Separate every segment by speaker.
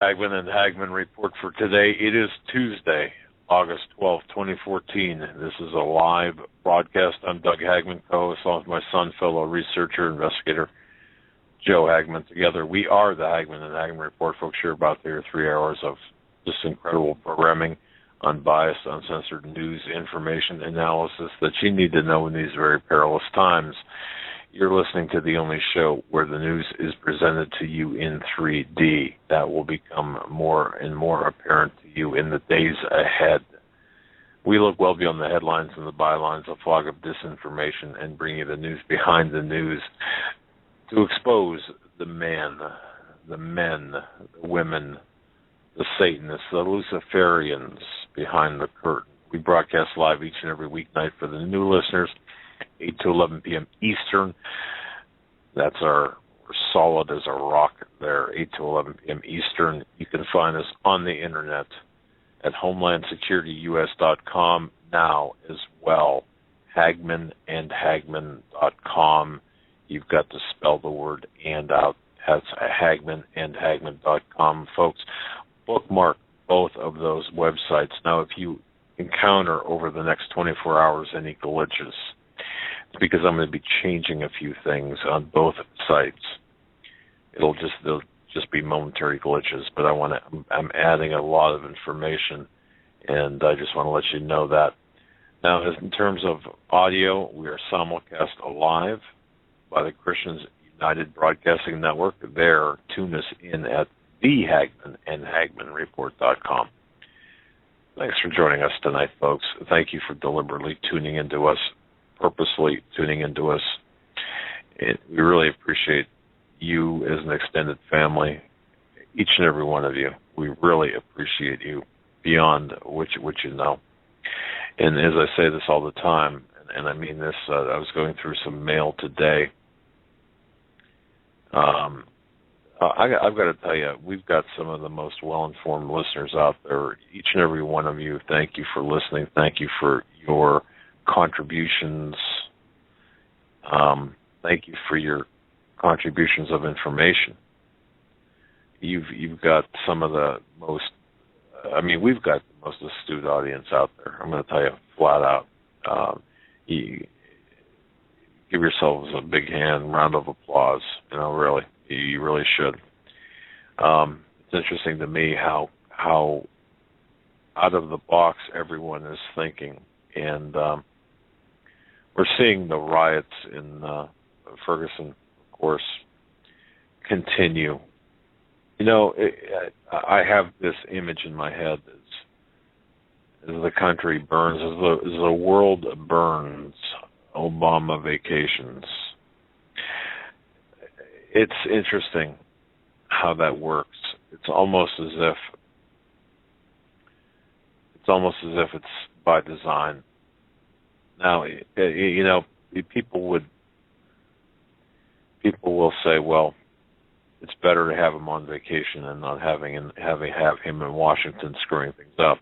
Speaker 1: Hagmann and Hagmann report for today. It is Tuesday, August 12th, 2014. This is a live broadcast. I'm Doug Hagmann, co-host along with my son, fellow researcher, investigator, Joe Hagmann. Together, we are the Hagmann and Hagmann report. Folks, you're about there 3 hours of just incredible programming, unbiased, uncensored news, information, analysis that you need to know in these very perilous times. You're listening to the only show where the news is presented to you in 3D. That will become more and more apparent to you in the days ahead. We look well beyond the headlines and the bylines, a fog of disinformation, and bring you the news behind the news to expose the men, the women, the Satanists, the Luciferians behind the curtain. We broadcast live each and every weeknight for the new listeners, 8 to 11 p.m. Eastern. That's we're solid as a rock there, 8 to 11 p.m. Eastern. You can find us on the internet at HomelandSecurityUS.com now as well, HagmannandHagmann.com. You've got to spell the word "and" out. That's HagmannandHagmann.com, folks. Bookmark both of those websites. Now, if you encounter over the next 24 hours any glitches, it's because I'm going to be changing a few things on both sites. They'll just be momentary glitches, but I'm adding a lot of information, and I just want to let you know that. Now, in terms of audio, we are simulcast live by the Christians United Broadcasting Network. There, tune us in at thehagmannandhagmannreport.com. Thanks for joining us tonight, folks. Thank you for deliberately tuning into us, purposely tuning into us. We really appreciate you as an extended family, each and every one of you. We really appreciate you beyond what you know. And as I say this all the time, and I mean this, I was going through some mail today. I've got to tell you, we've got some of the most well-informed listeners out there. Each and every one of you, thank you for listening. Thank you for your contributions. Thank you for your contributions of information. You've got some of the most, we've got the most astute audience out there. I'm going to tell you flat out. You give yourselves a big round of applause. Really. You really should. It's interesting to me how out of the box everyone is thinking. And we're seeing the riots in Ferguson, of course, continue. I have this image in my head as the country burns, as the world burns, Obama vacations. It's interesting how that works. It's almost as if it's by design. Now, people will say, well, it's better to have him on vacation and not have him in Washington screwing things up.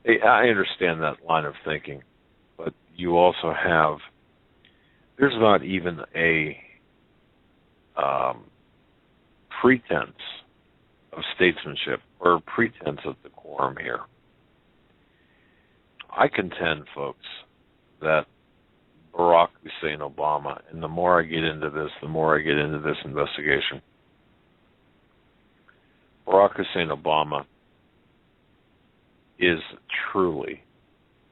Speaker 1: I understand that line of thinking, but you also have, there's not even a pretense of statesmanship or pretense of decorum here. I contend, folks, that Barack Hussein Obama, and the more I get into this investigation, Barack Hussein Obama is truly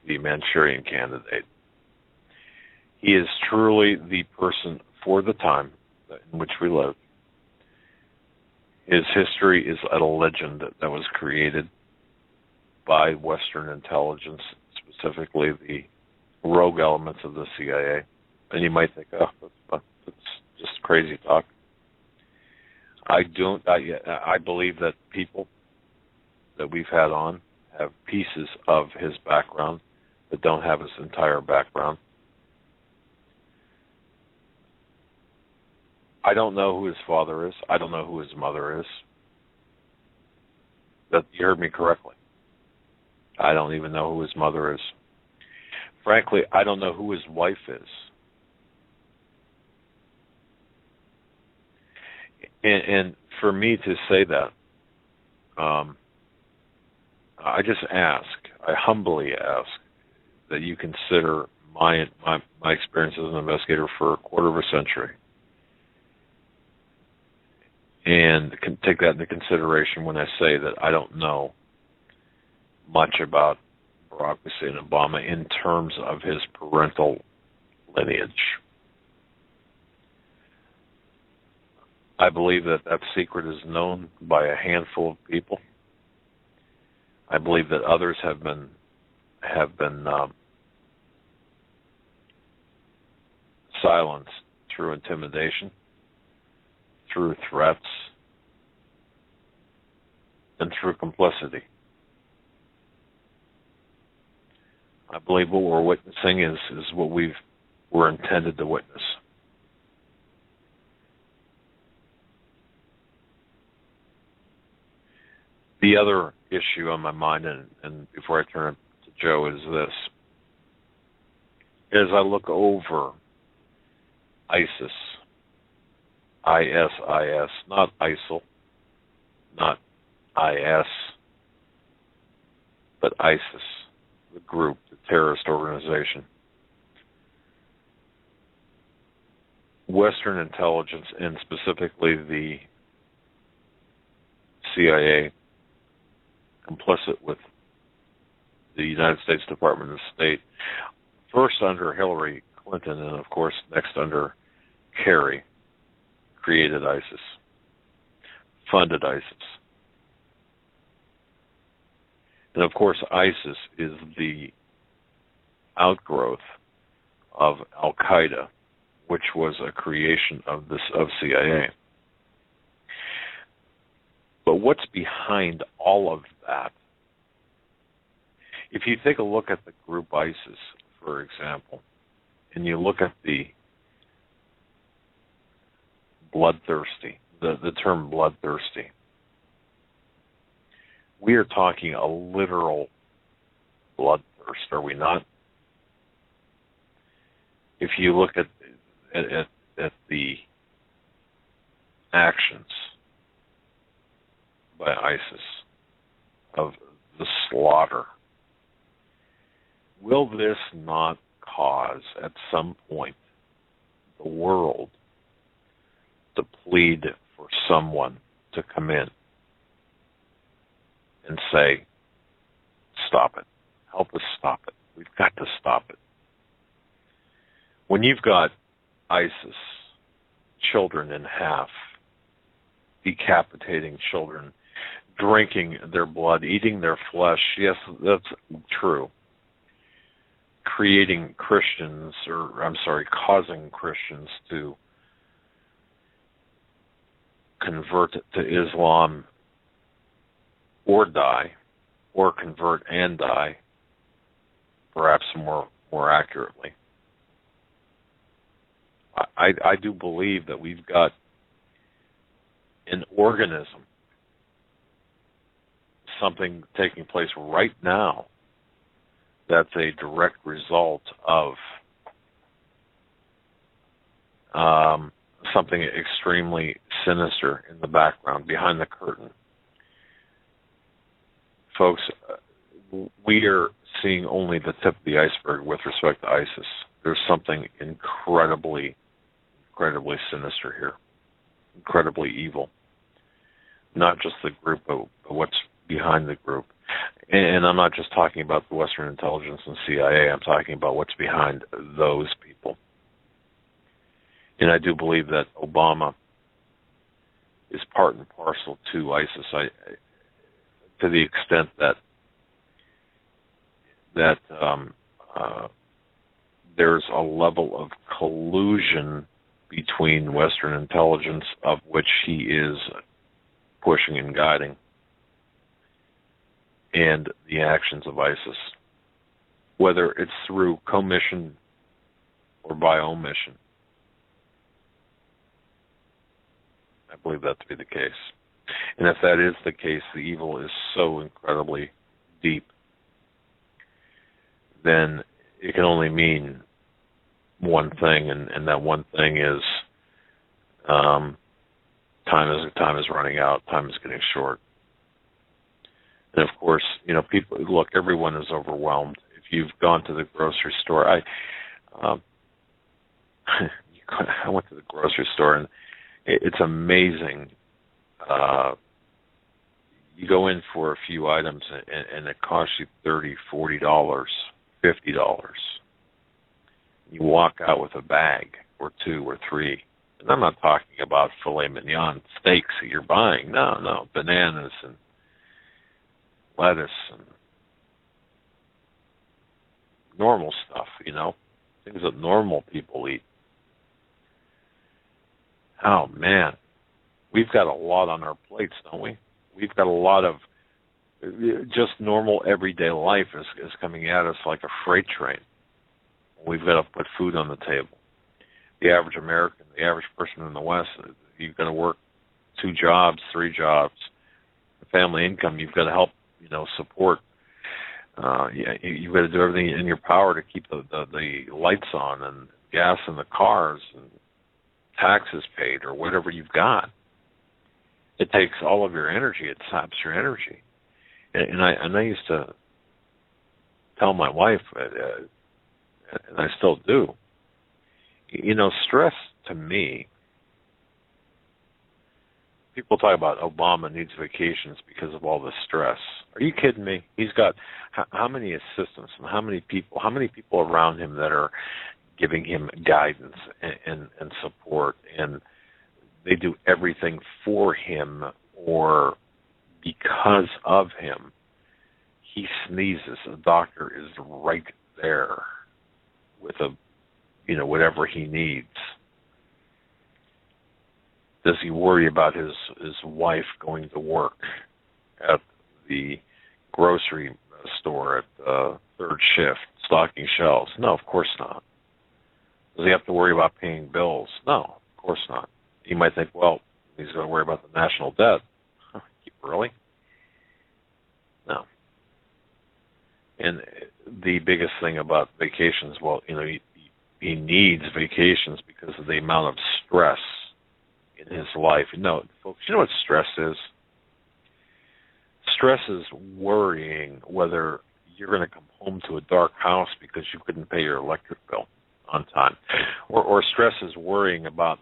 Speaker 1: the Manchurian candidate. He is truly the person for the time in which we live. His history is a legend that was created by Western intelligence, specifically the rogue elements of the CIA. And you might think, that's just crazy talk. I believe that people that we've had on have pieces of his background that don't have his entire background. I don't know who his father is. I don't know who his mother is. That you heard me correctly. I don't even know who his mother is. Frankly, I don't know who his wife is. And for me to say that, I just ask, I humbly ask, that you consider my experience as an investigator for a quarter of a century, and can take that into consideration when I say that I don't know much about Barack Hussein Obama in terms of his parental lineage. I believe that that secret is known by a handful of people. I believe that others have been silenced through intimidation, through threats, and through complicity. I believe what we're witnessing is what we're intended to witness. The other issue on my mind, and before I turn it to Joe, is this. As I look over ISIS, ISIS, not ISIL, not IS, but ISIS, the group, the terrorist organization. Western intelligence, and specifically the CIA, complicit with the United States Department of State, first under Hillary Clinton and, of course, next under Kerry, created ISIS, funded ISIS. And, of course, ISIS is the outgrowth of Al-Qaeda, which was a creation of CIA. But what's behind all of that? If you take a look at the group ISIS, for example, and you look at the bloodthirsty, the term bloodthirsty, we are talking a literal bloodthirst, are we not? If you look at the actions by ISIS of the slaughter, will this not cause at some point the world to plead for someone to come in and say, stop it, help us stop it, we've got to stop it? When you've got ISIS, children in half, decapitating children, drinking their blood, eating their flesh, yes, that's true, creating Christians, causing Christians to convert to Islam or die, or convert and die, perhaps more accurately. I do believe that we've got an organism, something taking place right now that's a direct result of something extremely sinister in the background, behind the curtain. Folks, we are seeing only the tip of the iceberg with respect to ISIS. There's something incredibly sinister here, incredibly evil. Not just the group, but what's behind the group. And I'm not just talking about the Western intelligence and CIA. I'm talking about what's behind those people. And I do believe that Obama is part and parcel to ISIS. To the extent that there's a level of collusion between Western intelligence, of which he is pushing and guiding, and the actions of ISIS, whether it's through commission or by omission. I believe that to be the case. And if that is the case, the evil is so incredibly deep, then it can only mean one thing, and that one thing is time is running out, time is getting short. And of course, people look. Everyone is overwhelmed. If you've gone to the grocery store, I went to the grocery store, and it's amazing. You go in for a few items, and it costs you $30, $40, $50. You walk out with a bag or two or three. And I'm not talking about filet mignon steaks that you're buying. No, bananas and lettuce and normal stuff, things that normal people eat. Oh, man. We've got a lot on our plates, don't we? We've got a lot of just normal everyday life is coming at us like a freight train. We've got to put food on the table. The average American, the average person in the West, you've got to work 2 jobs, 3 jobs. The family income, you've got to help, support. You've got to do everything in your power to keep the lights on and gas in the cars and taxes paid or whatever you've got. It takes all of your energy. It saps your energy. And I used to tell my wife, and I still do, stress to me, people talk about Obama needs vacations because of all the stress. Are you kidding me? He's got how many assistants and how many people around him that are giving him guidance and support, and they do everything for him or because of him. He sneezes, the doctor is right there with whatever he needs. Does he worry about his wife going to work at the grocery store at third shift, stocking shelves? No, of course not. Does he have to worry about paying bills? No, of course not. You might think, well, he's going to worry about the national debt. Really? No. And the biggest thing about vacations, well, he needs vacations because of the amount of stress in his life. No, folks, you know what stress is? Stress is worrying whether you're going to come home to a dark house because you couldn't pay your electric bill on time. Or stress is worrying about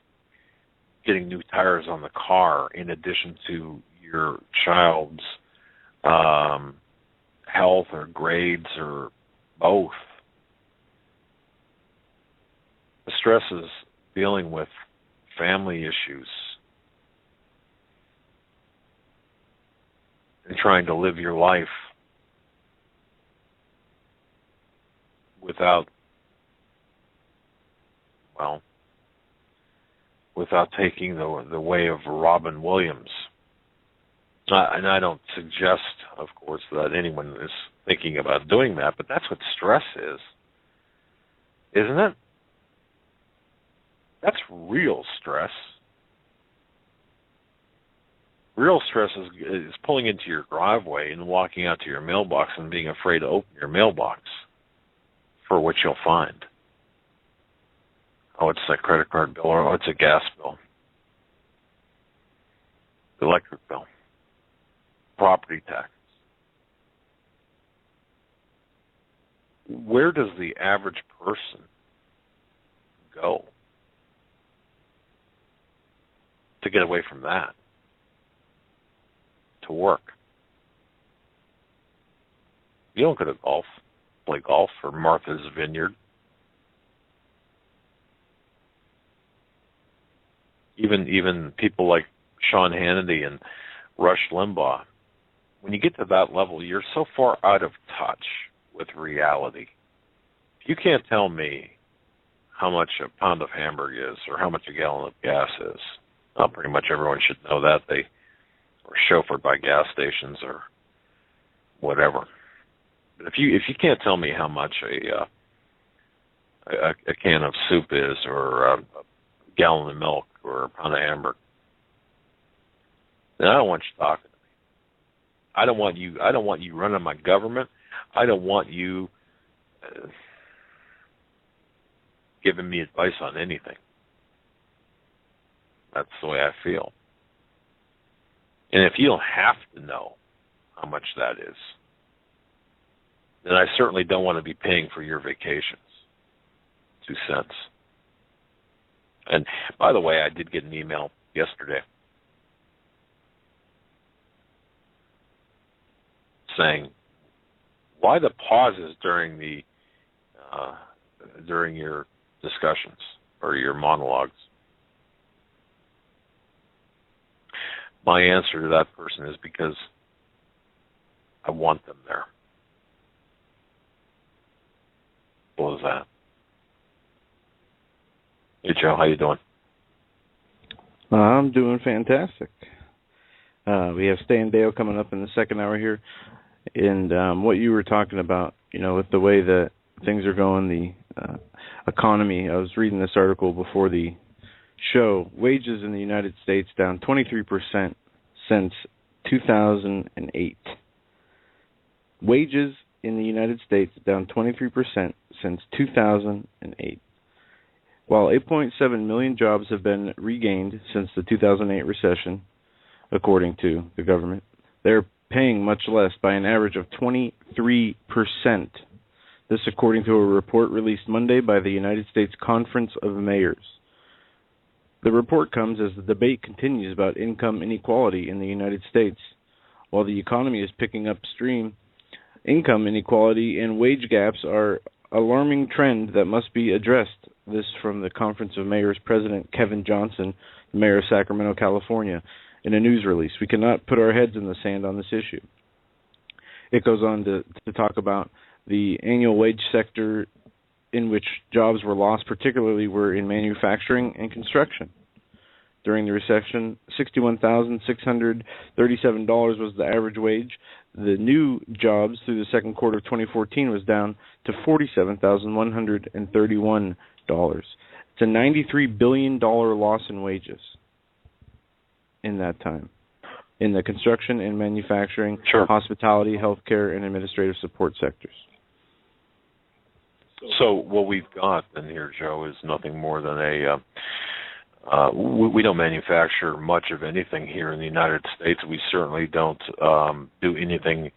Speaker 1: getting new tires on the car in addition to your child's health or grades or both. The stress is dealing with family issues and trying to live your life without taking the way of Robin Williams. And I don't suggest, of course, that anyone is thinking about doing that, but that's what stress is, isn't it? That's real stress. Real stress is pulling into your driveway and walking out to your mailbox and being afraid to open your mailbox for what you'll find. Oh, it's a credit card bill, or it's a gas bill, electric bill, property tax. Where does the average person go to get away from that? To work. You don't go to play golf or Martha's Vineyard. Even people like Sean Hannity and Rush Limbaugh, when you get to that level, you're so far out of touch with reality. If you can't tell me how much a pound of hamburger is or how much a gallon of gas is, well, pretty much everyone should know that. They are chauffeured by gas stations or whatever. But if you can't tell me how much a can of soup is, or a gallon of milk, or a pound of hamburger, then I don't want you talking to me. I don't want you running my government. I don't want you giving me advice on anything. That's the way I feel. And if you don't have to know how much that is. And I certainly don't want to be paying for your vacations. 2 cents. And by the way, I did get an email yesterday saying, why the pauses during your discussions or your monologues? My answer to that person is because I want them there. What was that? Hey, Joe, how you doing?
Speaker 2: I'm doing fantastic. We have Stan Dale coming up in the second hour here. And what you were talking about, with the way that things are going, the economy. I was reading this article before the show. Wages in the United States down 23% since 2008. Wages in the United States down 23% since 2008. While 8.7 million jobs have been regained since the 2008 recession, according to the government, they're paying much less by an average of 23%. This according to a report released Monday by the United States Conference of Mayors. The report comes as the debate continues about income inequality in the United States. While the economy is picking up steam, income inequality and wage gaps are an alarming trend that must be addressed. This from the Conference of Mayors President Kevin Johnson, the mayor of Sacramento, California, in a news release. We cannot put our heads in the sand on this issue. It goes on to talk about the annual wage sector in which jobs were lost, particularly were in manufacturing and construction. During the recession, $61,637 was the average wage. The new jobs through the second quarter of 2014 was down to $47,131. It's a $93 billion loss in wages in that time, in the construction and manufacturing, hospitality, healthcare, and administrative support sectors.
Speaker 1: So what we've got in here, Joe, is nothing more than we don't manufacture much of anything here in the United States. We certainly don't do anything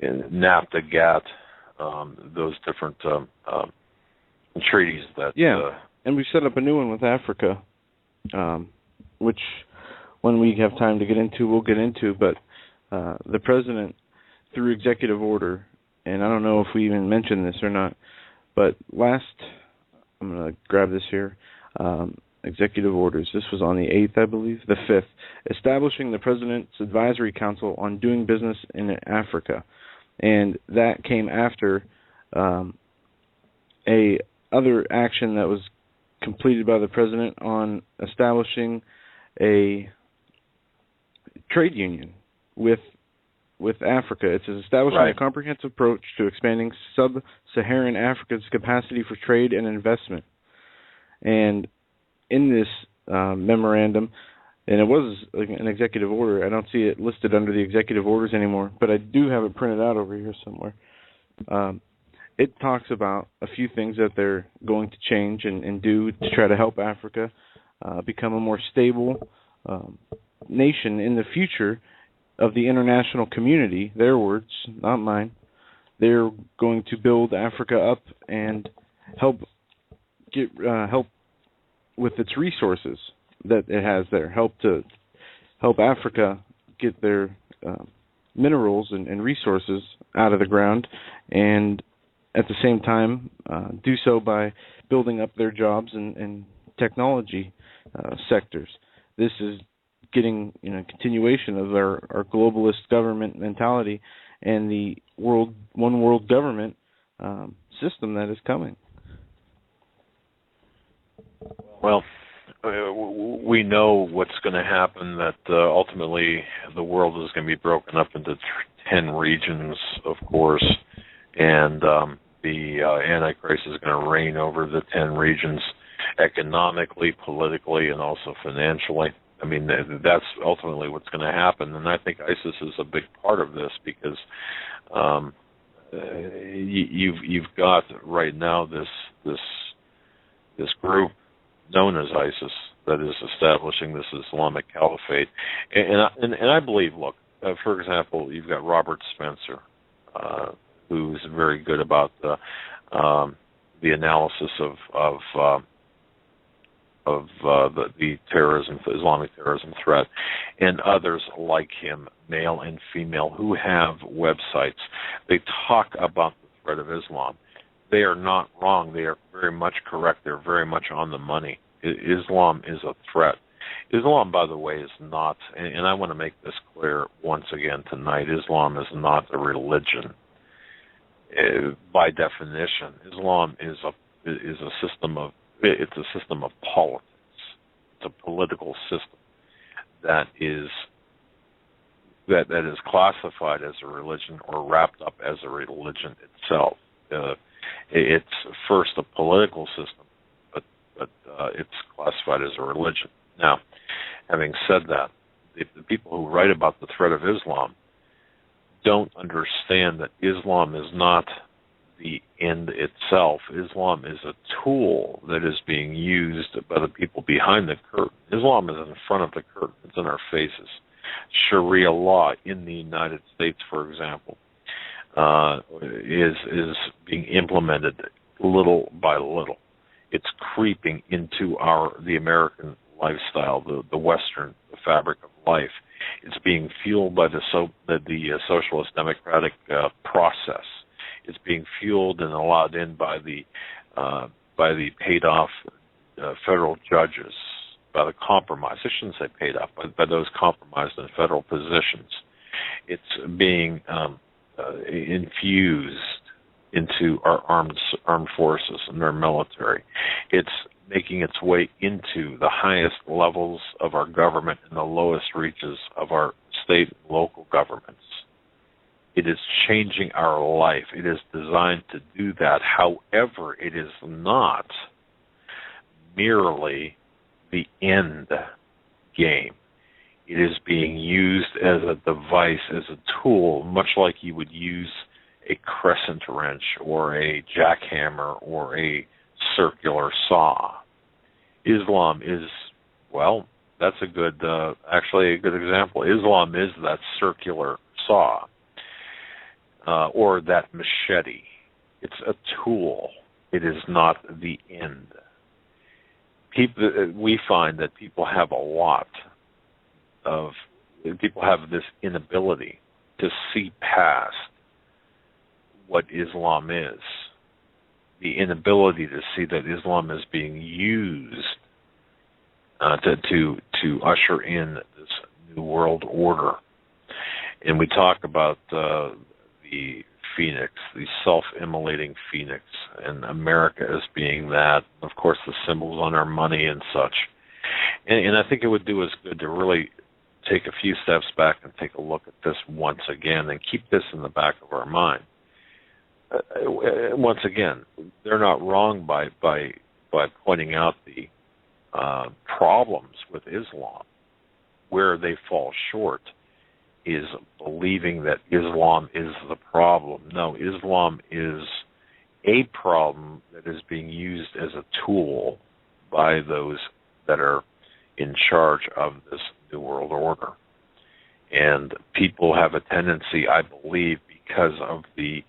Speaker 1: in NAFTA, GATT, those different treaties that...
Speaker 2: Yeah, and we set up a new one with Africa, which when we have time to get into, we'll get into. But the president, through executive order, and I don't know if we even mentioned this or not, but I'm going to grab this here, executive orders. This was on the 8th, I believe, the 5th, establishing the President's Advisory Council on Doing Business in Africa. And that came after a other action that was completed by the President on establishing a trade union with Africa. It's establishing a comprehensive approach to expanding sub-Saharan Africa's capacity for trade and investment. And in this memorandum, and it was an executive order. I don't see it listed under the executive orders anymore, but I do have it printed out over here somewhere. It talks about a few things that they're going to change and do to try to help Africa become a more stable nation in the future of the international community. Their words, not mine. They're going to build Africa up and help with its resources that it has there. Help Africa get their minerals and resources out of the ground, and at the same time do so by building up their jobs and technology sectors. This is getting continuation of our globalist government mentality and the one world government system that is coming.
Speaker 1: Well, we know what's going to happen, that ultimately the world is going to be broken up into 10 regions, of course, and the Antichrist is going to reign over the 10 regions economically, politically, and also financially. I mean, that's ultimately what's going to happen, and I think ISIS is a big part of this because you've got right now this group known as ISIS that is establishing this Islamic caliphate, and I believe, look, for example, you've got Robert Spencer, who's very good about the analysis of the terrorism, Islamic terrorism threat, and others like him, male and female, who have websites. They talk about the threat of Islam. They are not wrong. They are very much correct. They're very much on the money. Islam is a threat. Islam, by the way, is not, and I want to make this clear once again tonight, Islam is not a religion. By definition, Islam is a system of politics. It's a political system that is classified as a religion or wrapped up as a religion itself. It's first a political system, but it's classified as a religion. Now, having said that, the people who write about the threat of Islam don't understand that Islam is not the end itself. Islam is a tool that is being used by the people behind the curtain. Islam is in front of the curtain. It's in our faces. Sharia law in the United States, for example, is being implemented little by little. It's creeping into the American lifestyle, the Western fabric of life. It's being fueled by the socialist democratic process. It's being fueled and allowed in by the paid-off federal judges, by the compromise. I shouldn't say paid off, but by those compromised in federal positions. It's being infused into our armed forces and our military. It's making its way into the highest levels of our government and the lowest reaches of our state and local governments. It is changing our life. It is designed to do that. However, it is not merely the end game. It is being used as a device, as a tool, much like you would use a crescent wrench or a jackhammer or a circular saw. Islam is, well, that's actually a good example. Islam is that circular saw or that machete. It's a tool. It is not the end. We find that people have this inability to see past what Islam is. The inability to see that Islam is being used to usher in this new world order. And we talk about the phoenix, the self-immolating phoenix, and America as being that. Of course, the symbols on our money and such. And I think it would do us good to really take a few steps back and take a look at this once again and keep this in the back of our mind. Once again, they're not wrong by pointing out the problems with Islam. Where they fall short is believing that Islam is the problem. No, Islam is a problem that is being used as a tool by those that are in charge of this New World Order. And people have a tendency, I believe, because of the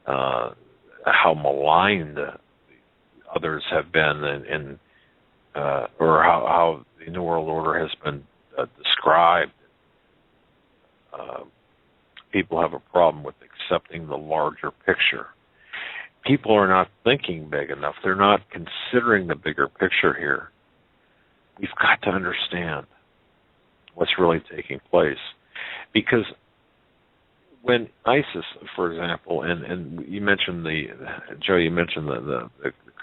Speaker 1: how maligned others have been, or how the New World Order has been described. People have a problem with accepting the larger picture. People are not thinking big enough. They're not considering the bigger picture here. We've got to understand what's really taking place. Because when ISIS, for example, and you mentioned Joe, you mentioned the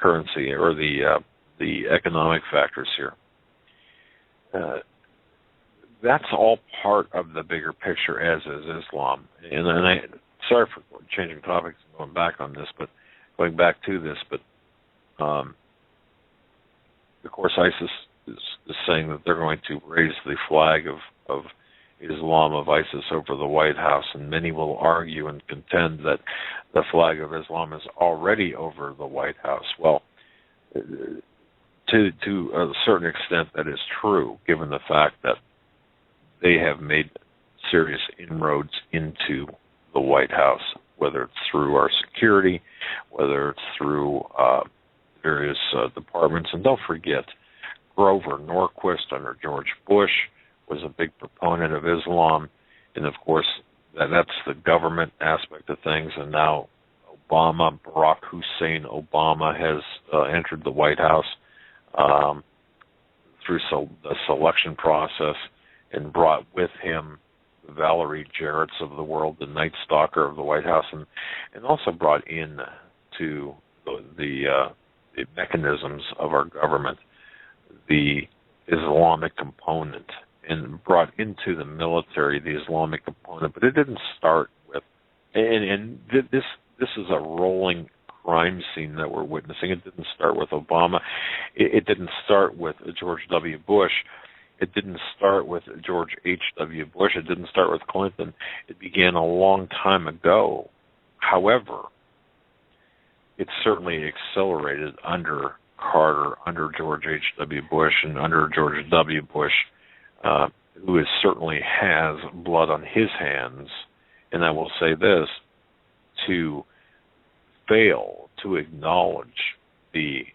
Speaker 1: currency or the economic factors here. That's all part of the bigger picture, as is Islam. And I sorry for changing topics and going back to this, but of course ISIS is saying that they're going to raise the flag of Islam, of ISIS, over the White House, and many will argue and contend that the flag of Islam is already over the White House. Well, to a certain extent that is true, given the fact that they have made serious inroads into the White House, whether it's through our security, whether it's through various departments. And don't forget, Grover Norquist under George Bush was a big proponent of Islam, and of course that's the government aspect of things. And now Barack Hussein Obama has entered the White House through the selection process and brought with him the Valerie Jarrett's of the world, the Night Stalker of the White House, and also brought in to the mechanisms of our government the Islamic component, and brought into the military the Islamic component. But it didn't start with, and this is a rolling crime scene that we're witnessing. It didn't start with Obama. It didn't start with George W. Bush. It didn't start with George H.W. Bush. It didn't start with Clinton. It began a long time ago. However, it certainly accelerated under Carter, under George H.W. Bush, and under George W. Bush, who certainly has blood on his hands. And I will say this, to fail to acknowledge the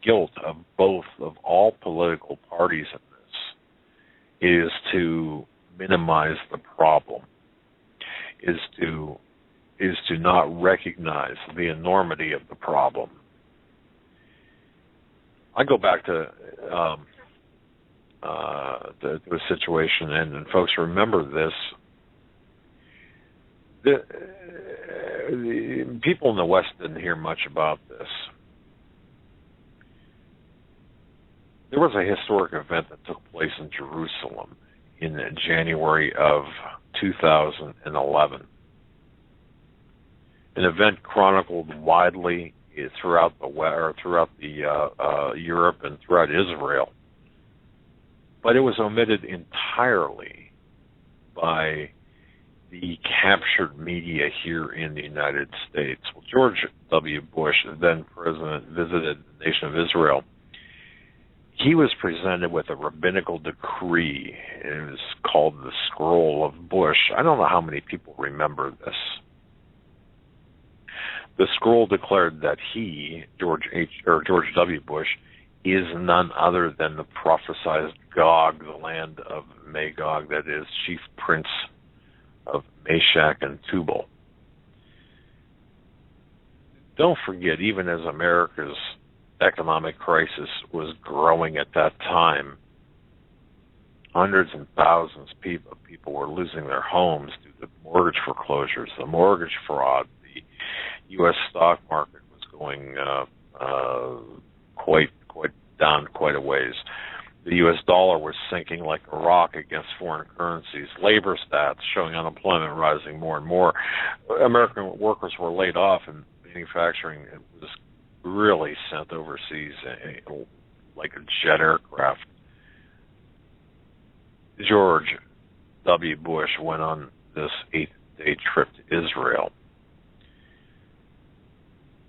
Speaker 1: guilt of all political parties in this is to minimize the problem, is to not recognize the enormity of the problem. I go back to the situation, and folks remember this. The people in the West didn't hear much about this. There was a historic event that took place in Jerusalem in January of 2011. An event chronicled widely throughout Europe and throughout Israel, but it was omitted entirely by the captured media here in the United States. Well, George W. Bush, the then president, visited the nation of Israel. He was presented with a rabbinical decree. It was called the Scroll of Bush. I don't know how many people remember this. The scroll declared that he, George W. Bush, is none other than the prophesied Gog, the land of Magog, that is, chief prince of Meshach and Tubal. Don't forget, even as America's economic crisis was growing at that time, hundreds and thousands of people were losing their homes due to mortgage foreclosures, the mortgage fraud. The U.S. stock market was going quite down quite a ways. The U.S. dollar was sinking like a rock against foreign currencies. Labor stats showing unemployment rising more and more. American workers were laid off, and manufacturing was really sent overseas like a jet aircraft. George W. Bush went on this 8-day trip to Israel.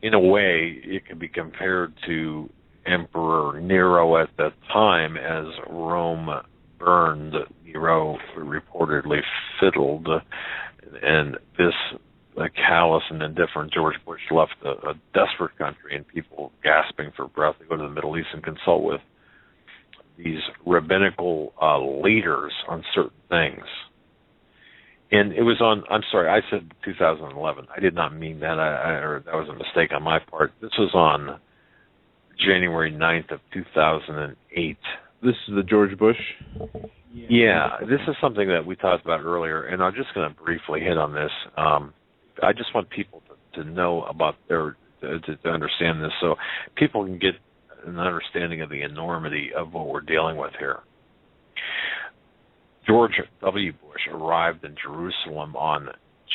Speaker 1: In a way, it can be compared to Emperor Nero at that time. As Rome burned, Nero reportedly fiddled, and this callous and indifferent George Bush left a desperate country and people gasping for breath to go to the Middle East and consult with these rabbinical leaders on certain things. And it was on, I'm sorry, I said 2011. I did not mean that, or that was a mistake on my part. This was on January 9th of 2008.
Speaker 2: This is the George Bush?
Speaker 1: Yeah, this is something that we talked about earlier, and I'm just going to briefly hit on this. I just want people to know about to understand this so people can get an understanding of the enormity of what we're dealing with here. George W. Bush arrived in Jerusalem on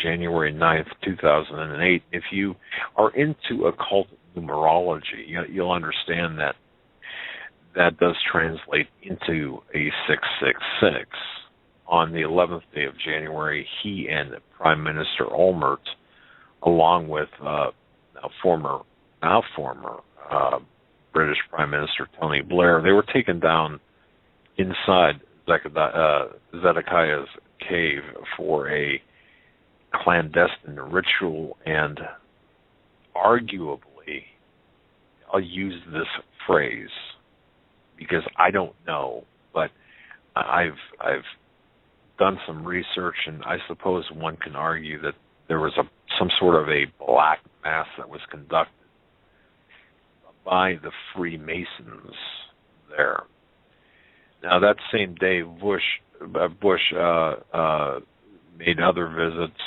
Speaker 1: January 9th, 2008. If you are into occult numerology, you'll understand that that does translate into a 666. On the 11th day of January, he and Prime Minister Olmert, along with now former British Prime Minister Tony Blair, they were taken down inside Zedekiah's cave for a clandestine ritual, and arguably, I'll use this phrase because I don't know, but I've done some research, and I suppose one can argue that there was some sort of a black mass that was conducted by the Freemasons there. Now, that same day, Bush made other visits,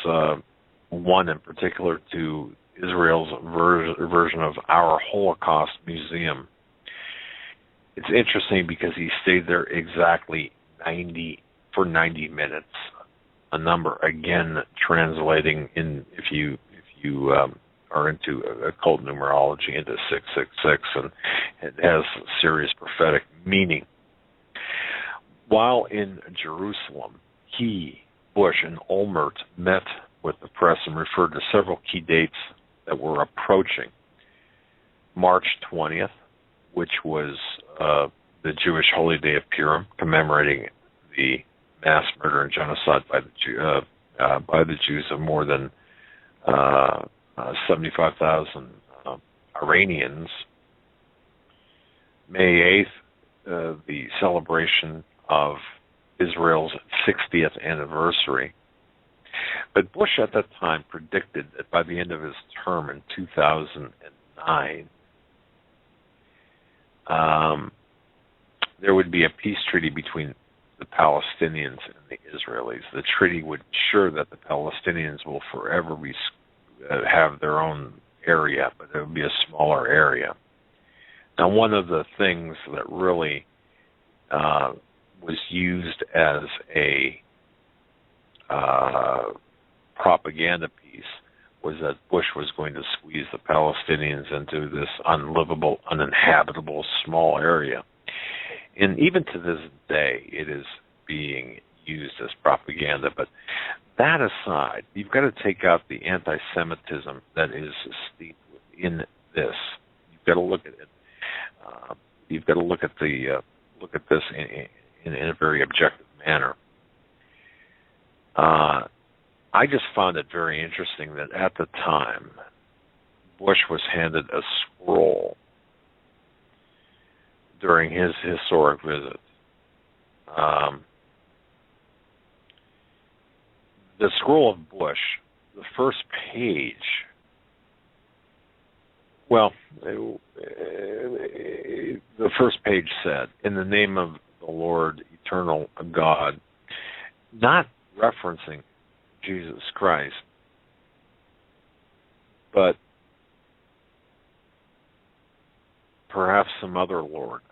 Speaker 1: one in particular to Israel's version of our Holocaust Museum. It's interesting because he stayed there exactly 90 minutes, a number again translating in if you are into occult numerology into 666, and it has serious prophetic meaning. While in Jerusalem, Bush and Olmert met with the press and referred to several key dates that were approaching. March 20th, which was the Jewish holy day of Purim, commemorating the mass murder and genocide by the Jews of more than 75,000 Iranians. May 8th, the celebration of Israel's 60th anniversary. But Bush at that time predicted that by the end of his term in 2009, there would be a peace treaty between the Palestinians and the Israelis. The treaty would ensure that the Palestinians will forever have their own area, but it would be a smaller area. Now, one of the things that really was used as a propaganda piece was that Bush was going to squeeze the Palestinians into this unlivable, uninhabitable small area. And even to this day, it is being used as propaganda. But that aside, you've got to take out the anti-Semitism that is steeped within this. You've got to look at it. You've got to look at this in a very objective manner. I just found it very interesting that at the time, Bush was handed a scroll during his historic visit. The scroll of Bush, the first page, well, the first page said, "In the name of the Lord, eternal God," not referencing Jesus Christ, but perhaps some other Lord,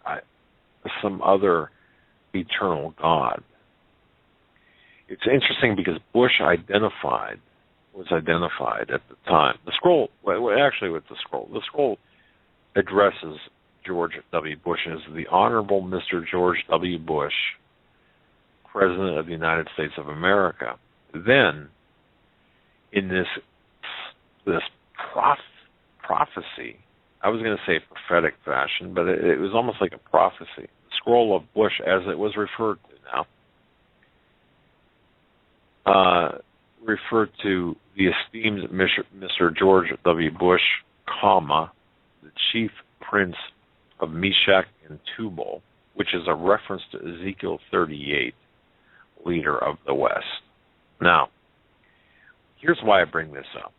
Speaker 1: some other eternal God. It's interesting because Bush was identified at the time. The scroll, actually with the scroll addresses George W. Bush as the Honorable Mr. George W. Bush, President of the United States of America. Then, in this prophecy, I was going to say prophetic fashion, but it was almost like a prophecy. The scroll of Bush, as it was referred to now, referred to the esteemed Mr. George W. Bush, comma, the chief prince of Meshach and Tubal, which is a reference to Ezekiel 38, leader of the West. Now, here's why I bring this up.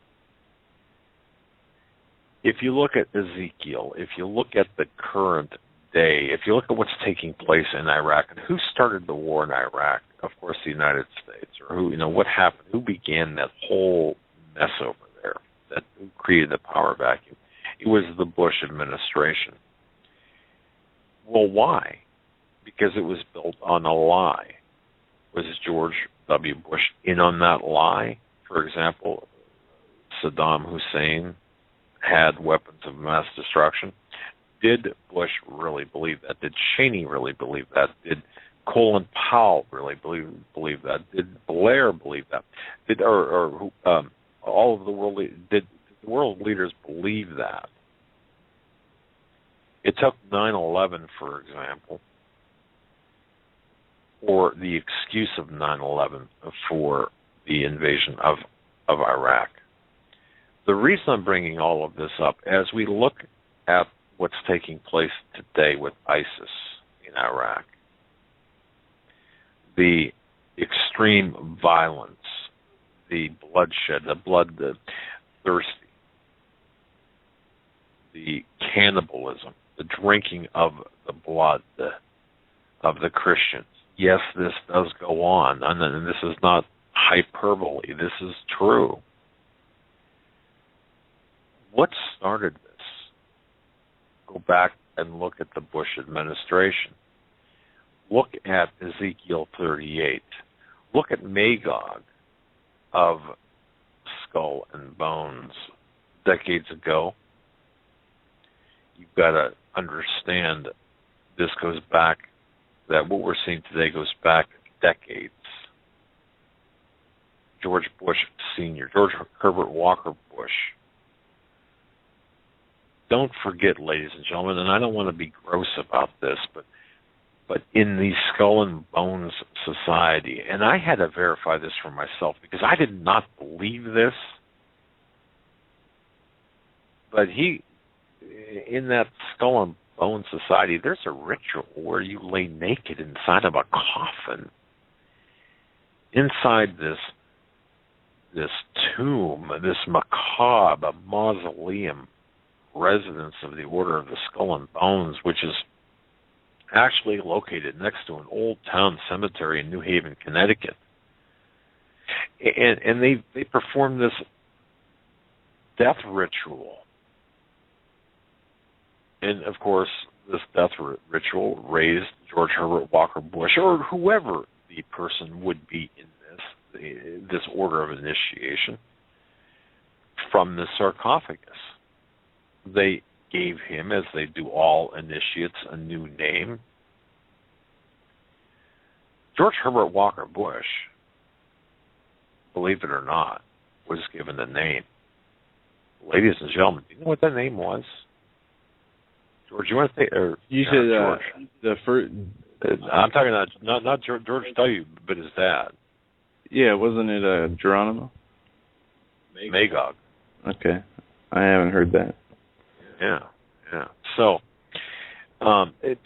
Speaker 1: If you look at Ezekiel, if you look at the current day, if you look at what's taking place in Iraq, and who started the war in Iraq, of course the United States, or what happened, who began that whole mess over there, who created the power vacuum? It was the Bush administration. Well, why? Because it was built on a lie. Was George W. Bush in on that lie? For example, Saddam Hussein had weapons of mass destruction. Did Bush really believe that? Did Cheney really believe that? Did Colin Powell really believe that? Did Blair believe that? Did all of the world leaders believe that? It took 9/11, for example, or the excuse of 9/11 for the invasion of Iraq. The reason I'm bringing all of this up, as we look at what's taking place today with ISIS in Iraq, the extreme violence, the bloodshed, the bloodthirsty, the cannibalism, the drinking of the blood of the Christians. Yes, this does go on, and this is not hyperbole. This is true. What started this? Go back and look at the Bush administration. Look at Ezekiel 38. Look at Magog of Skull and Bones decades ago. You've got to understand this goes back, that what we're seeing today goes back decades. George Bush Sr., George Herbert Walker Bush. Don't forget, ladies and gentlemen, and I don't want to be gross about this, but in the Skull and Bones society, and I had to verify this for myself because I did not believe this, but in that Skull and Bones society, there's a ritual where you lay naked inside of a coffin. Inside this tomb, this macabre mausoleum residence of the Order of the Skull and Bones, which is actually located next to an old town cemetery in New Haven, Connecticut. And they perform this death ritual. And, of course, this death ritual raised George Herbert Walker Bush, or whoever the person would be in this order of initiation, from the sarcophagus. They gave him, as they do all initiates, a new name. George Herbert Walker Bush, believe it or not, was given a name. Ladies and gentlemen, do you know what that name was? George, you want to say?
Speaker 2: You said
Speaker 1: George.
Speaker 2: The first.
Speaker 1: I'm talking about not George W., but his dad.
Speaker 2: Yeah, wasn't it Geronimo?
Speaker 1: Magog.
Speaker 2: Okay, I haven't heard that.
Speaker 1: Yeah. So,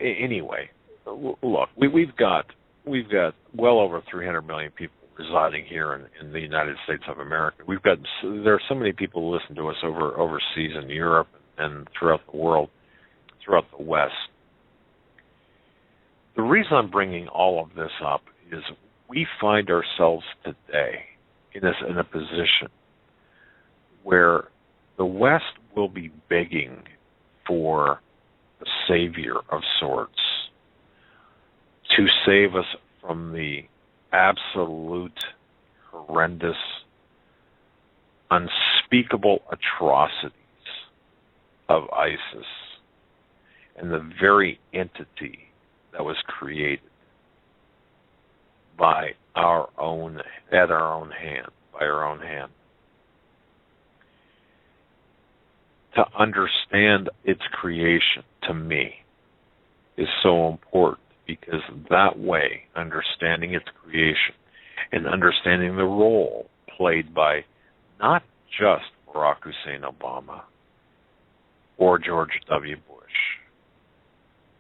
Speaker 1: anyway, look, we've got well over 300 million people residing here in the United States of America. There are so many people who listen to us overseas in Europe and throughout the world, throughout the West. The reason I'm bringing all of this up is we find ourselves today in a position where the West will be begging for a savior of sorts to save us from the absolute, horrendous, unspeakable atrocities of ISIS and the very entity that was created by our own hand. To understand its creation, to me, is so important, because that way, understanding its creation and understanding the role played by not just Barack Hussein Obama or George W. Bush,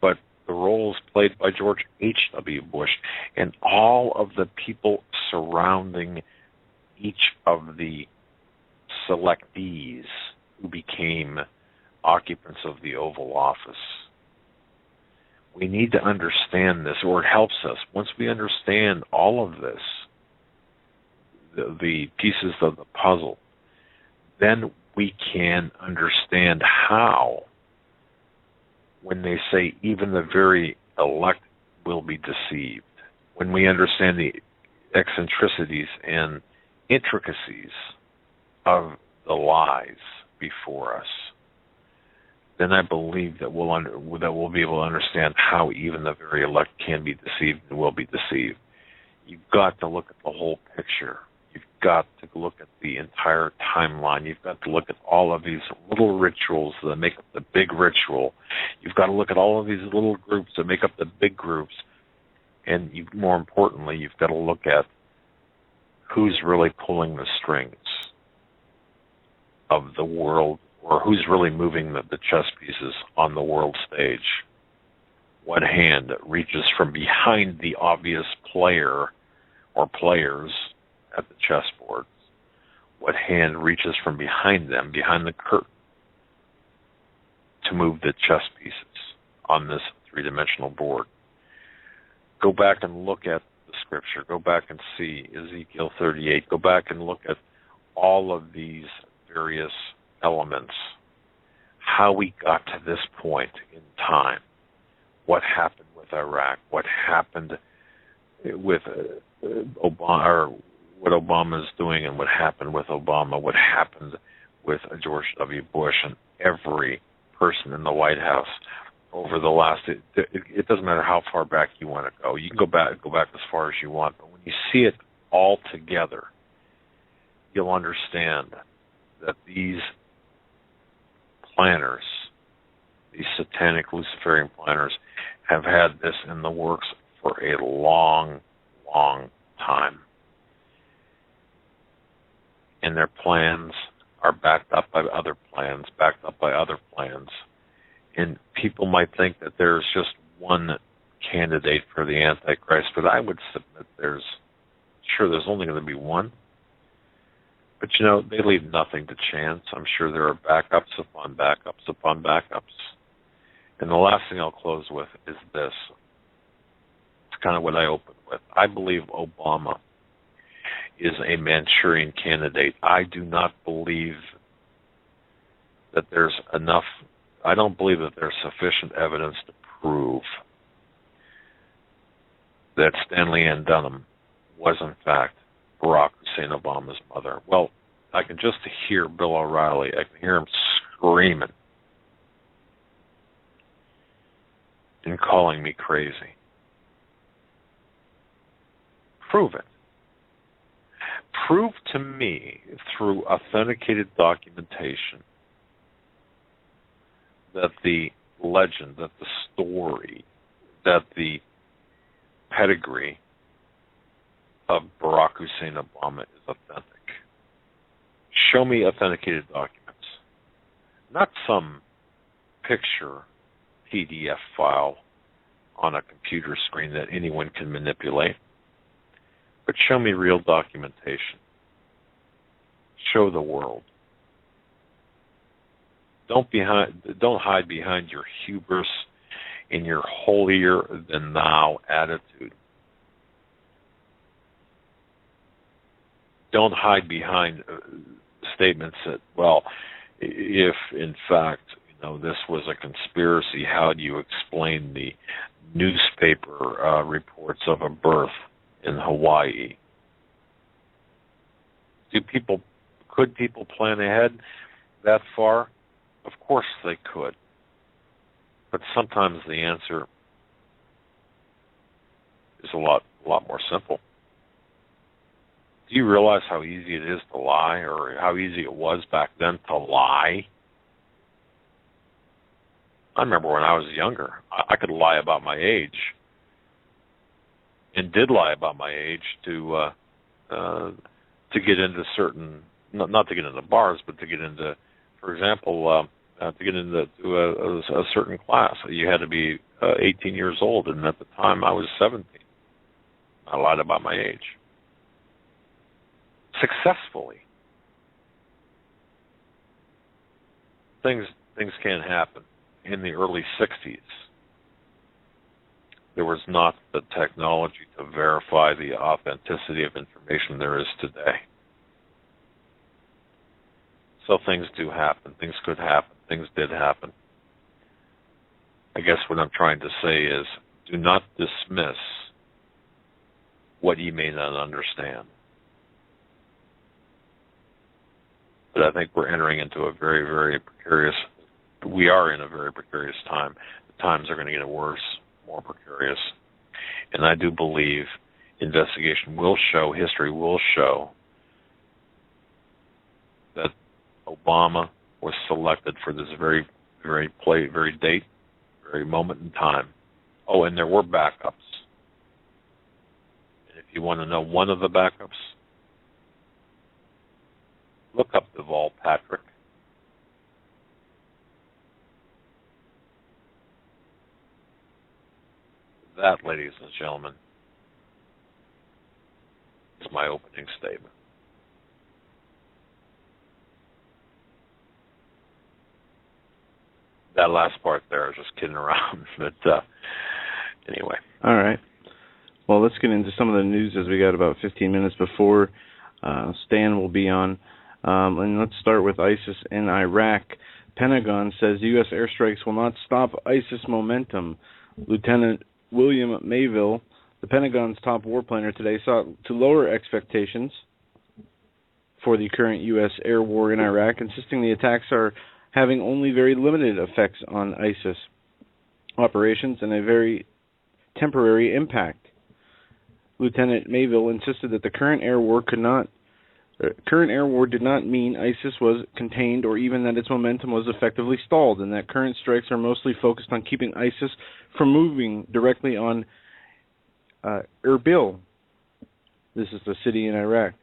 Speaker 1: but the roles played by George H.W. Bush and all of the people surrounding each of the selectees who became occupants of the Oval Office. We need to understand this, or it helps us. Once we understand all of this, the pieces of the puzzle, then we can understand how, when they say even the very elect will be deceived, when we understand the eccentricities and intricacies of the lies before us, then I believe that we'll be able to understand how even the very elect can be deceived and will be deceived. You've got to look at the whole picture. You've got to look at the entire timeline. You've got to look at all of these little rituals that make up the big ritual. You've got to look at all of these little groups that make up the big groups. And more importantly, you've got to look at who's really pulling the strings of the world, or who's really moving the chess pieces on the world stage. What hand reaches from behind the obvious player or players at the chessboard? What hand reaches from behind them, behind the curtain, to move the chess pieces on this three-dimensional board? Go back and look at the scripture. Go back and see Ezekiel 38. Go back and look at all of these various elements, how we got to this point in time, what happened with Iraq, what happened with Obama, or what Obama is doing, and what happened with Obama, what happened with George W. Bush, and every person in the White House over the last. It doesn't matter how far back you want to go. You can go back as far as you want, but when you see it all together, you'll understand that these planners, these satanic Luciferian planners, have had this in the works for a long, long time. And their plans are backed up by other plans, backed up by other plans. And people might think that there's just one candidate for the Antichrist, but I would submit there's only going to be one. But, they leave nothing to chance. I'm sure there are backups upon backups upon backups. And the last thing I'll close with is this. It's kind of what I opened with. I believe Obama is a Manchurian candidate. I do not believe that there's enough. I don't believe that there's sufficient evidence to prove that Stanley Ann Dunham was, in fact, Barack Hussein Obama's mother. Well, I can just hear Bill O'Reilly. I can hear him screaming and calling me crazy. Prove it. Prove to me through authenticated documentation that the legend, that the story, that the pedigree of Barack Hussein Obama is authentic. Show me authenticated documents. Not some picture PDF file on a computer screen that anyone can manipulate, but show me real documentation. Show the world. Don't hide behind your hubris and your holier-than-thou attitude. Don't hide behind statements that, well, if in fact this was a conspiracy, how do you explain the newspaper reports of a birth in Hawaii? Could people plan ahead that far? Of course they could. But sometimes the answer is a lot more simple. Do you realize how easy it is to lie, or how easy it was back then to lie? I remember when I was younger, I could lie about my age, and did lie about my age to get into certain, not to get into bars, but to get into, for example, to get into a certain class. You had to be 18 years old, and at the time I was 17. I lied about my age. Successfully. Things can happen. In the early 60s, there was not the technology to verify the authenticity of information there is today. So things do happen. Things could happen. Things did happen. I guess what I'm trying to say is, do not dismiss what you may not understand. But I think we're entering into a very, very precarious. We are in a very precarious time. The times are going to get worse, more precarious. And I do believe investigation will show, history will show, that Obama was selected for this very date, very moment in time. Oh, and there were backups. You want to know one of the backups? Look up Deval Patrick. That, ladies and gentlemen, is my opening statement. That last part there, I was just kidding around. But anyway.
Speaker 2: All right. Well, let's get into some of the news as we got about 15 minutes before Stan will be on. And let's start with ISIS in Iraq. Pentagon says U.S. airstrikes will not stop ISIS momentum. Lieutenant William Mayville, the Pentagon's top war planner today, sought to lower expectations for the current U.S. air war in Iraq, insisting the attacks are having only very limited effects on ISIS operations and a very temporary impact. Lieutenant Mayville insisted that the current air war did not mean ISIS was contained or even that its momentum was effectively stalled, and that current strikes are mostly focused on keeping ISIS from moving directly on Erbil. This is the city in Iraq.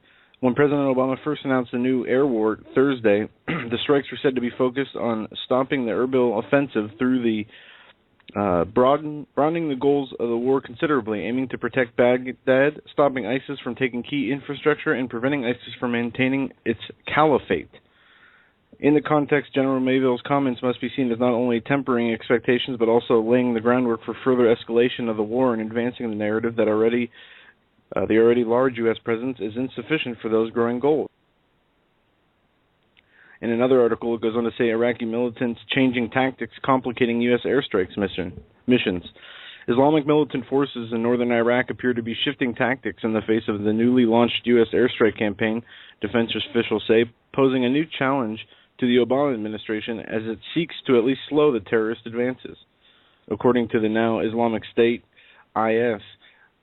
Speaker 2: When President Obama first announced the new air war Thursday, the strikes were said to be focused on stopping the Erbil offensive through the broadening the goals of the war considerably, aiming to protect Baghdad, stopping ISIS from taking key infrastructure, and preventing ISIS from maintaining its caliphate. In the context, General Mayville's comments must be seen as not only tempering expectations, but also laying the groundwork for further escalation of the war and advancing the narrative that the already large U.S. presence is insufficient for those growing goals. In another article, it goes on to say Iraqi militants changing tactics, complicating U.S. airstrikes missions. Islamic militant forces in northern Iraq appear to be shifting tactics in the face of the newly launched U.S. airstrike campaign, defense officials say, posing a new challenge to the Obama administration as it seeks to at least slow the terrorist advances. According to the now Islamic State, IS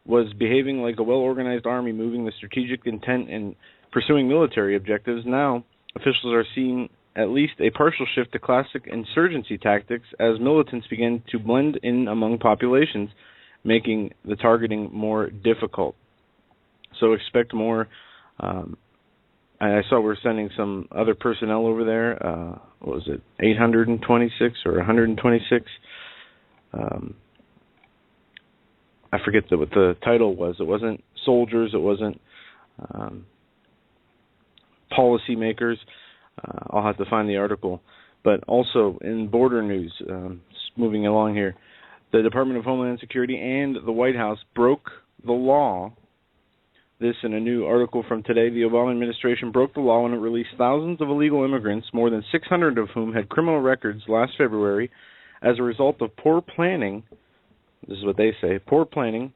Speaker 2: was behaving like a well-organized army, moving the strategic intent and pursuing military objectives. Now, officials are seeing at least a partial shift to classic insurgency tactics as militants begin to blend in among populations, making the targeting more difficult. So expect more. I saw we're sending some other personnel over there. What was it, 826 or 126? I forget what the title was. It wasn't soldiers. It wasn't policymakers. I'll have to find the article. But also in border news, moving along here, the Department of Homeland Security and the White House broke the law. This in a new article from today. The Obama administration broke the law when it released thousands of illegal immigrants, more than 600 of whom had criminal records last February, as a result of poor planning. This is what they say, poor planning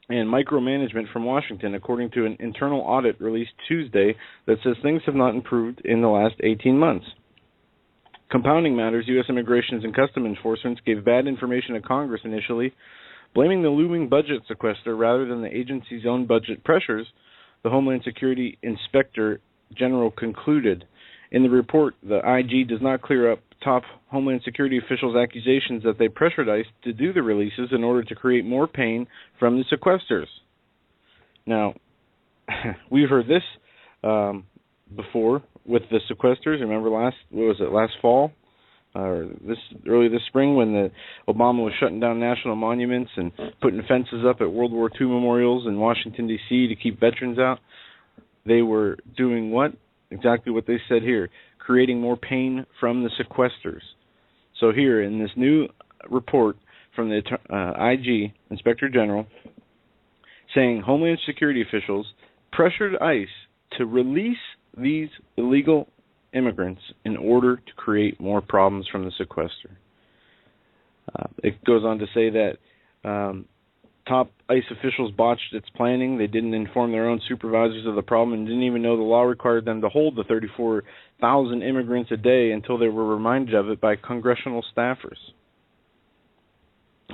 Speaker 2: and micromanagement from Washington, according to an internal audit released Tuesday that says things have not improved in the last 18 months. Compounding matters, U.S. Immigration and Customs Enforcement gave bad information to Congress initially, blaming the looming budget sequester rather than the agency's own budget pressures, the Homeland Security Inspector General concluded. In the report, the IG does not clear up top Homeland Security officials' accusations that they pressured ICE to do the releases in order to create more pain from the sequesters. Now, we've heard this before with the sequesters. Remember last fall? Early this spring when the Obama was shutting down national monuments and putting fences up at World War II memorials in Washington, D.C. to keep veterans out. They were doing what? Exactly what they said here, creating more pain from the sequesters. So here in this new report from the IG, Inspector General, saying Homeland Security officials pressured ICE to release these illegal immigrants in order to create more problems from the sequester. It goes on to say that top ICE officials botched its planning. They didn't inform their own supervisors of the problem and didn't even know the law required them to hold the 34,000 immigrants a day until they were reminded of it by congressional staffers.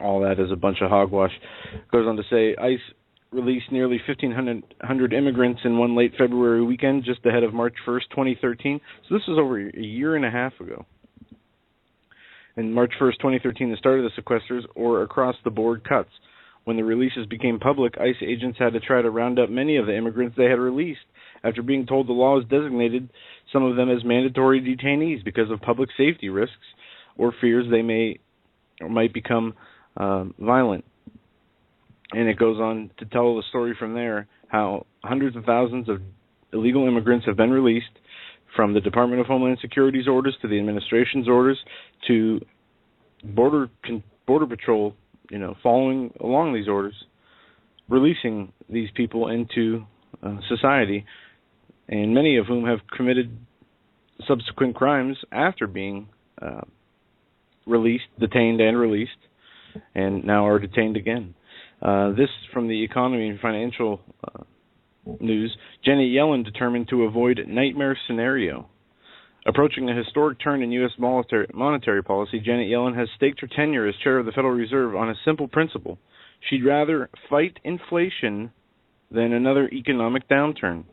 Speaker 2: All that is a bunch of hogwash. It goes on to say ICE released nearly 1,500 immigrants in one late February weekend just ahead of March 1st, 2013. So this was over a year and a half ago. And March 1st, 2013, the start of the sequesters or across-the-board cuts. When the releases became public, ICE agents had to try to round up many of the immigrants they had released after being told the law has designated some of them as mandatory detainees because of public safety risks or fears they might become violent. And it goes on to tell the story from there how hundreds of thousands of illegal immigrants have been released, from the Department of Homeland Security's orders to the administration's orders to Border Patrol, following along these orders, releasing these people into society, and many of whom have committed subsequent crimes after being detained and released, and now are detained again. This from the economy and financial news. Janet Yellen determined to avoid nightmare scenario. Approaching a historic turn in U.S. monetary policy, Janet Yellen has staked her tenure as chair of the Federal Reserve on a simple principle. She'd rather fight inflation than another economic downturn.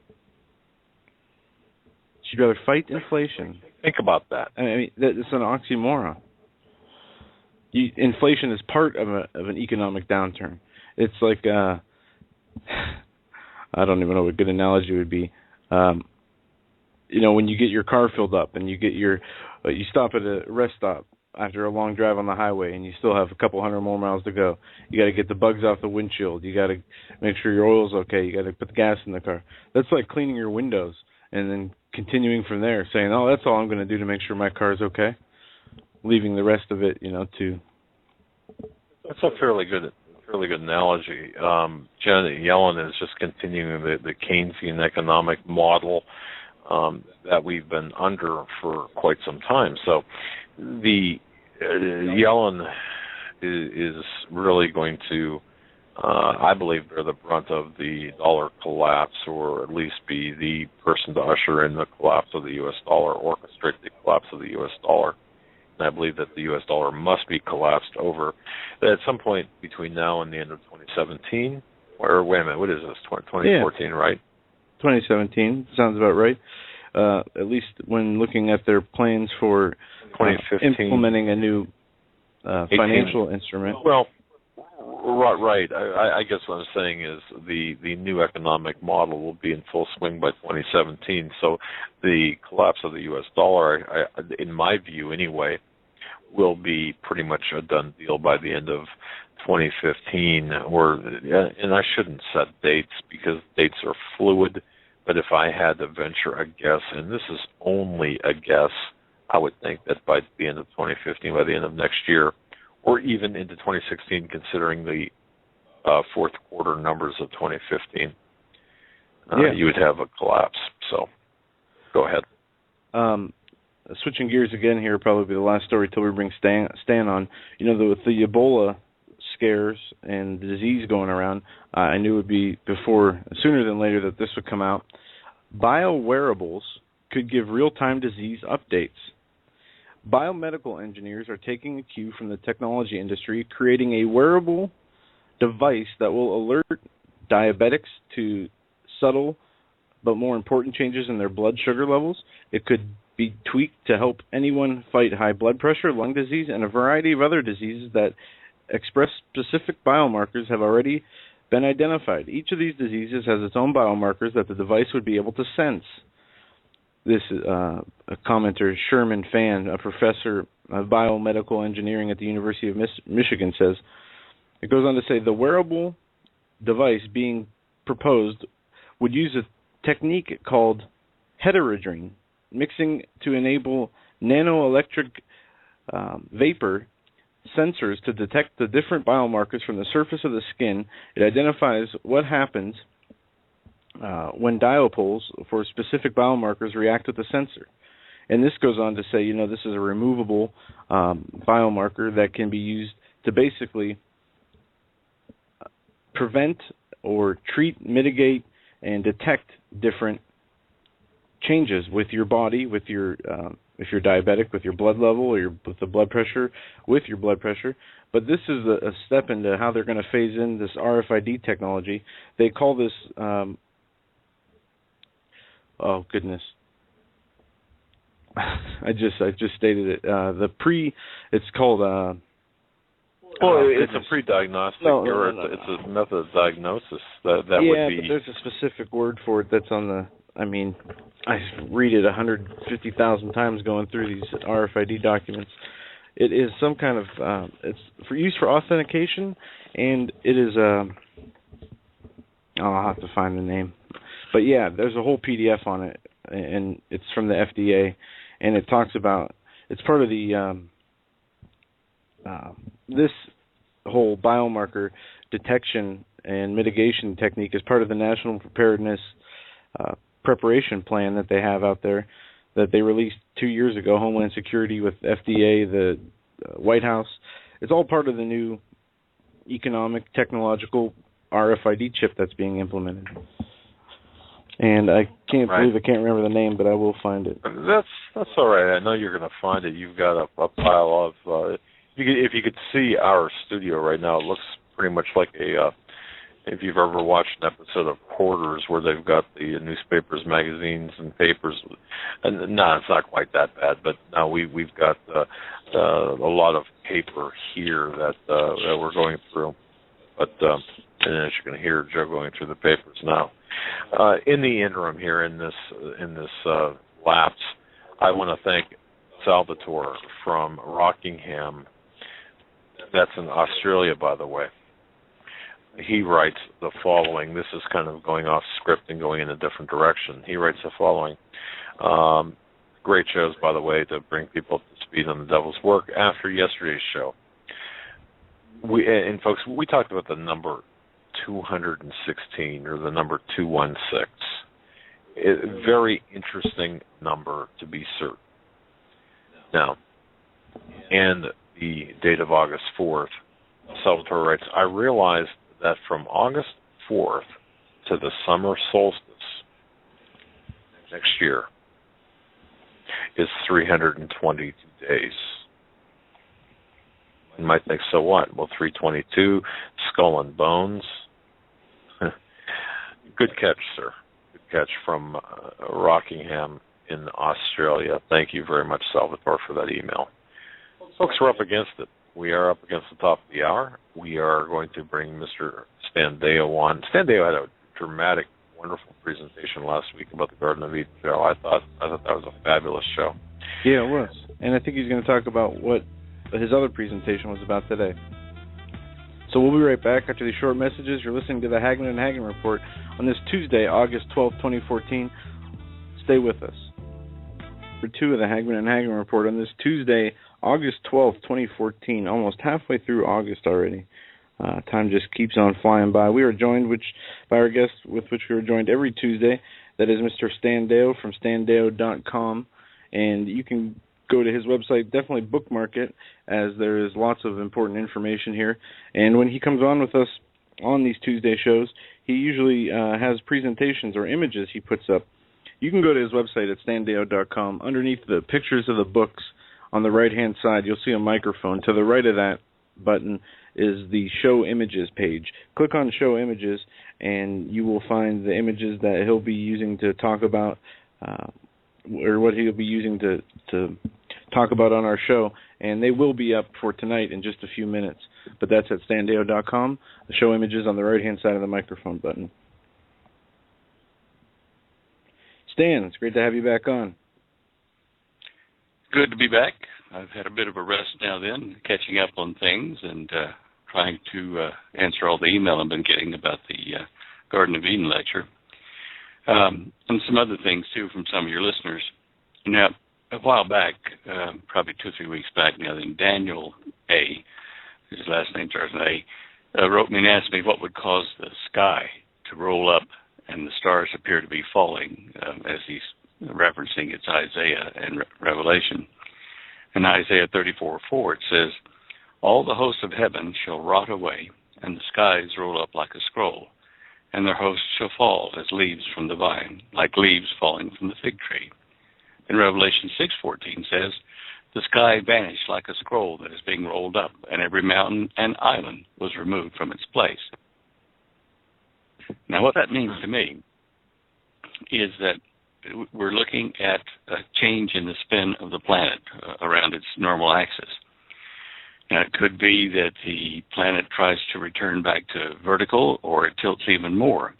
Speaker 2: She'd rather fight inflation.
Speaker 1: Think about that.
Speaker 2: I mean, it's an oxymoron. Inflation is part of an economic downturn. It's like, I don't even know what a good analogy would be. When you get your car filled up and you stop at a rest stop after a long drive on the highway and you still have a couple hundred more miles to go. You got to get the bugs off the windshield. You got to make sure your oil's okay. You got to put the gas in the car. That's like cleaning your windows and then continuing from there, saying, "Oh, that's all I'm going to do to make sure my car's okay," leaving the rest of it, to.
Speaker 1: That's a fairly good analogy. Janet Yellen is just continuing the Keynesian economic model that we've been under for quite some time. So the Yellen is really going to, I believe, bear the brunt of the dollar collapse, or at least be the person to usher in the collapse of the U.S. dollar, orchestrate the collapse of the U.S. dollar. And I believe that the U.S. dollar must be collapsed over at some point between now and the end of 2017. Or wait a minute, what is this? 2014, right?
Speaker 2: 2017 sounds about right. At least when looking at their plans for
Speaker 1: 2015,
Speaker 2: implementing a new financial instrument.
Speaker 1: Well, right. I guess what I'm saying is the new economic model will be in full swing by 2017. So the collapse of the U.S. dollar, in my view anyway, will be pretty much a done deal by the end of 2015. And I shouldn't set dates because dates are fluid. But if I had to venture a guess, and this is only a guess, I would think that by the end of 2015, by the end of next year, or even into 2016, considering the fourth quarter numbers of 2015, you would have a collapse. So, go ahead.
Speaker 2: Switching gears again here, probably be the last story till we bring Stan on. With the Ebola scares and the disease going around, I knew it would be sooner than later that this would come out. Biowearables could give real-time disease updates. Biomedical engineers are taking a cue from the technology industry, creating a wearable device that will alert diabetics to subtle but more important changes in their blood sugar levels. It could be tweaked to help anyone fight high blood pressure, lung disease, and a variety of other diseases that express specific biomarkers have already been identified. Each of these diseases has its own biomarkers that the device would be able to sense. This a commenter, Sherman Fan, a professor of biomedical engineering at the University of Michigan, says, it goes on to say, the wearable device being proposed would use a technique called heterodyne mixing to enable nanoelectric vapor sensors to detect the different biomarkers from the surface of the skin. It identifies what happens when diopoles for specific biomarkers react with the sensor. And this goes on to say, this is a removable biomarker that can be used to basically prevent or treat, mitigate, and detect different changes with your body, with your if you're diabetic, with your blood level, or with the blood pressure, with your blood pressure. But this is a step into how they're going to phase in this RFID technology. They call this, oh goodness, I just stated it. It's called
Speaker 1: Well, it's a pre-diagnostic, or it's a method of diagnosis that would be.
Speaker 2: Yeah, but there's a specific word for it that's on the. I mean, I read it 150,000 times going through these RFID documents. It is some kind of. It's for use for authentication, and it is. I'll have to find the name, but yeah, there's a whole PDF on it, and it's from the FDA, and it talks about. It's part of the. This whole biomarker detection and mitigation technique is part of the National Preparedness Preparation Plan that they have out there that they released 2 years ago, Homeland Security with FDA, the White House. It's all part of the new economic, technological RFID chip that's being implemented. And I can't believe I can't remember the name, but I will find it.
Speaker 1: That's all right. I know you're going to find it. You've got a pile of... if you could see our studio right now, it looks pretty much like if you've ever watched an episode of Hoarders where they've got the newspapers, magazines, and papers. And no, it's not quite that bad, but now we've got a lot of paper here that we're going through. But and as you're going to hear Joe going through the papers now. In the interim here, in this lapse, I want to thank Salvatore from Rockingham. That's in Australia, by the way. He writes the following. This is kind of going off script and going in a different direction. He writes the following. Great shows, by the way, to bring people up to speed on the devil's work after yesterday's show. And folks, we talked about the number 216 or the number 216. A very interesting number to be certain. Now, and the date of August 4th, Salvatore writes, I realized that from August 4th to the summer solstice next year is 322 days. You might think, so what? Well, 322, skull and bones. Good catch, sir. Good catch from Rockingham in Australia. Thank you very much, Salvatore, for that email. Folks, we're up against it. We are up against the top of the hour. We are going to bring Mr. Stan Deyo on. Stan Deyo had a dramatic, wonderful presentation last week about the Garden of Eden show. I thought that was a fabulous show.
Speaker 2: Yeah, it was. And I think he's going to talk about what his other presentation was about today. So we'll be right back after these short messages. You're listening to the Hagmann and Hagmann Report on this Tuesday, August 12th, 2014. Stay with us. For 2 of the Hagmann and Hagmann Report on this Tuesday, August 12th, 2014, almost halfway through August already. Time just keeps on flying by. We are joined by our guest with which we are joined every Tuesday. That is Mr. Stan Deyo from standeyo.com. And you can go to his website, definitely bookmark it, as there is lots of important information here. And when he comes on with us on these Tuesday shows, he usually has presentations or images he puts up. You can go to his website at standeyo.com. Underneath the pictures of the books on the right-hand side, you'll see a microphone. To the right of that button is the Show Images page. Click on Show Images, and you will find the images that he'll be using to talk about, or what he'll be using to talk about on our show. And they will be up for tonight in just a few minutes. But that's at standeyo.com. The Show Images on the right-hand side of the microphone button. Stan, it's great to have you back on.
Speaker 3: Good to be back. I've had a bit of a rest now then, catching up on things and trying to answer all the email I've been getting about the Garden of Eden lecture. And some other things, too, from some of your listeners. Now, a while back, probably 2 or 3 weeks back now, then Daniel A., his last name starts with A, wrote me and asked me what would cause the sky to roll up and the stars appear to be falling, as he's referencing it's Isaiah and Revelation. In Isaiah 34:4, it says, all the hosts of heaven shall rot away, and the skies roll up like a scroll, and their hosts shall fall as leaves from the vine, like leaves falling from the fig tree. And Revelation 6:14 says, the sky vanished like a scroll that is being rolled up, and every mountain and island was removed from its place. Now, what that means to me is that we're looking at a change in the spin of the planet around its normal axis. It could be that the planet tries to return back to vertical, or it tilts even more.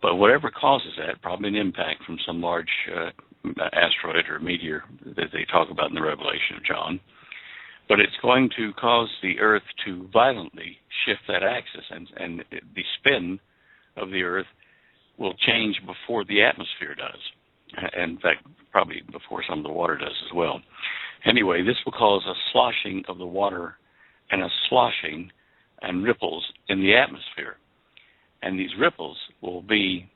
Speaker 3: But whatever causes that, probably an impact from some large asteroid or meteor that they talk about in the Revelation of John. But it's going to cause the Earth to violently shift that axis, and the spin of the Earth will change before the atmosphere does. In fact, probably before some of the water does as well. Anyway, this will cause a sloshing of the water and a sloshing and ripples in the atmosphere. And these ripples will be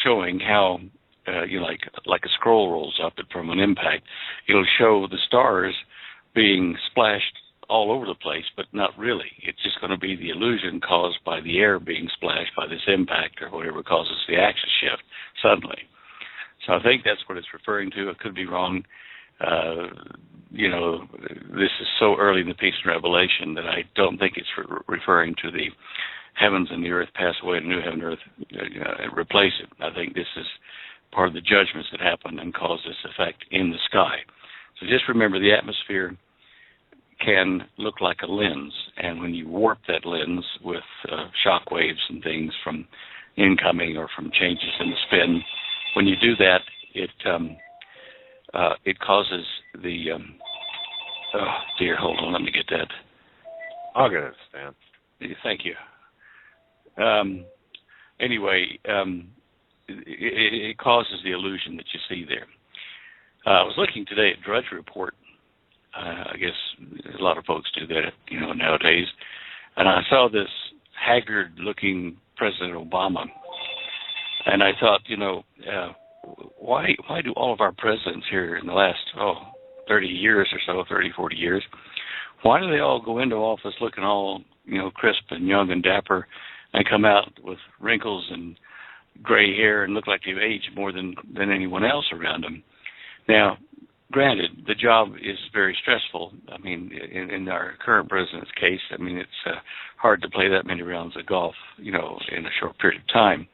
Speaker 3: showing how, like a scroll rolls up from an impact. It'll show the stars being splashed all over the place, but not really. It's just going to be the illusion caused by the air being splashed by this impact or whatever causes the axis shift suddenly. So I think that's what it's referring to. I could be wrong. This is so early in the piece of Revelation that I don't think it's referring to the heavens and the earth pass away and new heaven and earth replace it. I think this is part of the judgments that happen and cause this effect in the sky. So just remember, the atmosphere can look like a lens, and when you warp that lens with shock waves and things from incoming or from changes in the spin, when you do that, it causes the oh dear, hold on, let me get that.
Speaker 1: I'll get it, Stan.
Speaker 3: Thank you. Anyway, it causes the illusion that you see there. I was looking today at Drudge Report. I guess a lot of folks do that, nowadays. And I saw this haggard-looking President Obama, and I thought, why do all of our presidents here in the last 30 years or so, 30, 40 years, why do they all go into office looking all crisp and young and dapper, and come out with wrinkles and gray hair and look like they've aged more than anyone else around them? Now, granted, the job is very stressful. I mean, in our current president's case, it's hard to play that many rounds of golf, in a short period of time.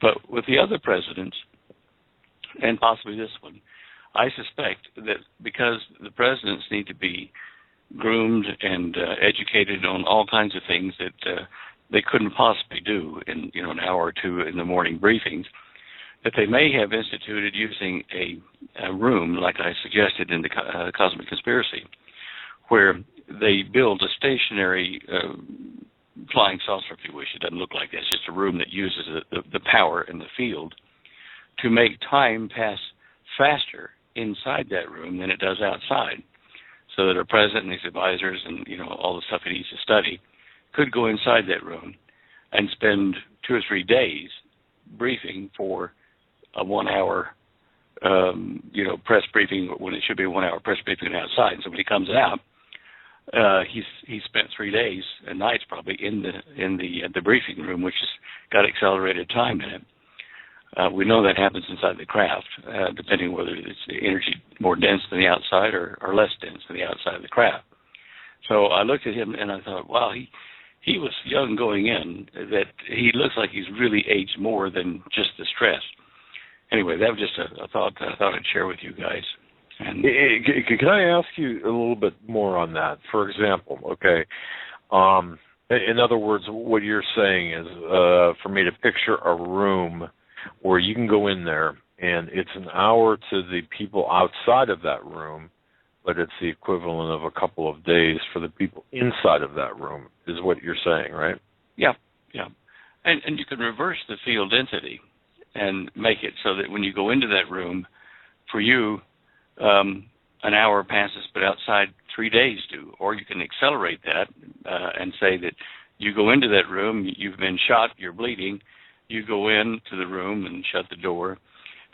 Speaker 3: But with the other presidents, and possibly this one, I suspect that because the presidents need to be groomed and educated on all kinds of things that they couldn't possibly do in an hour or two in the morning briefings, that they may have instituted using a room, like I suggested in the Cosmic Conspiracy, where they build a stationary flying saucer, if you wish. It doesn't look like that. It's just a room that uses the power in the field to make time pass faster inside that room than it does outside, so that a president and his advisors and all the stuff he needs to study could go inside that room and spend 2 or 3 days briefing for a 1 hour press briefing when it should be a 1 hour press briefing outside. So when he comes out, he's spent 3 days and nights probably in the briefing room, which has got accelerated time in it. We know that happens inside the craft, depending whether it's the energy more dense than the outside or less dense than the outside of the craft. So I looked at him and I thought, wow, he was young going in, that he looks like he's really aged more than just the stress. Anyway, that was just a thought that I thought I'd share with you guys. And
Speaker 1: can I ask you a little bit more on that? For example, okay, in other words, what you're saying is for me to picture a room where you can go in there and it's an hour to the people outside of that room, but it's the equivalent of a couple of days for the people inside of that room, is what you're saying, right?
Speaker 3: Yeah. And you can reverse the field density and make it so that when you go into that room, for you, an hour passes, but outside 3 days do. Or you can accelerate that and say that you go into that room, you've been shot, you're bleeding, you go into the room and shut the door,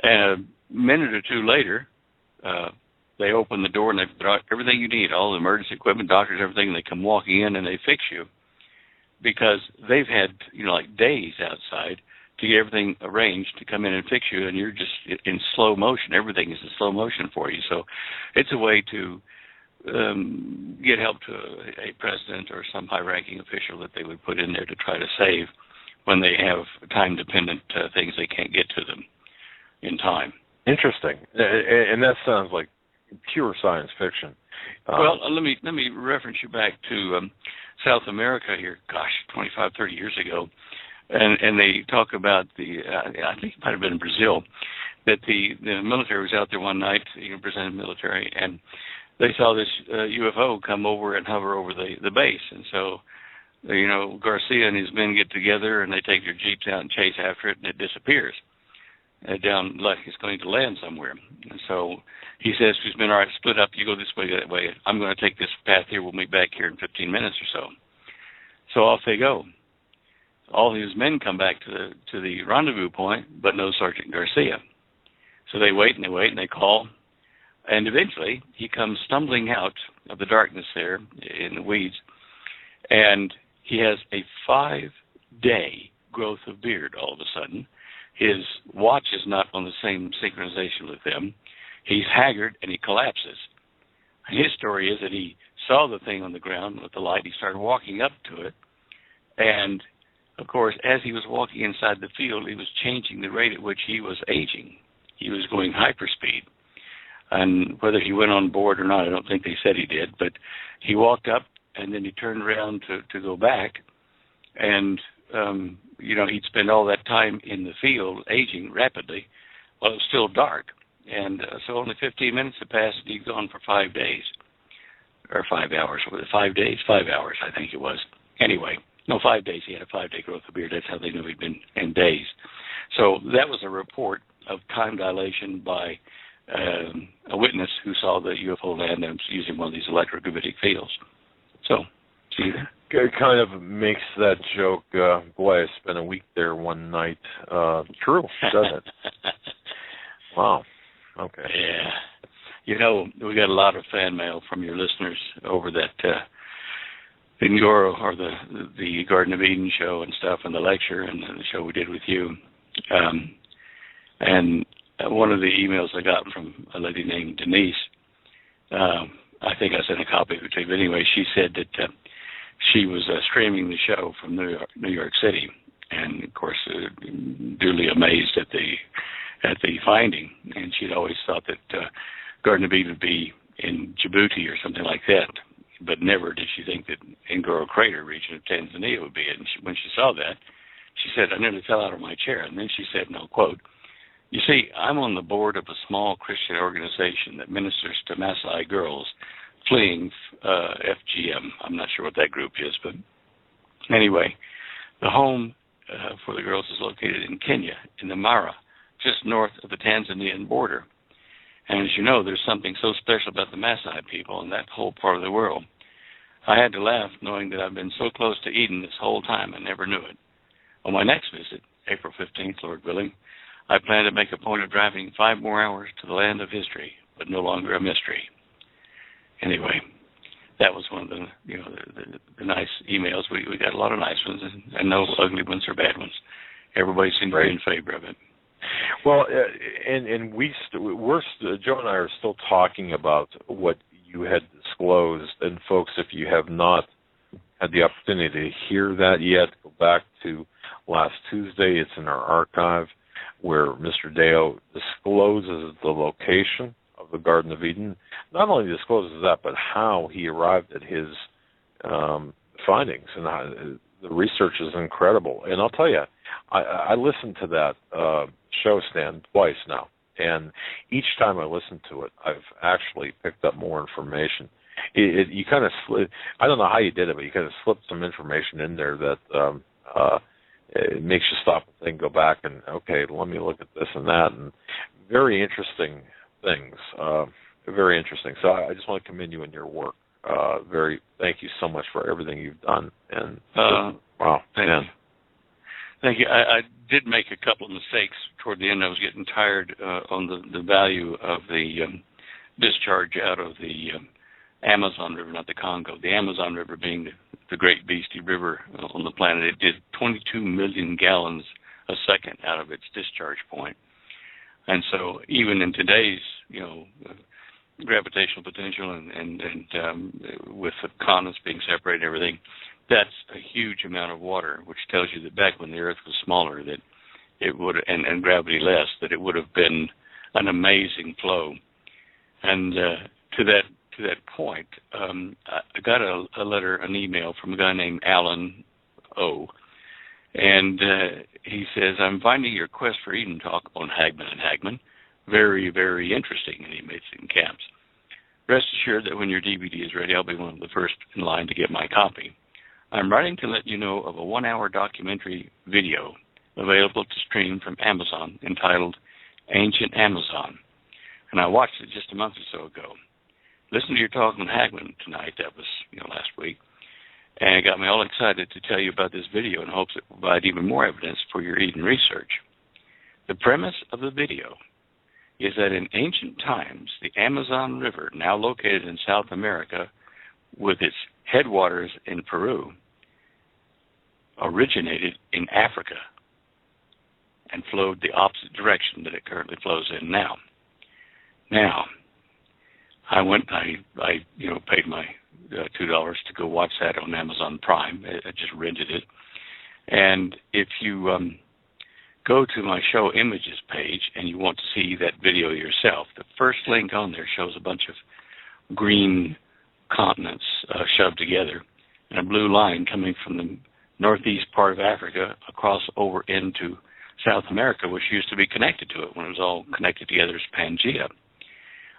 Speaker 3: and a minute or two later, they open the door and they've got everything you need, all the emergency equipment, doctors, everything, and they come walking in and they fix you because they've had, like days outside to get everything arranged to come in and fix you, and you're just in slow motion. Everything is in slow motion for you. So it's a way to get help to a president or some high-ranking official that they would put in there to try to save when they have time-dependent things they can't get to them in time.
Speaker 1: Interesting. And that sounds like pure science fiction.
Speaker 3: Well, let me reference you back to South America here. Gosh, 25, 30 years ago, and they talk about I think it might have been in Brazil, that the military was out there one night, Brazilian military, and they saw this UFO come over and hover over the base, and so Garcia and his men get together and they take their jeeps out and chase after it, and it disappears down like it's going to land somewhere. And so he says to his men, all right, split up, you go this way, that way. I'm going to take this path here. We'll meet back here in 15 minutes or so. So off they go. All his men come back to the rendezvous point, but no Sergeant Garcia. So they wait and they call. And eventually he comes stumbling out of the darkness there in the weeds, and he has a 5-day growth of beard all of a sudden. His watch is not on the same synchronization with them. He's haggard, and he collapses. And his story is that he saw the thing on the ground with the light. He started walking up to it. And, of course, as he was walking inside the field, he was changing the rate at which he was aging. He was going hyperspeed. And whether he went on board or not, I don't think they said he did. But he walked up, and then he turned around to go back. And he'd spend all that time in the field aging rapidly while it was still dark. And so only 15 minutes had passed, and he'd gone for 5 days. Or 5 hours. Was it 5 days? 5 hours, I think it was. Anyway, no, 5 days. He had a 5-day growth of beard. That's how they knew he'd been in days. So that was a report of time dilation by a witness who saw the UFO land and was using one of these electrogravitic fields. So, see that?
Speaker 1: It kind of makes that joke, boy, I spent a week there one night, true, doesn't it? Wow. Okay.
Speaker 3: Yeah. We got a lot of fan mail from your listeners over that Ngoro, or the Garden of Eden show and stuff, and the lecture and the show we did with you. And one of the emails I got from a lady named Denise, I think I sent a copy of it to you, but anyway, she said that she was streaming the show from New York City, and of course, duly amazed at the finding. And she'd always thought that Garden of Eden would be in Djibouti or something like that, but never did she think that Ngoro Crater region of Tanzania would be it. And when she saw that, she said, I nearly fell out of my chair. And then she said, no, quote, you see, I'm on the board of a small Christian organization that ministers to Maasai girls fleeing FGM. I'm not sure what that group is, but anyway, the home for the girls is located in Kenya, in the Mara, just north of the Tanzanian border. And as you know, there's something so special about the Maasai people in that whole part of the world. I had to laugh knowing that I've been so close to Eden this whole time and never knew it. On my next visit, April 15th, Lord willing, I plan to make a point of driving 5 more hours to the land of history, but no longer a mystery. Anyway, that was one of the nice emails. We got a lot of nice ones, and no ugly ones or bad ones. Everybody seemed to be in favor of it.
Speaker 1: Well, and Joe and I are still talking about what you had disclosed. And folks, if you have not had the opportunity to hear that yet, go back to last Tuesday. It's in our archive, where Mr. Deo discloses the location of the Garden of Eden. Not only discloses that, but how he arrived at his findings. And the research is incredible. And I'll tell you, I listened to that show, Stan, twice now. And each time I listen to it, I've actually picked up more information. You kind of I don't know how you did it, but you kind of slipped some information in there that it makes you stop and think, go back and, okay, let me look at this and that. And very interesting things. Very interesting. So I just want to commend you in your work. Thank you so much for everything you've done. And wow, man.
Speaker 3: Thank you. I did make a couple of mistakes toward the end. I was getting tired on the value of the discharge out of the Amazon River, not the Congo. The Amazon River being the great beastie river on the planet. It did 22 million gallons a second out of its discharge point. And so even in today's, gravitational potential and with the continents being separated and everything, that's a huge amount of water, which tells you that back when the Earth was smaller, that it would, and gravity less, that it would have been an amazing flow. And to that to that point, I got a letter, an email from a guy named Alan O. And he says, I'm finding your Quest for Eden talk on Hagmann and Hagmann very, very interesting. And he made some caps. Rest assured that when your DVD is ready, I'll be one of the first in line to get my copy. I'm writing to let you know of a 1-hour documentary video available to stream from Amazon entitled Ancient Amazon. And I watched it just a month or so ago. Listened to your talk on Hagmann tonight, that was last week, and it got me all excited to tell you about this video in hopes it will provide even more evidence for your Eden research. The premise of the video is that in ancient times, the Amazon River, now located in South America with its headwaters in Peru, originated in Africa and flowed the opposite direction that it currently flows in now. Now, I paid my $2 to go watch that on Amazon Prime. I just rented it. And if you go to my show images page and you want to see that video yourself, the first link on there shows a bunch of green continents shoved together and a blue line coming from the northeast part of Africa across over into South America, which used to be connected to it when it was all connected together as Pangea.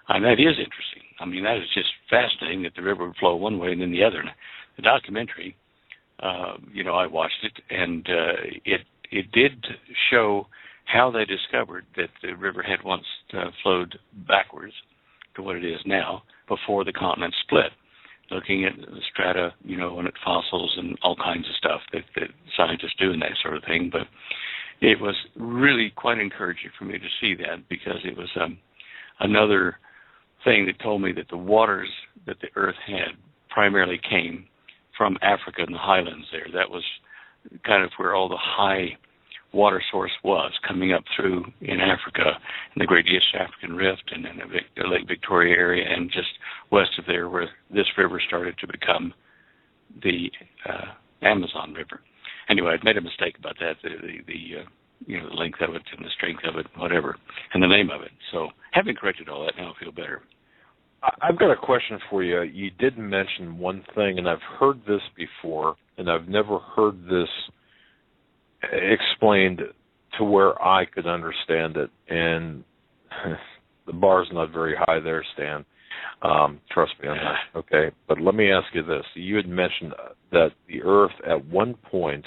Speaker 3: And that is interesting. I mean, that is just fascinating that the river would flow one way and then the other. And the documentary, I watched it, and it did show how they discovered that the river had once flowed backwards to what it is now before the continent split, looking at the strata, and at fossils and all kinds of stuff that scientists do and that sort of thing. But it was really quite encouraging for me to see that, because it was another thing that told me that the waters that the earth had primarily came from Africa and the highlands there. That was kind of where all the high water source was, coming up through in Africa, in the Great East African Rift and in the Lake Victoria area, and just west of there where this river started to become the Amazon River. Anyway, I'd made a mistake about that, the length of it and the strength of it, whatever, and the name of it. So having corrected all that, now I feel better.
Speaker 1: I've got a question for you. You did mention one thing, and I've heard this before, and I've never heard this explained to where I could understand it. And the bar's not very high there, Stan. Trust me on that. Okay, but let me ask you this. You had mentioned that the earth at one point,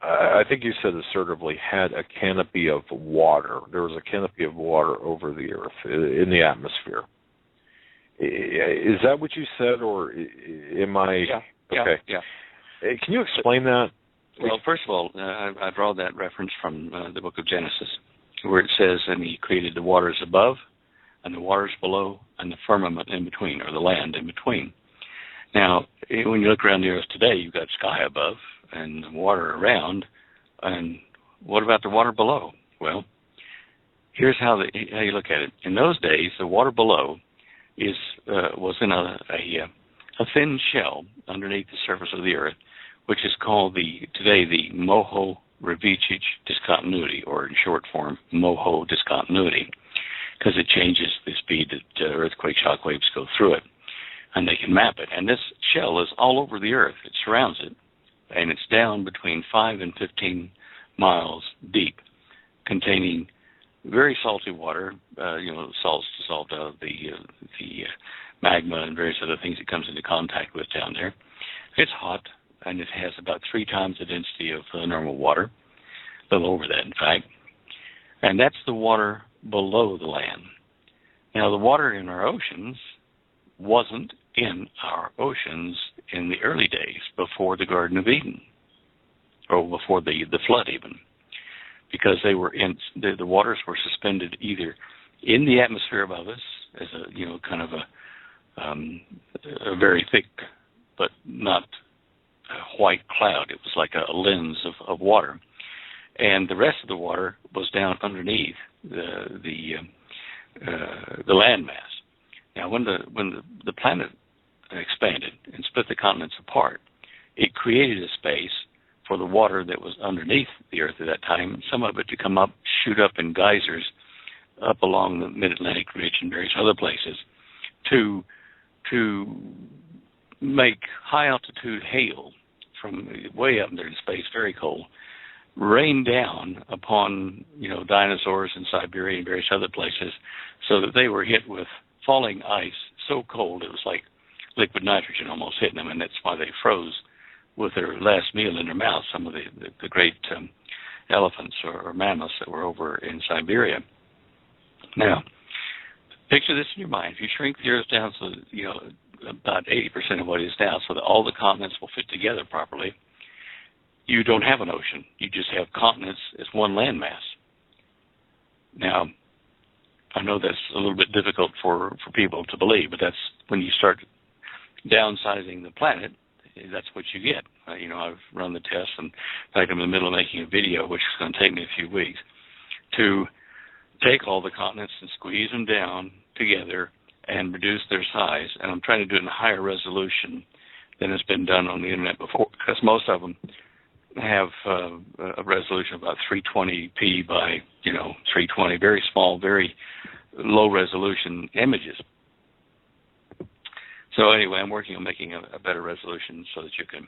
Speaker 1: I think you said assertively, had a canopy of water. There was a canopy of water over the earth, in the atmosphere. Is that what you said, or am I?
Speaker 3: Yeah.
Speaker 1: Okay.
Speaker 3: Yeah.
Speaker 1: Can you explain that?
Speaker 3: Well, first of all, I draw that reference from the book of Genesis, where it says, and he created the waters above and the waters below and the firmament in between, or the land in between. Now, when you look around the earth today, you've got sky above and water around, and what about the water below? Well, here's how you look at it. In those days, the water below was in a thin shell underneath the surface of the earth, which is called today the Moho-Ravicic discontinuity, or in short form, Moho discontinuity, because it changes the speed that earthquake shock waves go through it, and they can map it. And this shell is all over the earth. It surrounds it, and it's down between 5 and 15 miles deep, containing very salty water, salts dissolved out of the magma and various other things it comes into contact with down there. It's hot, and it has about 3 times the density of normal water, a little over that, in fact. And that's the water below the land. Now, the water in our oceans wasn't in our oceans in the early days, before the Garden of Eden, or before the flood even, because they were the waters were suspended either in the atmosphere above us as a kind of a very thick but not a white cloud. It was like a lens of water, and the rest of the water was down underneath the landmass. Now, when the planet expanded and split the continents apart, it created a space for the water that was underneath the earth at that time, some of it to come up, shoot up in geysers up along the mid-Atlantic ridge and various other places, to make high-altitude hail from way up there in space, very cold, rain down upon, dinosaurs in Siberia and various other places, so that they were hit with falling ice so cold it was like liquid nitrogen almost hitting them, and that's why they froze with their last meal in their mouth, some of the great elephants or mammoths that were over in Siberia. Now, picture this in your mind. If you shrink the Earth down so that, about 80% of what it is now, so that all the continents will fit together properly, you don't have an ocean. You just have continents as one landmass. Now, I know that's a little bit difficult for people to believe, but that's when you start downsizing the planet, that's what you get. I've run the tests, and in fact, I'm in the middle of making a video, which is going to take me a few weeks, to take all the continents and squeeze them down together and reduce their size. And I'm trying to do it in a higher resolution than has been done on the internet before, because most of them have a resolution of about 320p by 320, very small, very low resolution images. So anyway, I'm working on making a better resolution so that you can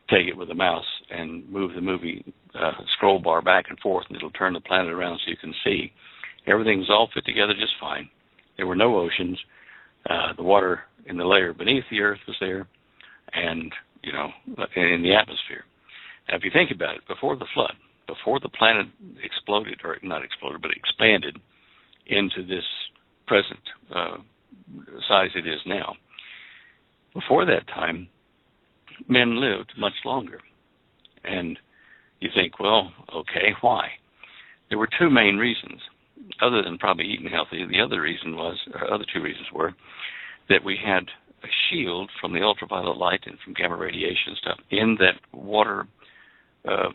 Speaker 3: take it with a mouse and move the movie scroll bar back and forth, and it'll turn the planet around so you can see. Everything's all fit together just fine. There were no oceans. The water in the layer beneath the Earth was there, and, in the atmosphere. Now, if you think about it, before the flood, before the planet exploded, or not exploded, but expanded into this present size it is now, before that time, men lived much longer. And you think, well, okay, why? There were two main reasons. Other than probably eating healthy, the other two reasons were that we had a shield from the ultraviolet light and from gamma radiation stuff in that water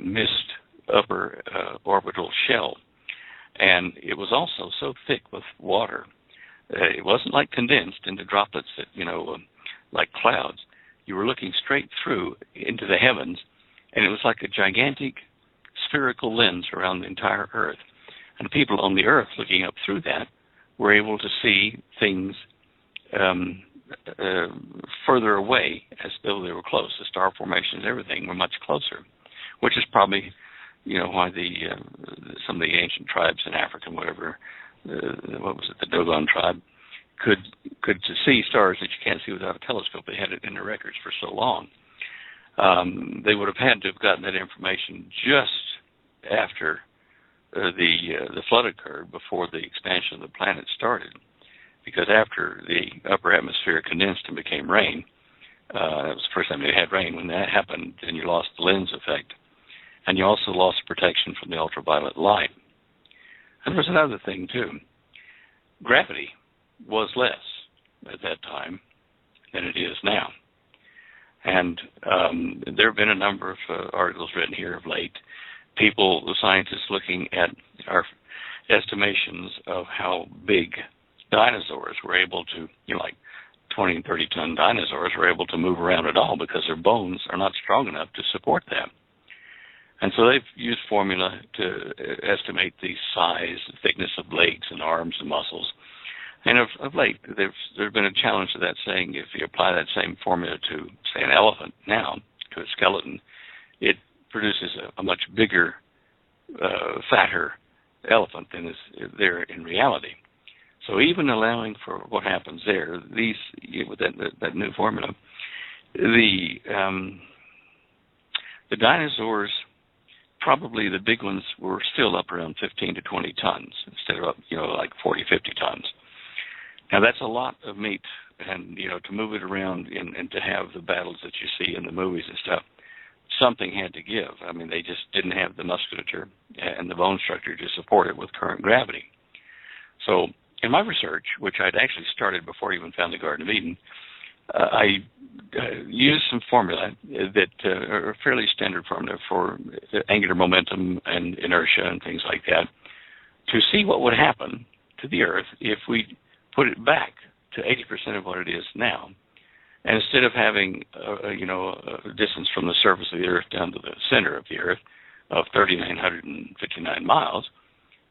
Speaker 3: mist upper orbital shell. And it was also so thick with water, it wasn't like condensed into droplets that, like clouds. You were looking straight through into the heavens, and it was like a gigantic spherical lens around the entire Earth. And the people on the Earth looking up through that were able to see things further away as though they were close. The star formations, everything were much closer, which is probably, why some of the ancient tribes in Africa and whatever, the Dogon tribe, could see stars that you can't see without a telescope. They had it in their records for so long. They would have had to have gotten that information just after the flood occurred, before the expansion of the planet started. Because after the upper atmosphere condensed and became rain, that was the first time they had rain. When that happened, then you lost the lens effect. And you also lost protection from the ultraviolet light. And there was another thing, too. Gravity was less at that time than it is now. And there have been a number of articles written here of late, scientists looking at our estimations of how big dinosaurs were able to, like 20 and 30-ton dinosaurs were able to move around at all because their bones are not strong enough to support that. And so they've used formula to estimate the size, the thickness of legs and arms and muscles. And of late, there's been a challenge to that, saying if you apply that same formula to, say, an elephant now, to a skeleton, it produces a much bigger, fatter elephant than is there in reality. So even allowing for what happens there, with that new formula, the dinosaurs, probably the big ones, were still up around 15 to 20 tons instead of up, like 40, 50 tons. Now that's a lot of meat, and to move it around and to have the battles that you see in the movies and stuff, something had to give. I mean, they just didn't have the musculature and the bone structure to support it with current gravity. So in my research, which I'd actually started before I even found the Garden of Eden, I used some formula that are fairly standard formula for angular momentum and inertia and things like that, to see what would happen to the Earth if we put it back to 80% of what it is now. And instead of having, a distance from the surface of the Earth down to the center of the Earth of 3,959 miles,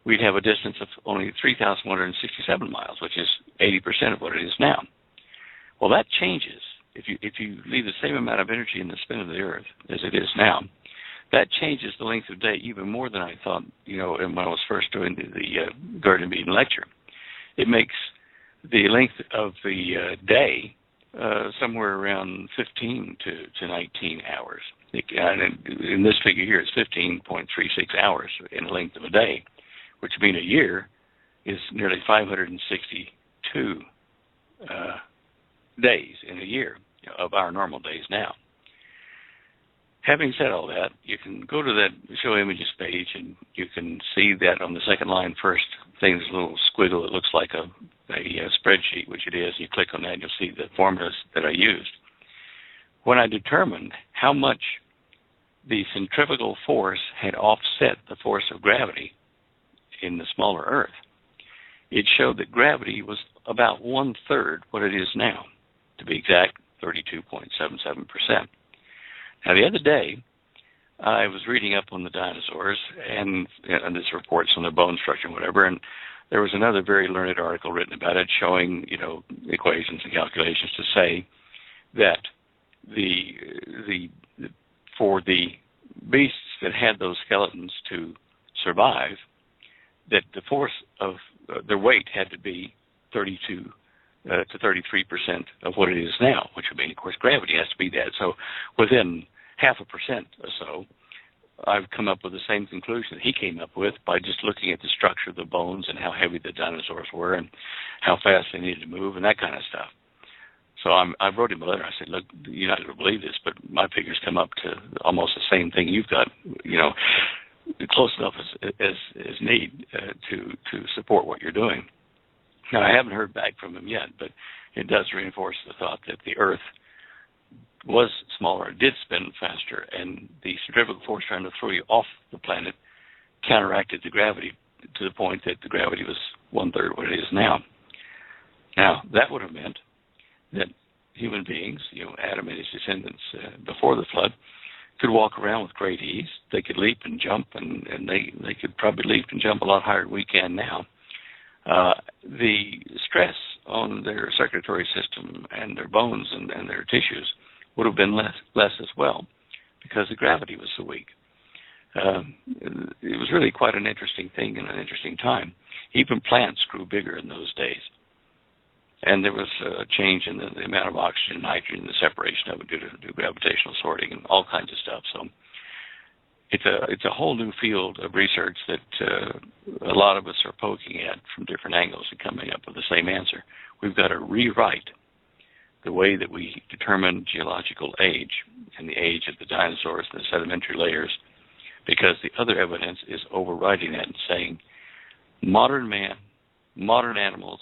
Speaker 3: we'd have a distance of only 3,167 miles, which is 80% of what it is now. Well, that changes. If you leave the same amount of energy in the spin of the Earth as it is now, that changes the length of day even more than I thought, when I was first doing the Garden of Eden lecture. It makes the length of the day somewhere around 15 to 19 hours. In this figure here, it's 15.36 hours in the length of a day, which means a year is nearly 562 days in a year of our normal days now. Having said all that, you can go to that show images page and you can see that on the second line first thing, there's a little squiggle that looks like a spreadsheet, which it is. You click on that and you'll see the formulas that I used. When I determined how much the centrifugal force had offset the force of gravity in the smaller Earth, it showed that gravity was about 1/3 what it is now. To be exact, 32.77%. Now, the other day, I was reading up on the dinosaurs and this reports on their bone structure and whatever, and there was another very learned article written about it showing, equations and calculations to say that for the beasts that had those skeletons to survive, that the force of their weight had to be 32 to 33% of what it is now, which would mean, of course, gravity has to be that. So within 0.5% or so, I've come up with the same conclusion that he came up with by just looking at the structure of the bones and how heavy the dinosaurs were and how fast they needed to move and that kind of stuff. So I wrote him a letter. I said, look, you're not going to believe this, but my figures come up to almost the same thing you've got, close enough as need to support what you're doing. Now, I haven't heard back from him yet, but it does reinforce the thought that the Earth was smaller, did spin faster, and the centrifugal force trying to throw you off the planet counteracted the gravity to the point that the gravity was 1/3 what it is now. Now, that would have meant that human beings, Adam and his descendants before the flood, could walk around with great ease. They could leap and jump, and they could probably leap and jump a lot higher than we can now. The stress on their circulatory system and their bones and their tissues would have been less as well because the gravity was so weak. It was really quite an interesting thing and an interesting time. Even plants grew bigger in those days. And there was a change in the amount of oxygen and nitrogen, the separation of it due to gravitational sorting and all kinds of stuff. So it's a whole new field of research that a lot of us are poking at from different angles and coming up with the same answer. We've got to rewrite the way that we determine geological age and the age of the dinosaurs and the sedimentary layers, because the other evidence is overriding that and saying modern man, modern animals,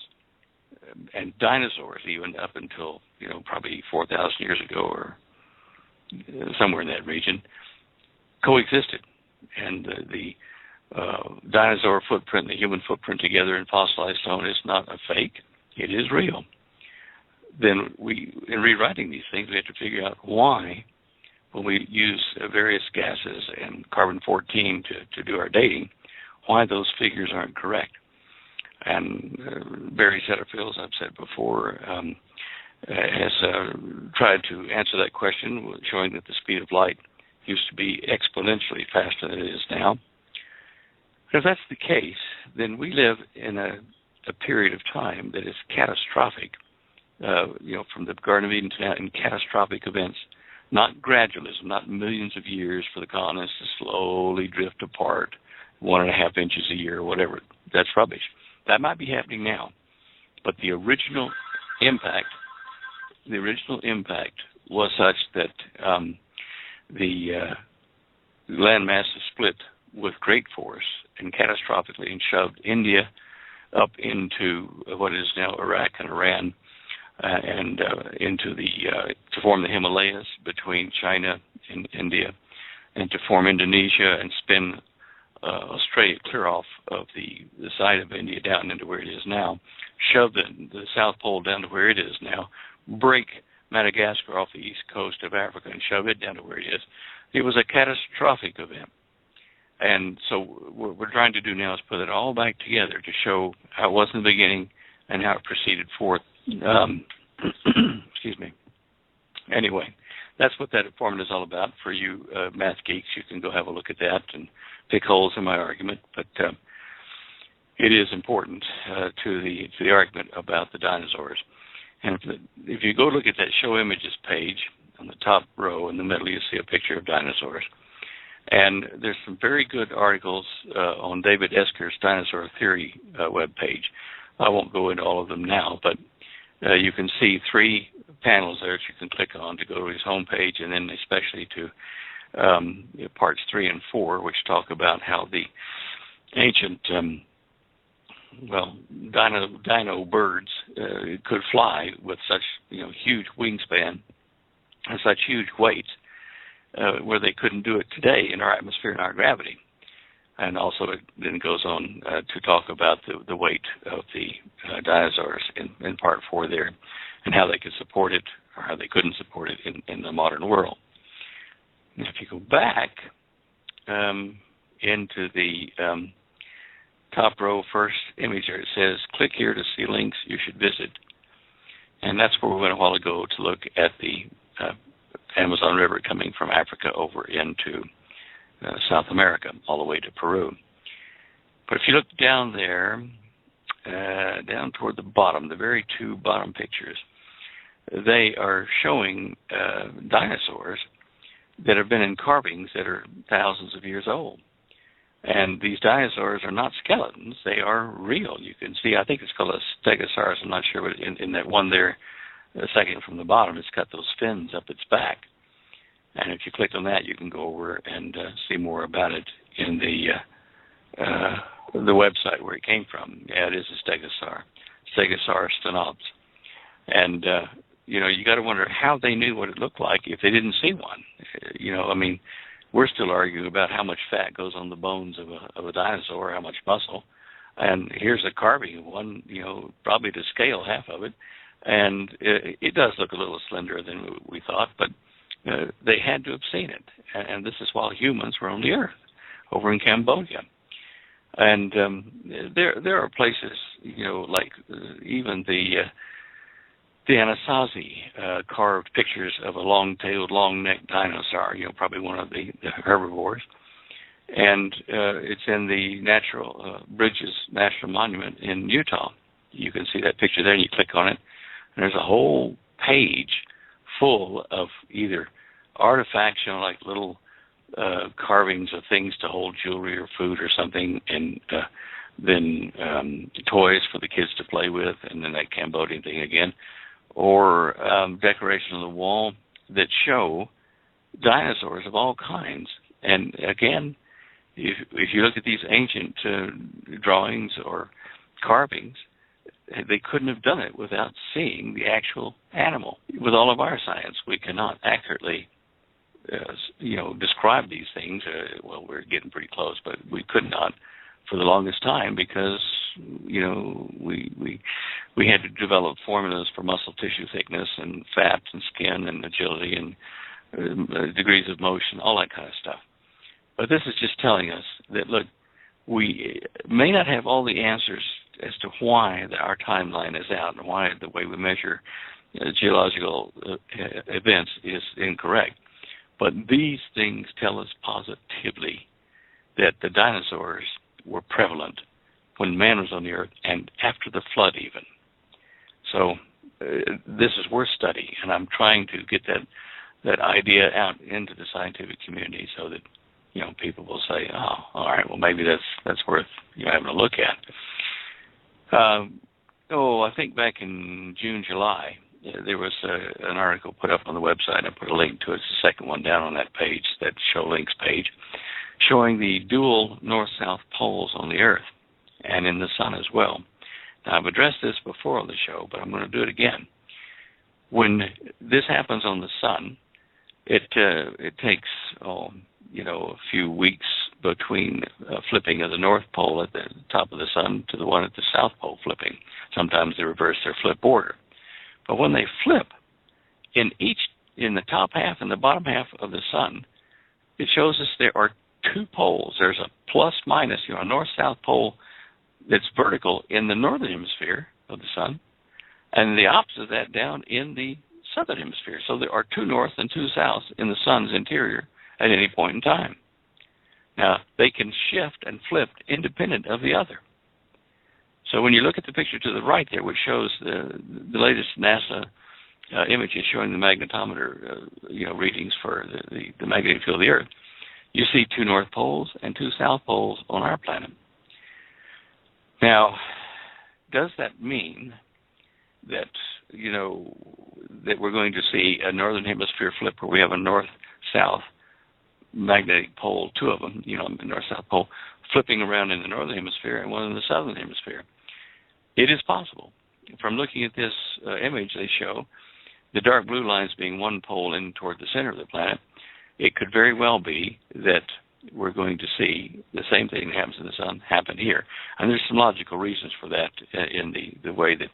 Speaker 3: and dinosaurs, even up until, probably 4,000 years ago or somewhere in that region, coexisted. And the dinosaur footprint and the human footprint together in fossilized stone is not a fake. It is real. Then in rewriting these things, we have to figure out why, when we use various gases and carbon-14 to do our dating, why those figures aren't correct. And Barry Setterfield, as I've said before, has tried to answer that question, showing that the speed of light used to be exponentially faster than it is now. If that's the case, then we live in a period of time that is catastrophic, from the Garden of Eden to now, in catastrophic events, not gradualism, not millions of years for the continents to slowly drift apart 1.5 inches a year or whatever. That's rubbish. That might be happening now, but the original impact was such that the land masses split with great force and catastrophically and shoved India up into what is now Iraq and Iran, and into to form the Himalayas between China and India, and to form Indonesia and spin Australia clear off of the side of India down into where it is now, shove the South Pole down to where it is now, break Madagascar off the east coast of Africa and shove it down to where it is. It was a catastrophic event. And so what we're trying to do now is put it all back together to show how it was in the beginning and how it proceeded forth Excuse me. Anyway, that's what that informant is all about. For you math geeks, you can go have a look at that and pick holes in my argument. But it is important to the argument about the dinosaurs. And if you go look at that show images page on the top row in the middle, you see a picture of dinosaurs. And there's some very good articles on David Esker's Dinosaur Theory webpage. I won't go into all of them now, but you can see 3 panels there that you can click on to go to his homepage, and then especially to parts 3 and 4, which talk about how the ancient, dino birds could fly with such huge wingspan and such huge weights, where they couldn't do it today in our atmosphere and our gravity. And also it then goes on to talk about the weight of the dinosaurs in part 4 there, and how they could support it or how they couldn't support it in the modern world. Now, if you go back into the top row first image there, it says, click here to see links you should visit. And that's where we went a while ago to look at the Amazon River coming from Africa over into South America, all the way to Peru. But if you look down there, down toward the bottom, the very 2 bottom pictures, they are showing dinosaurs that have been in carvings that are thousands of years old. And these dinosaurs are not skeletons, they are real. You can see, I think it's called a stegosaurus, I'm not sure, but in that one there, the second from the bottom, it's got those fins up its back. And if you click on that, you can go over and see more about it in the website where it came from. Yeah, it is a stegosaur, Stegosaurus stenops. And, you got to wonder how they knew what it looked like if they didn't see one. We're still arguing about how much fat goes on the bones of a dinosaur, how much muscle. And here's a carving of one, probably to scale half of it. And it does look a little slenderer than we thought, but they had to have seen it. And this is while humans were on the earth over in Cambodia. And there are places, like even the Anasazi carved pictures of a long-tailed, long-necked dinosaur, probably one of the herbivores. And it's in the Bridges National Monument in Utah. You can see that picture there, and you click on it, and there's a whole page full of either artifacts, like little carvings of things to hold jewelry or food or something, and then toys for the kids to play with, and then that Cambodian thing again, or decoration on the wall that show dinosaurs of all kinds. And again, if you look at these ancient drawings or carvings, they couldn't have done it without seeing the actual animal. With all of our science, we cannot accurately, describe these things. We're getting pretty close, but we could not for the longest time because, we had to develop formulas for muscle tissue thickness and fat and skin and agility and degrees of motion, all that kind of stuff. But this is just telling us that, look, we may not have all the answers as to why our timeline is out and why the way we measure geological events is incorrect. But these things tell us positively that the dinosaurs were prevalent when man was on the earth and after the flood even. So this is worth study, and I'm trying to get that idea out into the scientific community so that people will say, oh, all right, well maybe that's worth having a look at. I think back in June, July, there was an article put up on the website. I put a link to it. It's the second one down on that page, that show links page, showing the dual north-south poles on the Earth and in the sun as well. Now, I've addressed this before on the show, but I'm going to do it again. When this happens on the sun, it takes a few weeks between flipping of the North Pole at the top of the sun to the one at the South Pole flipping. Sometimes they reverse their flip order. But when they flip, in the top half and the bottom half of the sun, it shows us there are 2 poles. There's a plus minus, a north-south pole that's vertical in the northern hemisphere of the sun, And the opposite of that down in the southern hemisphere. So there are 2 north and 2 south in the sun's interior at any point in time. Now, they can shift and flip independent of the other. So when you look at the picture to the right there, which shows the latest NASA images showing the magnetometer readings for the magnetic field of the Earth, you see 2 north poles and 2 south poles on our planet. Now, does that mean that that we're going to see a northern hemisphere flip where we have a north-south magnetic pole, 2 of them, the north-south pole, flipping around in the northern hemisphere and one in the southern hemisphere? It is possible. From looking at this image, they show the dark blue lines being 1 pole in toward the center of the planet. It could very well be that we're going to see the same thing that happens in the sun happen here. And there's some logical reasons for that in the way that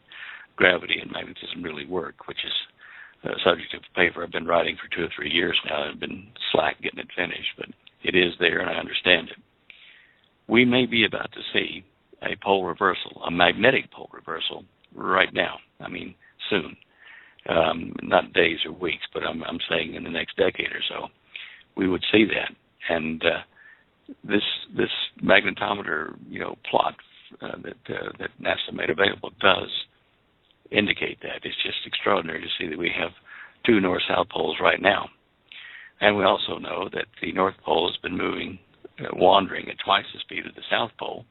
Speaker 3: gravity and magnetism really work, which is a subject of a paper I've been writing for 2 or 3 years now. I've been slack getting it finished, but it is there and I understand it. We may be about to see a pole reversal, a magnetic pole reversal right now. I mean, soon. Not days or weeks, but I'm saying in the next decade or so, we would see that. And this magnetometer, plot that NASA made available does indicate that. It's just extraordinary to see that we have 2 north-south poles right now. And we also know that the North Pole has been moving, wandering at twice the speed of the South Pole.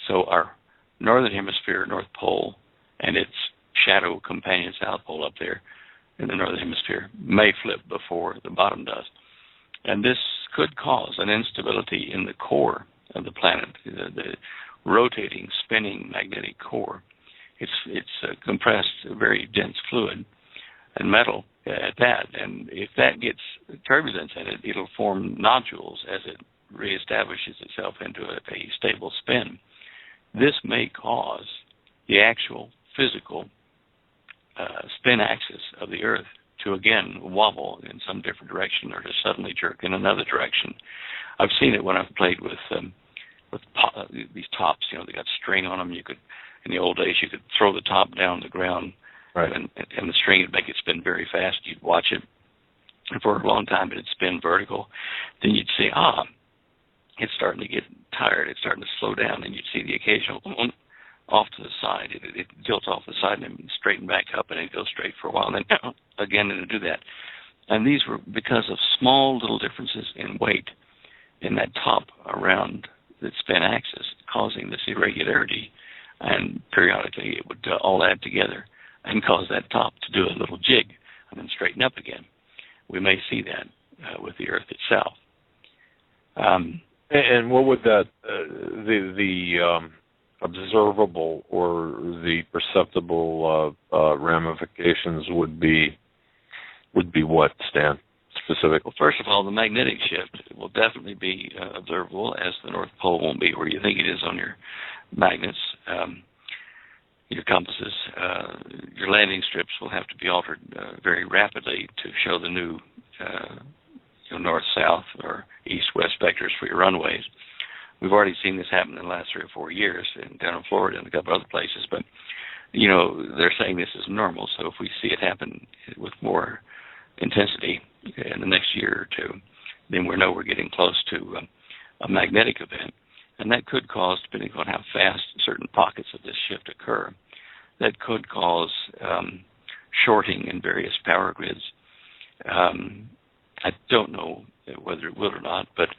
Speaker 3: So our northern hemisphere North Pole and its shadow companion South Pole up there in the northern hemisphere may flip before the bottom does. And this could cause an instability in the core of the planet, the rotating, spinning magnetic core. It's compressed, very dense fluid and metal at that. And if that gets turbulence in it, it'll form nodules as it reestablishes itself into a stable spin. This may cause the actual physical spin axis of the Earth to again wobble in some different direction or to suddenly jerk in another direction. I've seen it when I've played with these tops. They got string on them. In the old days, you could throw the top down the ground, right, and the string would make it spin very fast. You'd watch it, and for a long time it'd spin vertical. Then you'd see, it's starting to get tired. It's starting to slow down, and you'd see the occasional off to the side. It tilts off the side and then straighten back up, and it goes straight for a while, and then again it'll do that. And these were because of small little differences in weight in that top around the spin axis, causing this irregularity. And periodically it would all add together and cause that top to do a little jig and then straighten up again. We may see that with the Earth itself.
Speaker 1: And what would that, the observable or the perceptible ramifications would be what, Stan, specific?
Speaker 3: Well, first of all, the magnetic shift will definitely be observable, as the North Pole won't be where you think it is on your magnets, your compasses. Your landing strips will have to be altered very rapidly to show the new north-south or east-west vectors for your runways. We've already seen this happen in the last 3 or 4 years down in Florida and a couple other places, but they're saying this is normal, so if we see it happen with more intensity in the next year or 2, then we know we're getting close to a magnetic event. And that could cause, depending on how fast certain pockets of this shift occur, that could cause shorting in various power grids. I don't know whether it will or not, but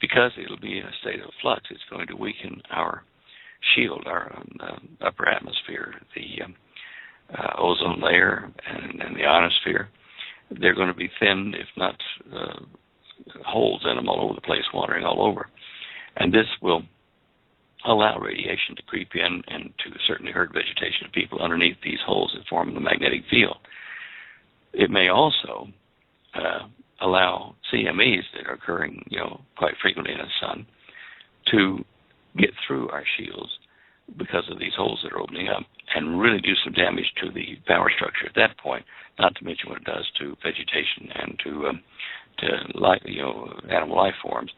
Speaker 3: because it'll be in a state of flux, it's going to weaken our shield, our upper atmosphere, the ozone layer and the ionosphere. They're going to be thinned, if not holes in them all over the place, wandering all over. And this will allow radiation to creep in and to certainly hurt vegetation of people underneath these holes that form the magnetic field. It may also allow CMEs that are occurring, quite frequently in the sun to get through our shields because of these holes that are opening up and really do some damage to the power structure at that point, not to mention what it does to vegetation and to life, animal life forms.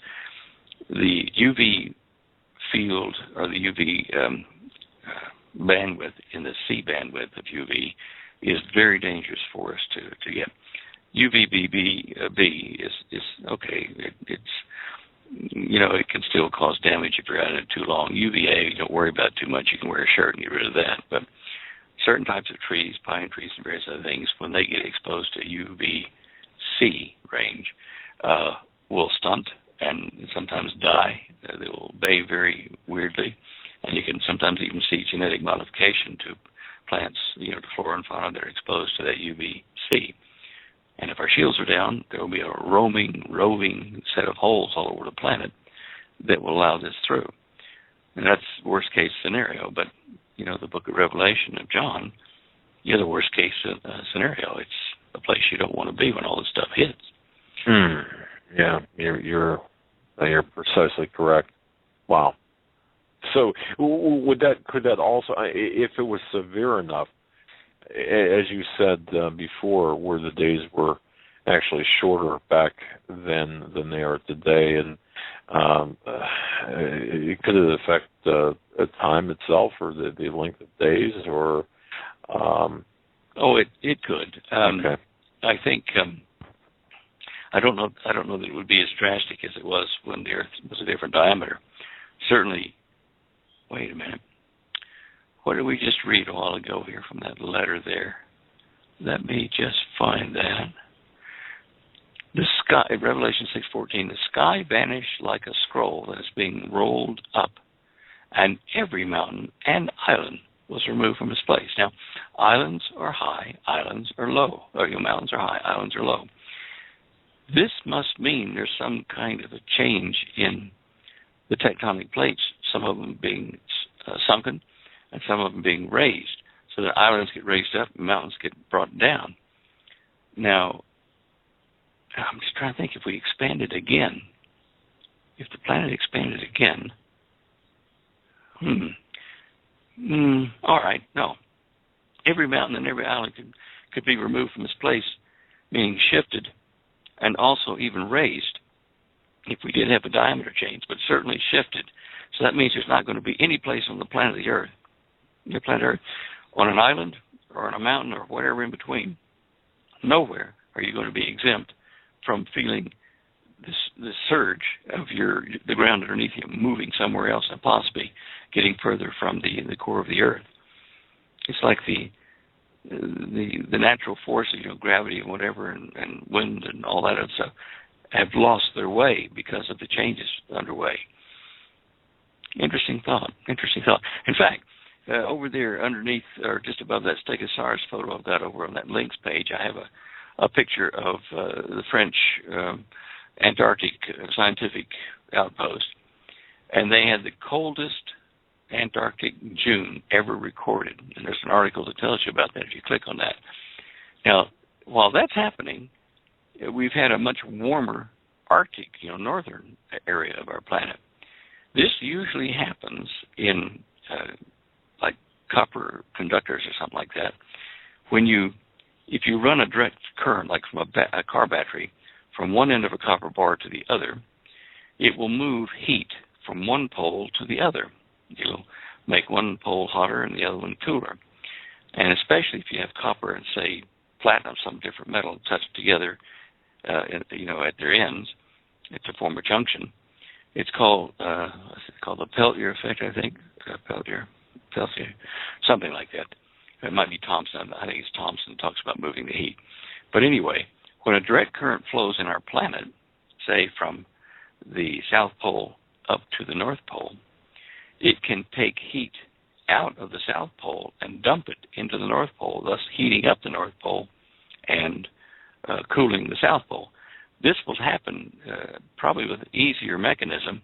Speaker 3: The UV field or the UV bandwidth in the C bandwidth of UV is very dangerous for us to get. UVB is okay. It's it can still cause damage if you're at it too long. UVA, don't worry about too much. You can wear a shirt and get rid of that. But certain types of trees, pine trees and various other things, when they get exposed to UVC range, will stunt and sometimes die. They will bay very weirdly, and you can sometimes even see genetic modification to plants, to flora and fauna that are exposed to that UVC. And if our shields are down, there will be a roving set of holes all over the planet that will allow this through. And that's worst case scenario. But, the Book of Revelation of John, the worst case scenario. It's a place you don't want to be when all this stuff hits.
Speaker 1: Yeah, you're precisely correct. Wow. So could that also, if it was severe enough, as you said before, where the days were actually shorter back then than they are today, and could it affect the time itself or the length of days, or?
Speaker 3: It could.
Speaker 1: Okay.
Speaker 3: I think I don't know that it would be as drastic as it was when the Earth was a different diameter. Certainly. Wait a minute. What did we just read a while ago here from that letter there? Let me just find that. The sky, Revelation 6:14, the sky vanished like a scroll that is being rolled up, and every mountain and island was removed from its place. Now, islands are high, islands are low. Mountains are high, islands are low. This must mean there's some kind of a change in the tectonic plates, some of them being sunken, and some of them being raised, so that islands get raised up and mountains get brought down. Now, I'm just trying to think if we expanded again, if the planet expanded again. All right, no. Every mountain and every island could be removed from its place, meaning shifted, and also even raised, if we did have a diameter change, but certainly shifted. So that means there's not going to be any place on the planet of the Earth, on an island or on a mountain or whatever in between. Nowhere are you going to be exempt from feeling this surge of the ground underneath you moving somewhere else and possibly getting further from the core of the Earth. It's like the natural forces, gravity and whatever, and wind and all that other stuff, have lost their way because of the changes underway. Interesting thought. In fact, over there underneath, or just above that Stegosaurus photo I've got over on that links page, I have a picture of the French Antarctic scientific outpost, and they had the coldest Antarctic June ever recorded. And there's an article that tells you about that if you click on that. Now, while that's happening, we've had a much warmer Arctic, northern area of our planet. This usually happens in like copper conductors or something like that. If you run a direct current, like from a car battery, from one end of a copper bar to the other, it will move heat from one pole to the other. You'll make one pole hotter and the other one cooler. And especially if you have copper and, say, platinum, some different metal touched together, at their ends, to form a junction. It's called the Peltier effect, I think. Peltier, something like that. It might be Thomson. I think it's Thomson talks about moving the heat. But anyway, when a direct current flows in our planet, say from the South Pole up to the North Pole, it can take heat out of the South Pole and dump it into the North Pole, thus heating up the North Pole and cooling the South Pole. This will happen probably with an easier mechanism,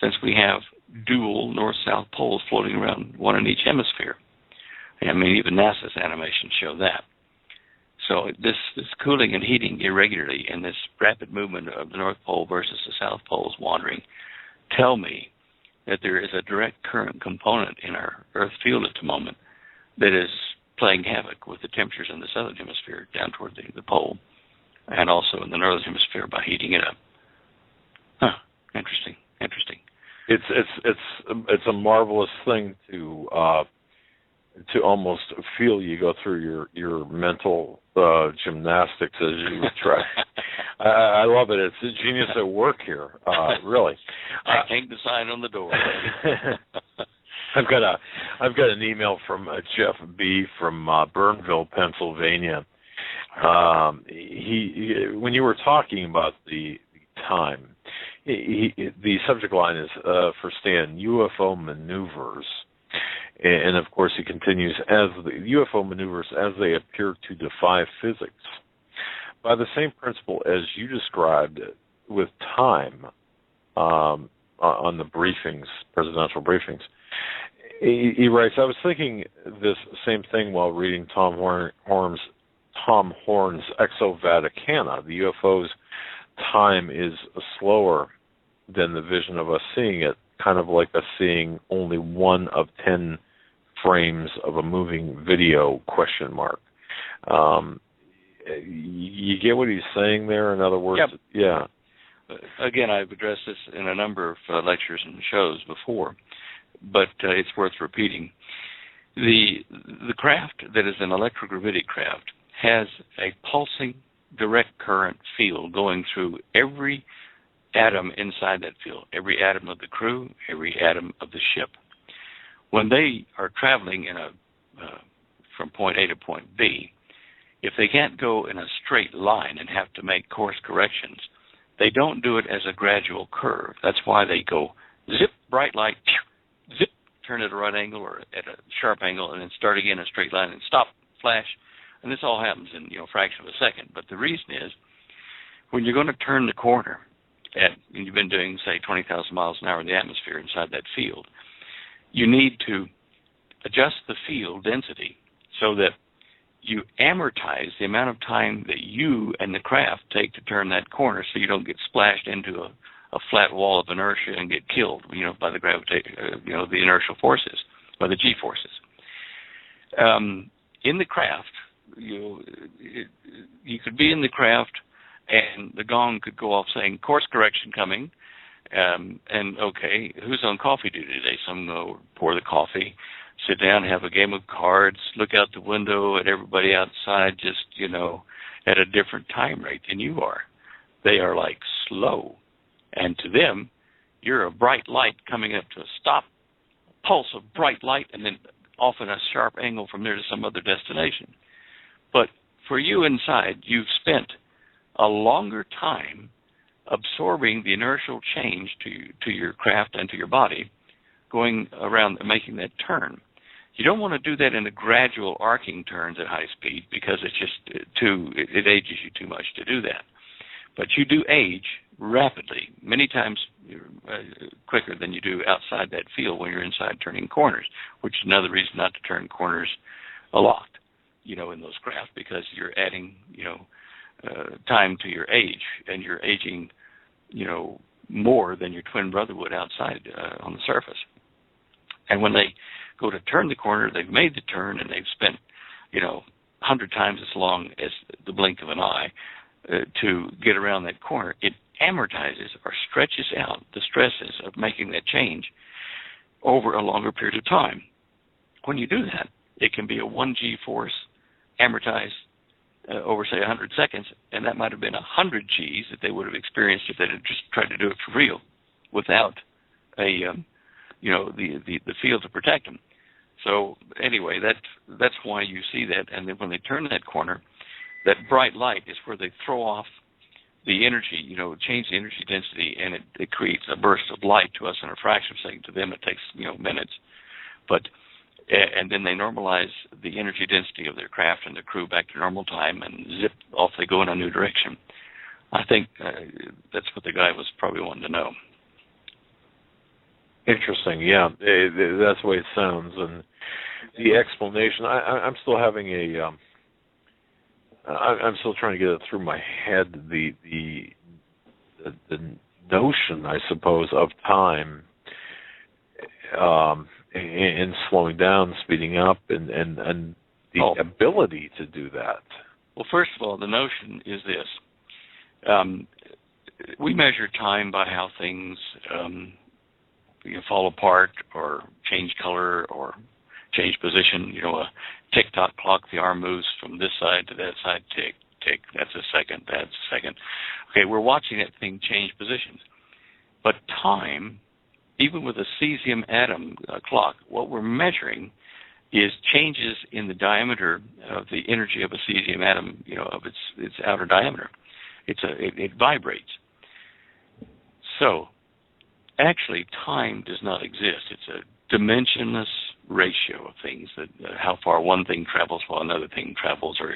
Speaker 3: since we have dual north-south poles floating around, one in each hemisphere. I mean, even NASA's animations show that. So this cooling and heating irregularly and this rapid movement of the North Pole versus the South Pole's wandering tell me that there is a direct current component in our Earth field at the moment that is playing havoc with the temperatures in the southern hemisphere down toward the pole, and also in the northern hemisphere by heating it up. Interesting.
Speaker 1: It's a marvelous thing to to almost feel you go through your mental gymnastics as you try. I love it. It's a genius at work here, really.
Speaker 3: I hang the sign on the door.
Speaker 1: I've got an email from Jeff B. from Burnville, Pennsylvania. When you were talking about the time, the subject line is for Stan, UFO maneuvers. And of course, he continues, as the UFO maneuvers as they appear to defy physics. By the same principle as you described with time on the briefings, presidential briefings, he writes, I was thinking this same thing while reading Tom Horn's Exo Vaticana. The UFO's time is slower than the vision of us seeing it, kind of like us seeing only 1 of 10 frames of a moving video, ? You get what he's saying there? In other words,
Speaker 3: yep.
Speaker 1: Yeah.
Speaker 3: Again, I've addressed this in a number of lectures and shows before, but it's worth repeating. The craft that is an electrogravitic craft has a pulsing direct current field going through every atom inside that field, every atom of the crew, every atom of the ship. When they are traveling from point A to point B, if they can't go in a straight line and have to make course corrections, they don't do it as a gradual curve. That's why they go zip, bright light, zip, turn at a right angle or at a sharp angle, and then start again in a straight line and stop, flash. And this all happens in a fraction of a second. But the reason is, when you're going to turn the corner, and you've been doing, say, 20,000 miles an hour in the atmosphere inside that field, you need to adjust the field density so that you amortize the amount of time that you and the craft take to turn that corner, so you don't get splashed into a flat wall of inertia and get killed, by the the inertial forces, by the G forces. In the craft, you could be in the craft, and the gong could go off saying course correction coming, and okay, who's on coffee duty today? Some go pour the coffee, sit down, have a game of cards, look out the window at everybody outside, just, at a different time rate than you are. They are like slow. And to them, you're a bright light coming up to a stop, pulse of bright light, and then off in a sharp angle from there to some other destination. But for you inside, you've spent a longer time absorbing the inertial change to your craft and to your body, going around and making that turn. You don't want to do that in a gradual arcing turns at high speed, because it's just it ages you too much to do that. But you do age rapidly, many times quicker than you do outside that field when you're inside turning corners, which is another reason not to turn corners a lot, in those craft, because you're adding, time to your age, and you're aging, more than your twin brother would outside on the surface. And when they go to turn the corner, they've made the turn, and they've spent, 100 times as long as the blink of an eye to get around that corner. It amortizes or stretches out the stresses of making that change over a longer period of time. When you do that, it can be a 1G force amortized over, say, 100 seconds, and that might have been 100 Gs that they would have experienced if they had just tried to do it for real without the field to protect them. So anyway, that's why you see that. And then when they turn that corner, that bright light is where they throw off the energy, change the energy density, and it creates a burst of light to us in a fraction of a second. To them, it takes, minutes. And then they normalize the energy density of their craft and their crew back to normal time, and zip, off they go in a new direction. I think that's what the guy was probably wanting to know.
Speaker 1: Interesting, yeah. That's the way it sounds. And the explanation, I'm still having I'm still trying to get it through my head, the notion, I suppose, of time and slowing down, speeding up, and the ability to do that.
Speaker 3: Well, first of all, the notion is this. We measure time by how things fall apart or change color or change position. A tick-tock clock, the arm moves from this side to that side, tick, tick, that's a second, that's a second. Okay, we're watching that thing change positions. But time, even with a cesium atom clock, what we're measuring is changes in the diameter of the energy of a cesium atom, of its outer diameter. It vibrates. So, actually, time does not exist. It's a dimensionless ratio of things, that how far one thing travels while another thing travels or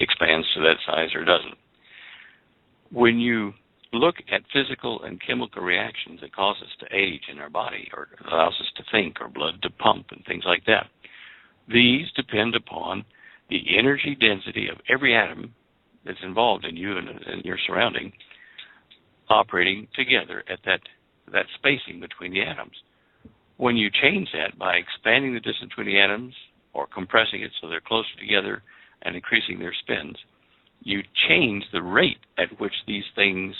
Speaker 3: expands to that size or doesn't. When you look at physical and chemical reactions that cause us to age in our body or allows us to think or blood to pump and things like that, these depend upon the energy density of every atom that's involved in you and your surrounding operating together at that spacing between the atoms. When you change that by expanding the distance between the atoms or compressing it so they're closer together and increasing their spins, you change the rate at which these things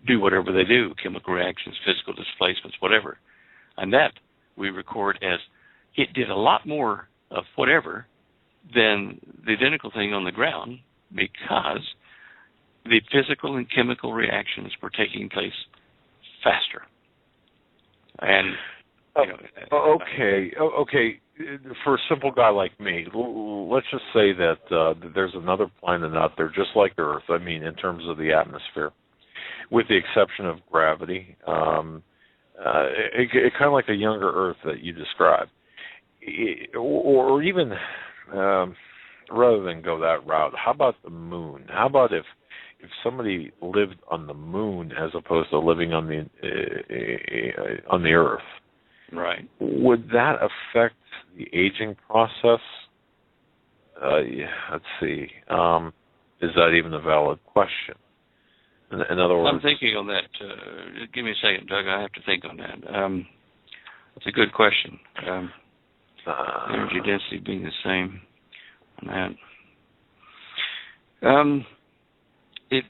Speaker 3: do whatever they do, chemical reactions, physical displacements, whatever. And that we record as it did a lot more of whatever than the identical thing on the ground, because the physical and chemical reactions were taking place faster. And
Speaker 1: okay. For a simple guy like me, let's just say that there's another planet out there just like Earth. I mean, in terms of the atmosphere, with the exception of gravity, kind of like a younger Earth that you described, or even rather than go that route, how about the moon? How about if somebody lived on the moon as opposed to living on the Earth?
Speaker 3: Right.
Speaker 1: Would that affect the aging process? Let's see. Is that even a valid question? In other words,
Speaker 3: I'm thinking on that. Give me a second, Doug. I have to think on that. That's a good question. Energy density being the same on that. It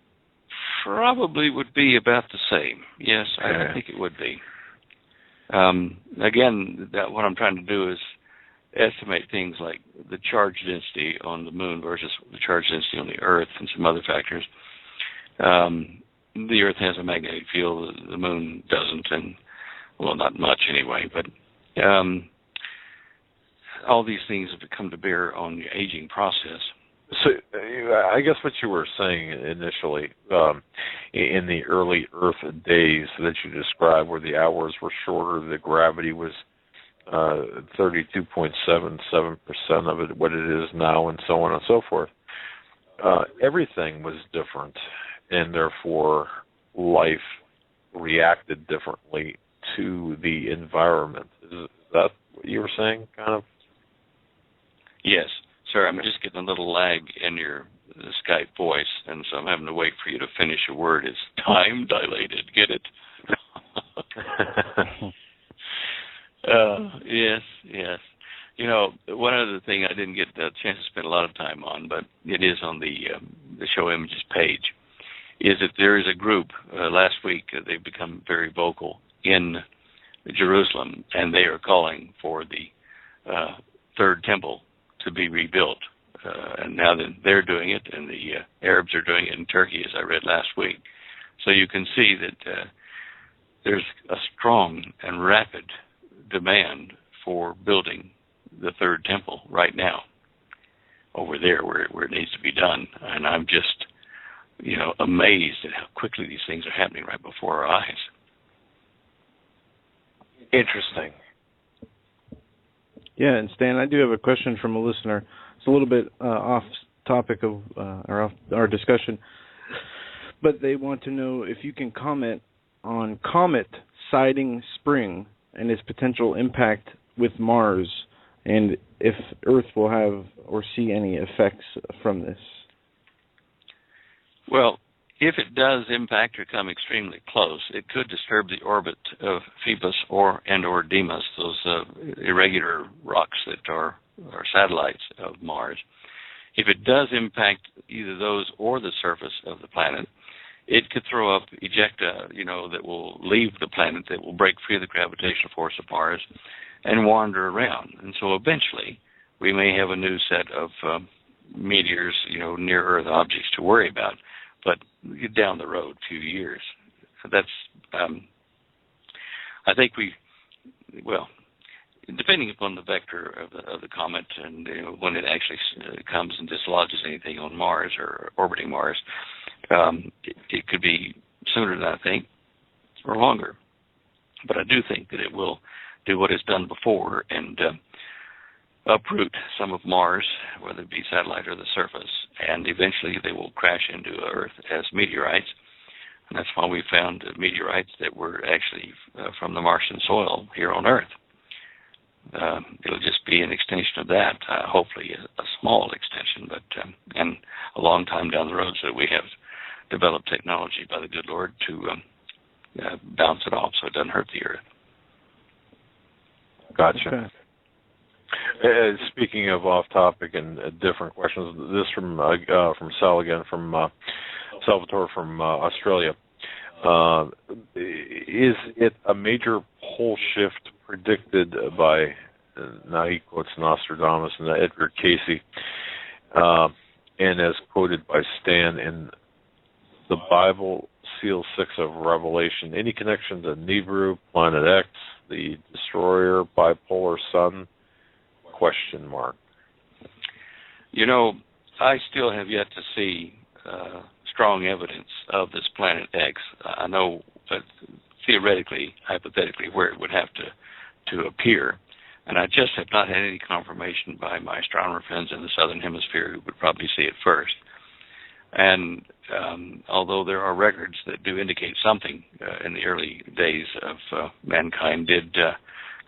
Speaker 3: probably would be about the same. Yes, I think it would be. Again, what I'm trying to do is estimate things like the charge density on the moon versus the charge density on the Earth and some other factors. The Earth has a magnetic field, the moon doesn't, and, well, not much anyway, but all these things have come to bear on the aging process.
Speaker 1: So I guess what you were saying initially, in the early Earth days that you described, where the hours were shorter, the gravity was 32.77% of it, what it is now, and so on and so forth. Everything was different, and therefore life reacted differently to the environment. Is that what you were saying, kind of?
Speaker 3: Yes. Sir, I'm just getting a little lag in your Skype voice, and so I'm having to wait for you to finish a word. It's time dilated. Get it? Yes. One other thing I didn't get a chance to spend a lot of time on, but it is on the show images page, is that there is a group, last week, they've become very vocal in Jerusalem, and they are calling for the third temple to be rebuilt. And now that they're doing it, and the Arabs are doing it in Turkey, as I read last week. So you can see that there's a strong and rapid demand for building the third temple right now over there where it needs to be done. And I'm just, amazed at how quickly these things are happening right before our eyes.
Speaker 1: Interesting.
Speaker 2: Yeah, and Stan, I do have a question from a listener. It's a little bit off topic of our discussion, but they want to know if you can comment on Comet Siding Spring and its potential impact with Mars, and if Earth will have or see any effects from this.
Speaker 3: Well, if it does impact or come extremely close, it could disturb the orbit of Phoebus or Deimos, those irregular rocks that are satellites of Mars. If it does impact either those or the surface of the planet, it could throw up ejecta, that will leave the planet, that will break free of the gravitational force of Mars and wander around. And so eventually we may have a new set of meteors, near-Earth objects to worry about, but down the road, a few years. That's, I think depending upon the vector of the comet and when it actually comes and dislodges anything on Mars or orbiting Mars, it could be sooner than I think, or longer. But I do think that it will do what it's done before and uproot some of Mars, whether it be satellite or the surface, and eventually they will crash into Earth as meteorites. And that's why we found meteorites that were actually from the Martian soil here on Earth. It'll just be an extension of that, hopefully a small extension, but and a long time down the road, so that we have developed technology by the good Lord to bounce it off so it doesn't hurt the Earth.
Speaker 1: Gotcha. Speaking of off-topic and different questions, this from Sal again, from Salvatore from Australia. Is it a major pole shift predicted by, now he quotes Nostradamus and Edgar Casey, and as quoted by Stan in the Bible, Seal 6 of Revelation? Any connection to Nibiru, Planet X, the Destroyer, bipolar sun? ?
Speaker 3: I still have yet to see strong evidence of this Planet X. I know theoretically, hypothetically, where it would have to appear. And I just have not had any confirmation by my astronomer friends in the Southern Hemisphere who would probably see it first. And although there are records that do indicate something in the early days of mankind did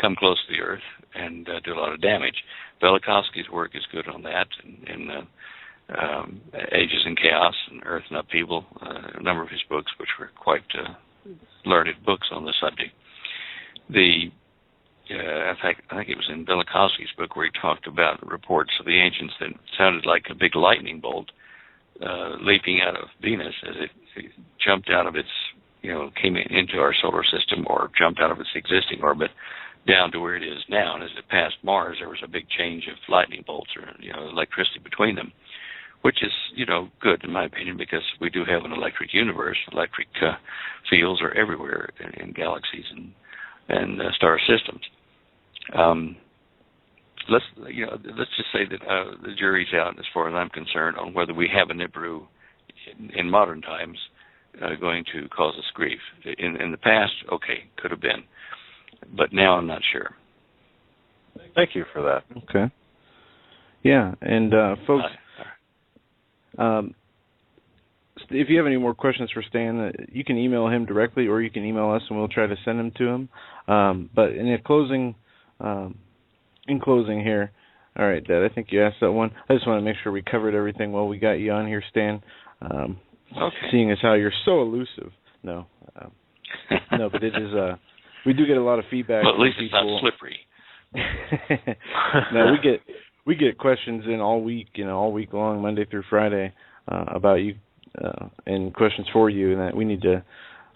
Speaker 3: come close to the Earth and do a lot of damage. Velikovsky's work is good on that, in Ages in Chaos and Earth in Upheaval, a number of his books, which were quite learned books on the subject. I think it was in Velikovsky's book where he talked about reports of the ancients that sounded like a big lightning bolt leaping out of Venus as it jumped out of its, came into our solar system or jumped out of its existing orbit down to where it is now. And as it passed Mars, there was a big change of lightning bolts or, electricity between them, which is, good in my opinion, because we do have an electric universe. Electric fields are everywhere in galaxies and star systems. Let's just say that the jury's out, as far as I'm concerned, on whether we have a Nibiru in modern times going to cause us grief. In the past, okay, could have been. But now I'm not sure.
Speaker 1: Thank you for that.
Speaker 2: Okay. Yeah, and folks, if you have any more questions for Stan, you can email him directly or you can email us and we'll try to send them to him. But in closing here, all right, Dad, I think you asked that one. I just want to make sure we covered everything while we got you on here, Stan.
Speaker 3: Okay.
Speaker 2: Seeing as how you're so elusive. No, but it is... we do get a lot of feedback.
Speaker 3: Well, at least
Speaker 2: people.
Speaker 3: It's not slippery.
Speaker 2: No, we get questions in all week long, Monday through Friday, about you and questions for you, and that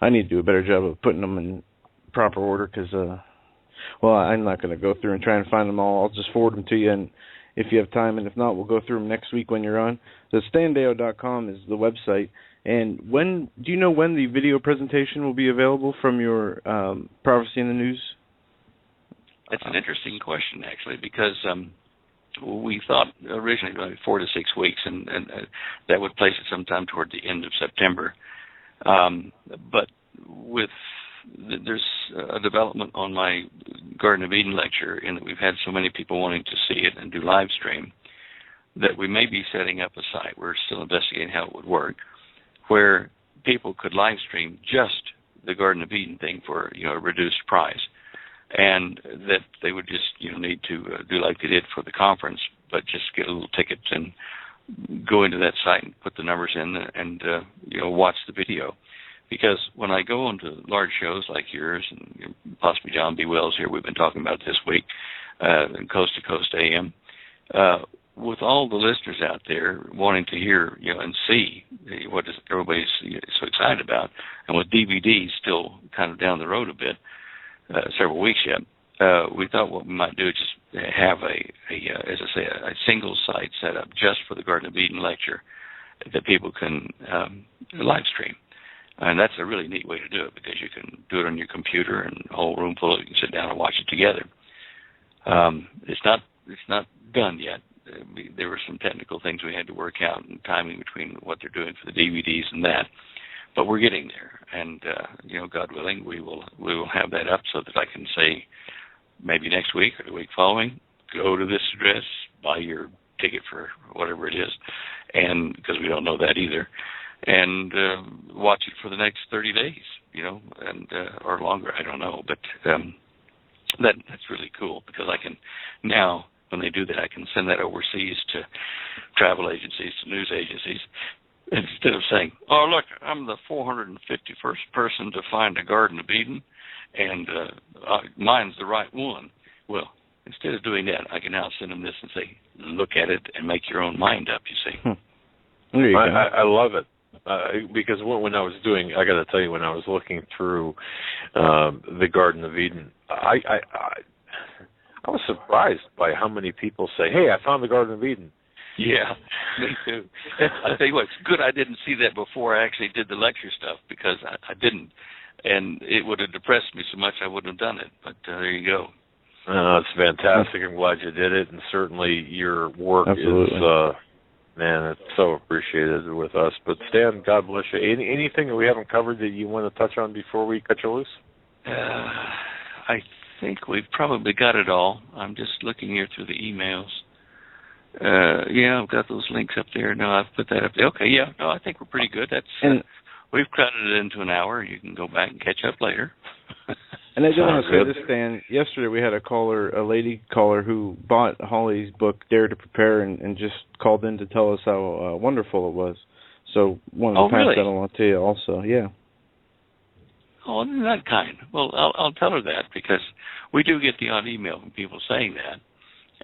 Speaker 2: I need to do a better job of putting them in proper order because, I'm not going to go through and try and find them all. I'll just forward them to you, and if you have time, and if not, we'll go through them next week when you're on. The standeo.com is the website. And do you know when the video presentation will be available from your Prophecy in the News?
Speaker 3: That's an interesting question, actually, because we thought originally about 4 to 6 weeks, and that would place it sometime toward the end of September. But there's a development on my Garden of Eden lecture in that we've had so many people wanting to see it and do live stream that we may be setting up a site. We're still investigating how it would work, where people could live stream just the Garden of Eden thing for a reduced price, and that they would just need to do like they did for the conference, but just get a little ticket and go into that site and put the numbers in and watch the video. Because when I go onto large shows like yours and possibly John B. Wells here, we've been talking about this week, and Coast to Coast AM, with all the listeners out there wanting to hear, and see what everybody's so excited about, and with DVDs still kind of down the road a bit, several weeks yet, we thought what we might do is just have as I say, a single site set up just for the Garden of Eden lecture that people can live stream. And that's a really neat way to do it, because you can do it on your computer and a whole room full of, you can sit down and watch it together. It's not done yet. There were some technical things we had to work out, and timing between what they're doing for the DVDs and that. But we're getting there, and God willing, we will have that up so that I can say maybe next week or the week following, go to this address, buy your ticket for whatever it is, and because we don't know that either, and watch it for the next 30 days, and or longer, I don't know, but that's really cool, because I can now, when they do that, I can send that overseas to travel agencies, to news agencies, instead of saying, oh, look, I'm the 451st person to find a Garden of Eden, and mine's the right one. Well, instead of doing that, I can now send them this and say, look at it and make your own mind up, you see.
Speaker 2: There you go.
Speaker 1: I love it. Because when I was doing, I got to tell you, when I was looking through the Garden of Eden, I was surprised by how many people say, hey, I found the Garden of Eden.
Speaker 3: Yeah, me too. I tell you what, it's good I didn't see that before I actually did the lecture stuff, because I didn't, and it would have depressed me so much I wouldn't have done it. But there you go.
Speaker 1: It's fantastic. I'm glad you did it, and certainly your work
Speaker 2: Absolutely.
Speaker 1: is, man, it's so appreciated with us. But Stan, God bless you. Anything that we haven't covered that you want to touch on before we cut you loose?
Speaker 3: I think we've probably got it all. I'm just looking here through the emails. Yeah, I've got those links up there. No, I've put that up there. Okay, yeah. No, I think we're pretty good. That's we've crowded it into an hour. You can go back and catch up later.
Speaker 2: And I do want to say this, Stan. Yesterday we had a lady caller who bought Holly's book, Dare to Prepare, and just called in to tell us how wonderful it was. So wanted to pass that along to you also. Yeah.
Speaker 3: Oh, isn't that kind? Well, I'll tell her that, because we do get the odd email from people saying that.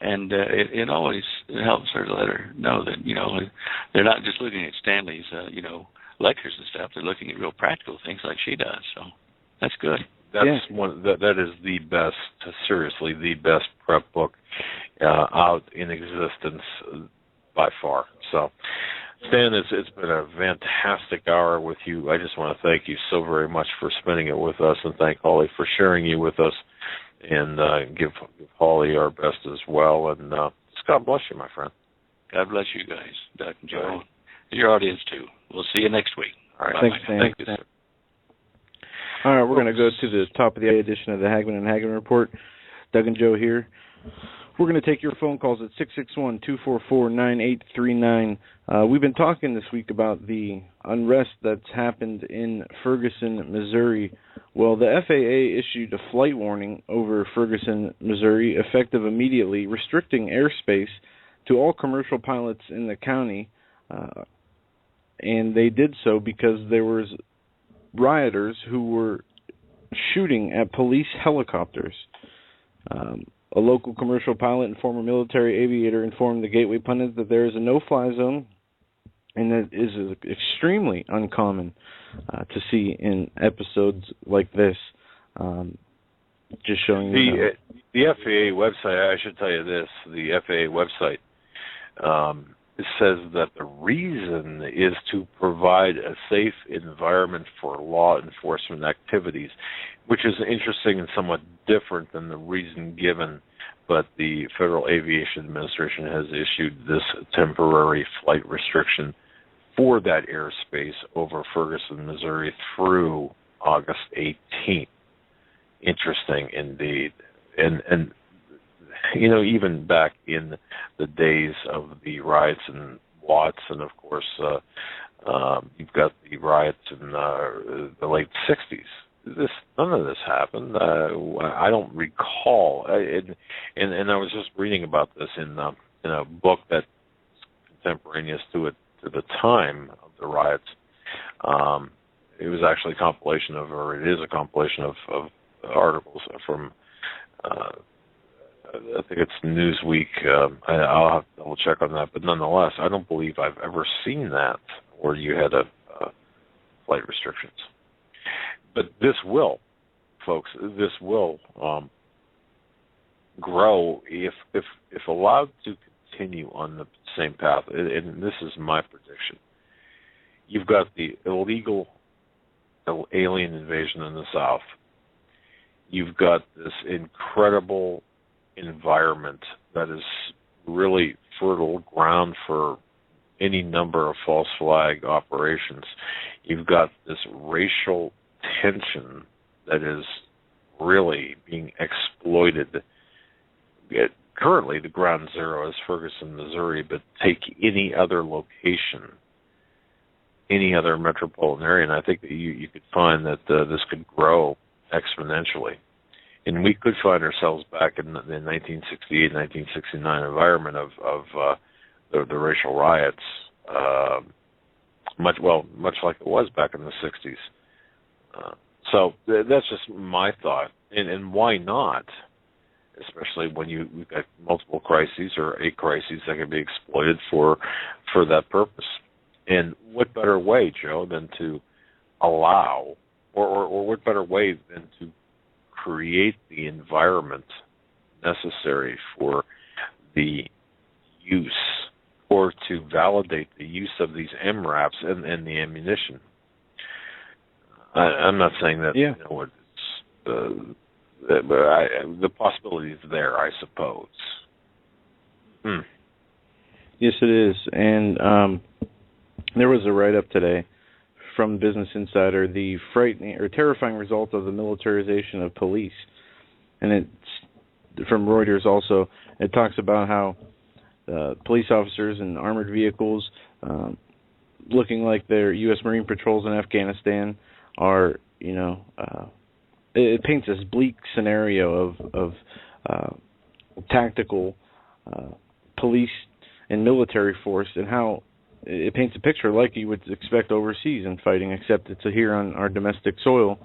Speaker 3: And it always helps her to let her know that, they're not just looking at Stanley's, lectures and stuff. They're looking at real practical things like she does. So that's good.
Speaker 1: That is the best, seriously, the best prep book out in existence by far. So, Stan, it's been a fantastic hour with you. I just want to thank you so very much for spending it with us, and thank Holly for sharing you with us. And give Holly our best as well. And just God bless you, my friend.
Speaker 3: God bless you guys, Doug and Joe. Your audience, too. We'll see you next week.
Speaker 1: All right.
Speaker 2: Thanks, Stan.
Speaker 1: Thank you, sir.
Speaker 2: All right, we're going to go to the top of the edition of the Hagmann and Hagmann Report. Doug and Joe here. We're going to take your phone calls at 661-244-9839. We've been talking this week about the unrest that's happened in Ferguson, Missouri. Well, the FAA issued a flight warning over Ferguson, Missouri, effective immediately, restricting airspace to all commercial pilots in the county. And they did so because there was rioters who were shooting at police helicopters. A local commercial pilot and former military aviator informed the Gateway Pundit that there is a no-fly zone, and that is extremely uncommon to see in episodes like this. Just showing you.
Speaker 1: The FAA website, I should tell you this, the FAA website it says that the reason is to provide a safe environment for law enforcement activities, which is interesting and somewhat different than the reason given, but the Federal Aviation Administration has issued this temporary flight restriction for that airspace over Ferguson, Missouri through August 18th. Interesting indeed. And even back in the days of the riots in Watts, and of course, you've got the riots in the late 60s. None of this happened. I don't recall. And I was just reading about this in a book that's contemporaneous to the time of the riots. It was actually a compilation it is a compilation of articles from. I think it's Newsweek. I'll have to double check on that. But nonetheless, I don't believe I've ever seen that where you had flight restrictions. But this will, folks, this will grow if allowed to continue on the same path. And this is my prediction. You've got the illegal alien invasion in the South. You've got this incredible environment that is really fertile ground for any number of false flag operations. You've got this racial tension that is really being exploited. Currently, the ground zero is Ferguson, Missouri, but take any other location, any other metropolitan area, and I think that you could find that this could grow exponentially. And we could find ourselves back in the 1968, 1969 environment of the racial riots, much like it was back in the 60s. So that's just my thought. And why not? Especially when we've got multiple crises or a crisis that can be exploited for that purpose. And what better way, Joe, than to allow, or what better way than to create the environment necessary for the use or to validate the use of these MRAPs and the ammunition. I'm not saying that the possibility is there, I suppose.
Speaker 2: Yes, it is. And there was a write-up today from Business Insider, the frightening or terrifying result of the militarization of police. And it's from Reuters also. It talks about how police officers in armored vehicles looking like they're U.S. Marine patrols in Afghanistan are, it paints this bleak scenario of tactical police and military force, and how it paints a picture like you would expect overseas in fighting, except it's here on our domestic soil.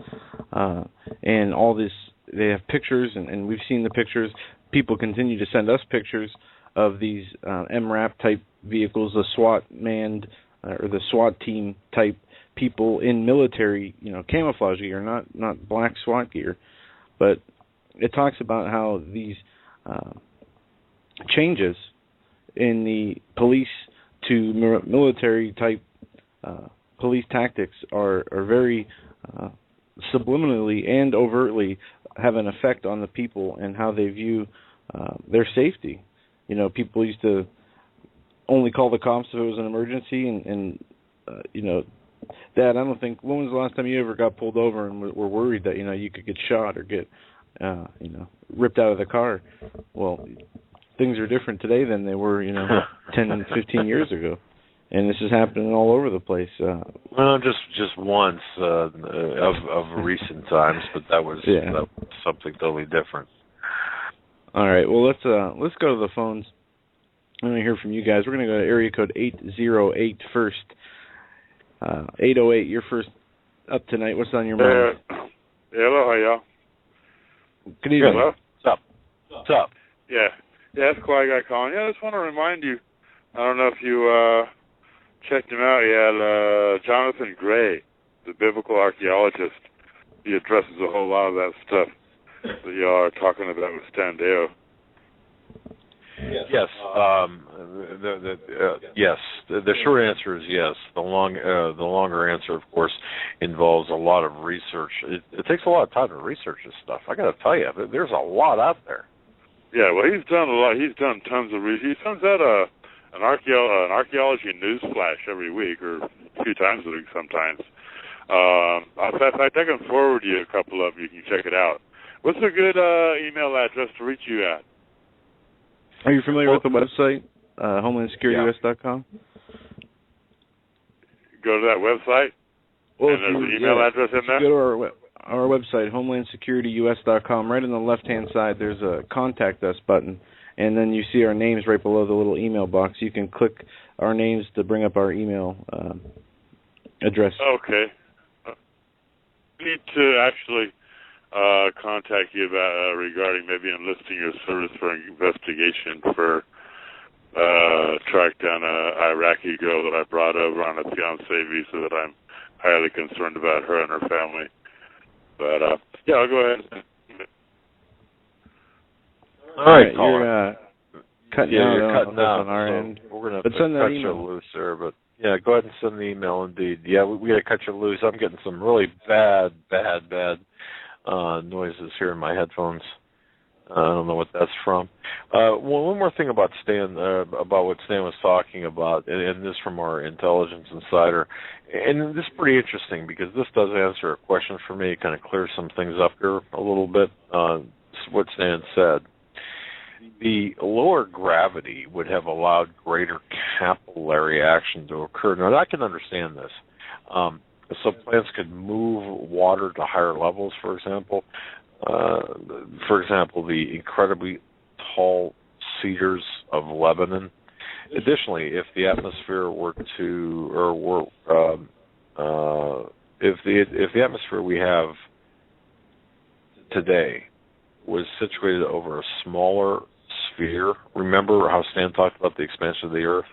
Speaker 2: And all this, they have pictures, and we've seen the pictures. People continue to send us pictures of these MRAP type vehicles, the SWAT manned or the SWAT team type people in military, camouflage gear, not black SWAT gear. But it talks about how these changes in the police to military type police tactics are very subliminally and overtly have an effect on the people and how they view their safety. People used to only call the cops if it was an emergency, and Dad, I don't think, when was the last time you ever got pulled over and were worried that, you could get shot or get, ripped out of the car? Well, things are different today than they were, 10 and 15 years ago. And this is happening all over the place.
Speaker 1: Well, just once of recent times, but that was something totally different.
Speaker 2: All right, well, let's go to the phones. I'm going to hear from you guys. We're going to go to area code 808 first. 808, you're first up tonight. What's on your mind?
Speaker 4: Hello, how y'all?
Speaker 2: Good evening.
Speaker 4: Hello?
Speaker 1: What's up?
Speaker 4: Yeah, that's Quiet Guy calling. I just want to remind you, I don't know if you checked him out yet, Jonathan Gray, the biblical archaeologist. He addresses a whole lot of that stuff that y'all are talking about with Standeo.
Speaker 1: Yes. Yes. The short answer is yes. The longer answer, of course, involves a lot of research. It takes a lot of time to research this stuff. I got to tell you, there's a lot out there.
Speaker 4: Yeah, well, he's done a lot. He's done tons of research. He sends out an archaeology news flash every week, or a few times a week sometimes. In fact, I can forward you a couple of them. You can check it out. What's a good email address to reach you at?
Speaker 2: Are you familiar with the website, HomelandSecurityUS.com?
Speaker 4: Go to that website, and there's an email address in there?
Speaker 2: Go to our website, HomelandSecurityUS.com. Right on the left-hand side, there's a Contact Us button, and then you see our names right below the little email box. You can click our names to bring up our email address.
Speaker 4: Okay. I need to actually contact you about regarding maybe enlisting your service for investigation for track down an Iraqi girl that I brought over on a fiancé visa that I'm highly concerned about her and her family. But, yeah, I'll go ahead.
Speaker 1: All right,
Speaker 2: you're cutting out.
Speaker 1: You're cutting out
Speaker 2: on our
Speaker 1: so
Speaker 2: end.
Speaker 1: We're going to cut you loose there, but yeah, go ahead and send the email. Indeed, yeah, we got to cut you loose. I'm getting some really bad noises here in my headphones. I don't know what that's from. One more thing about Stan, about what Stan was talking about, and this from our intelligence insider, and this is pretty interesting because this does answer a question for me. It kind of clears some things up here a little bit. What Stan said. The lower gravity would have allowed greater capillary action to occur. Now, I can understand this. So plants could move water to higher levels, for example. The incredibly tall cedars of Lebanon. Additionally, if the atmosphere were to, if the atmosphere we have today was situated over a smaller sphere. Remember how Stan talked about the expansion of the Earth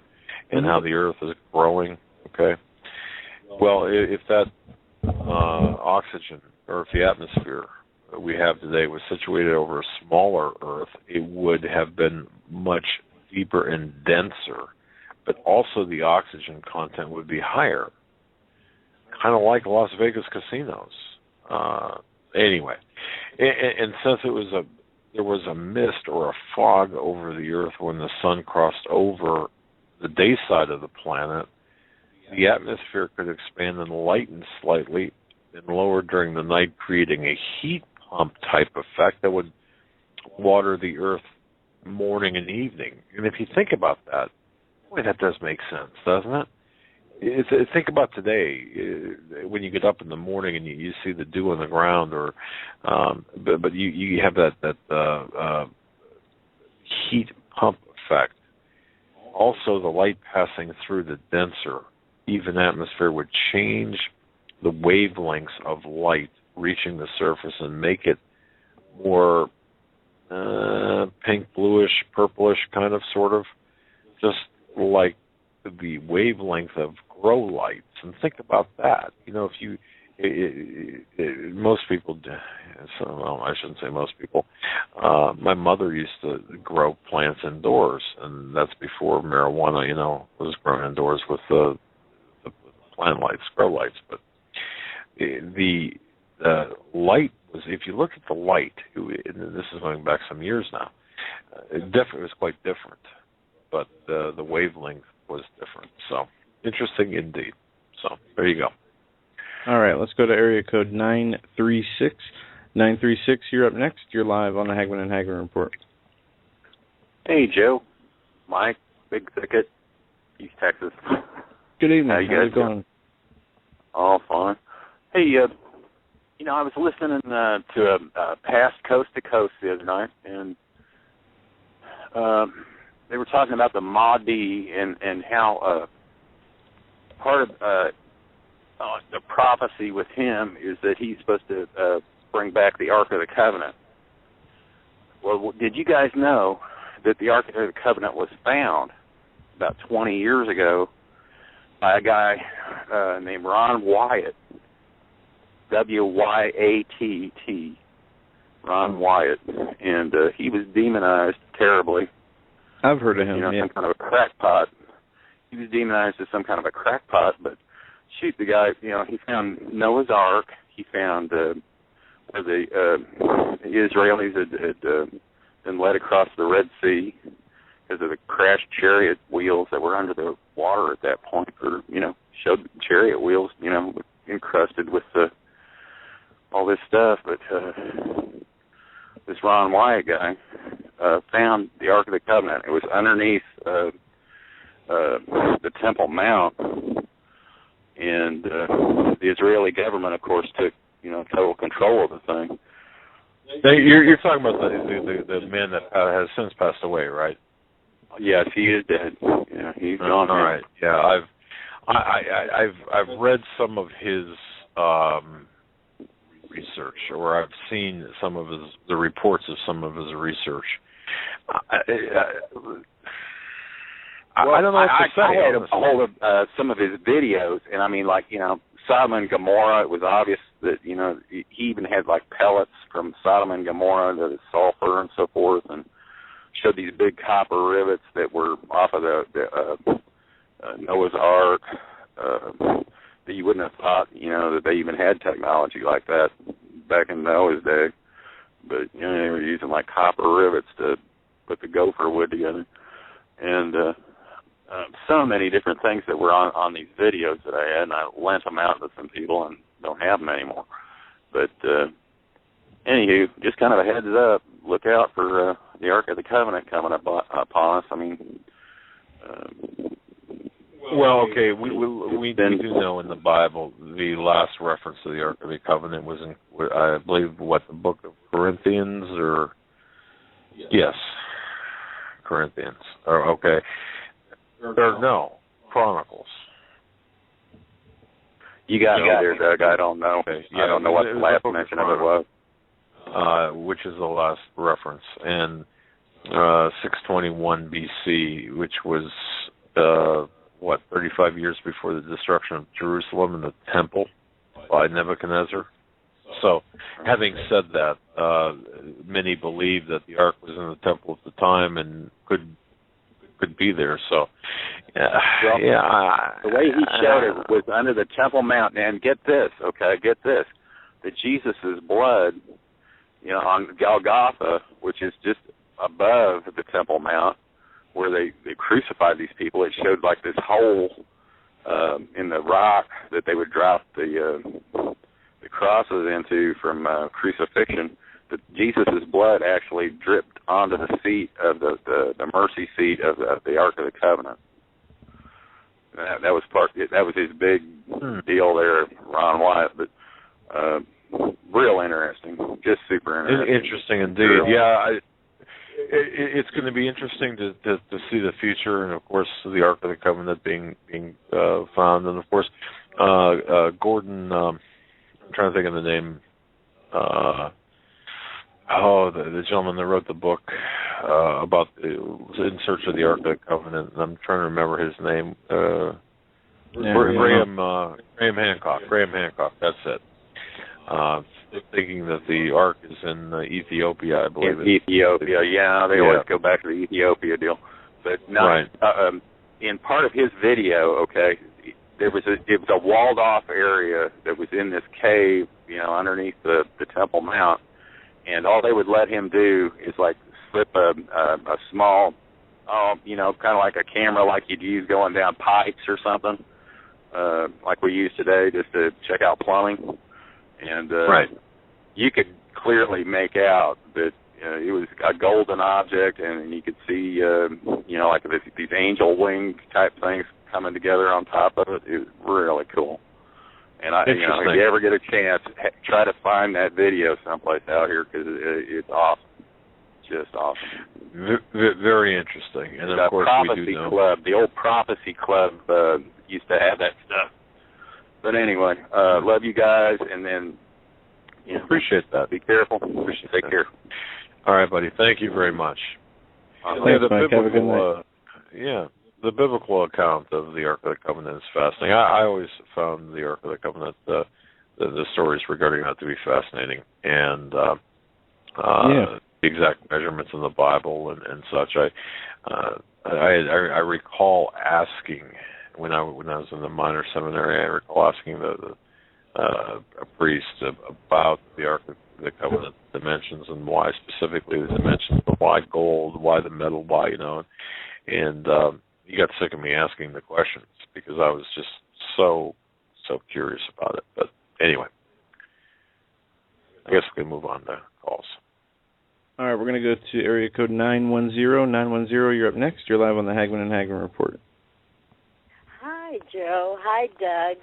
Speaker 1: and how the Earth is growing? Okay. Well, if that oxygen, or if the atmosphere we have today was situated over a smaller Earth, it would have been much deeper and denser, but also the oxygen content would be higher, kind of like Las Vegas casinos. Anyway, and since there was a mist or a fog over the Earth when the sun crossed over the day side of the planet, the atmosphere could expand and lighten slightly and lower during the night, creating a heat pump type effect that would water the Earth morning and evening. And if you think about that, boy, that does make sense, doesn't it? Think about today, when you get up in the morning and you see the dew on the ground, or but you have that heat pump effect. Also, the light passing through the denser, even atmosphere would change the wavelengths of light reaching the surface and make it more pink, bluish, purplish, kind of, sort of, just like the wavelength of grow lights. And think about that. You know, most people, well, I shouldn't say most people. My mother used to grow plants indoors, and that's before marijuana, was grown indoors with the plant lights, grow lights. But the light was, if you look at the light, and this is going back some years now, it definitely was quite different, but the wavelength was different. So, interesting indeed. So, there you go.
Speaker 2: All right, let's go to area code 936. 936, you're up next. You're live on the Hagmann and Hagmann Report.
Speaker 5: Hey, Joe. Mike, Big Thicket, East Texas.
Speaker 2: Good evening.
Speaker 5: How you guys
Speaker 2: going?
Speaker 5: All fine. Hey, I was listening to a past Coast to Coast the other night, and they were talking about the Mahdi and how part of the prophecy with him is that he's supposed to bring back the Ark of the Covenant. Well, did you guys know that the Ark of the Covenant was found about 20 years ago by a guy named Ron Wyatt, W-Y-A-T-T, Ron Wyatt, and he was demonized terribly.
Speaker 2: I've heard of him,
Speaker 5: some kind of a crackpot. He was demonized as some kind of a crackpot, but shoot, the guy, he found Noah's Ark. He found where the Israelis had been led across the Red Sea because of the crashed chariot wheels that were under the water at that point, or, showed the chariot wheels, encrusted with all this stuff. But this Ron Wyatt guy found the Ark of the Covenant. It was underneath the Temple Mount, and the Israeli government, of course, took total control of the thing.
Speaker 1: You're talking about the man that has since passed away, right?
Speaker 5: Yes, he is dead. Yeah, he's gone.
Speaker 1: All right. Yeah, I've read some of his research, or I've seen some of the reports of some of his research. I don't know what to say.
Speaker 5: I had a hold of some of his videos, and I mean, like, Sodom and Gomorrah, it was obvious that, he even had, like, pellets from Sodom and Gomorrah, the sulfur and so forth, and showed these big copper rivets that were off of the Noah's Ark, that you wouldn't have thought, that they even had technology like that back in Noah's day. But, they were using, like, copper rivets to put the gopher wood together. And so many different things that were on these videos that I had, and I lent them out to some people and don't have them anymore. But, anywho, just kind of a heads up, look out for the Ark of the Covenant coming upon us. I mean...
Speaker 1: Well, okay, we do know in the Bible the last reference to the Ark of the Covenant was in, I believe, the Book of Corinthians, or... Yes, Corinthians. Or, okay. Or no, Chronicles.
Speaker 5: You got me there, Doug. I don't know.
Speaker 1: Okay. Yeah,
Speaker 5: I don't know what the last mention of it was.
Speaker 1: Which is the last reference. And 621 BC, which was... 35 years before the destruction of Jerusalem and the temple by Nebuchadnezzar. So, having said that, many believe that the ark was in the temple at the time and could be there. So,
Speaker 5: the way he showed it was under the Temple Mount. And get this, that Jesus' blood, on Golgotha, which is just above the Temple Mount, where they crucified these people, it showed like this hole in the rock that they would drop the crosses into from crucifixion. That Jesus' blood actually dripped onto the seat of the mercy seat of the Ark of the Covenant. That was his big deal there, Ron Wyatt. But real interesting, just super interesting.
Speaker 1: Interesting indeed. Yeah. It's going to be interesting to see the future, and of course the Ark of the Covenant being found, and of course Gordon. I'm trying to think of the name. The gentleman that wrote the book about was in search of the Ark of the Covenant, and I'm trying to remember his name. Graham Hancock. Graham Hancock. That's it. Thinking that the Ark is in Ethiopia, I believe.
Speaker 5: Ethiopia, yeah. They always go back to the Ethiopia deal. But not, right. In part of his video, it was a walled-off area that was in this cave, underneath the Temple Mount. And all they would let him do is, like, slip a small, kind of like a camera like you'd use going down pipes or something, like we use today just to check out plumbing. And
Speaker 1: right.
Speaker 5: You could clearly make out that it was a golden object, and you could see, like these angel wing type things coming together on top of it. It was really cool. And if you ever get a chance, try to find that video someplace out here, because it's awesome, just awesome.
Speaker 1: Very interesting. And of course,
Speaker 5: Prophecy
Speaker 1: we do know.
Speaker 5: Club, the old Prophecy Club used to have that stuff. But anyway, love you guys, and then.
Speaker 1: Appreciate that.
Speaker 5: Be careful. Take care.
Speaker 1: All right, buddy. Thank you very much.
Speaker 2: Thanks, Mike. Have a good night.
Speaker 1: The biblical account of the Ark of the Covenant is fascinating. I always found the Ark of the Covenant, the stories regarding that to be fascinating, and the exact measurements in the Bible and such. I recall asking when I was in the minor seminary. I recall asking a priest about the Ark of the Covenant dimensions, and why specifically the dimensions, but why gold, why the metal, why, and he got sick of me asking the questions because I was just so curious about it. But anyway, I guess we can move on to calls.
Speaker 2: All right, we're going to go to area code 910. 910, you're up next. You're live on the Hagmann and Hagmann Report.
Speaker 6: Hi, Joe. Hi, Doug.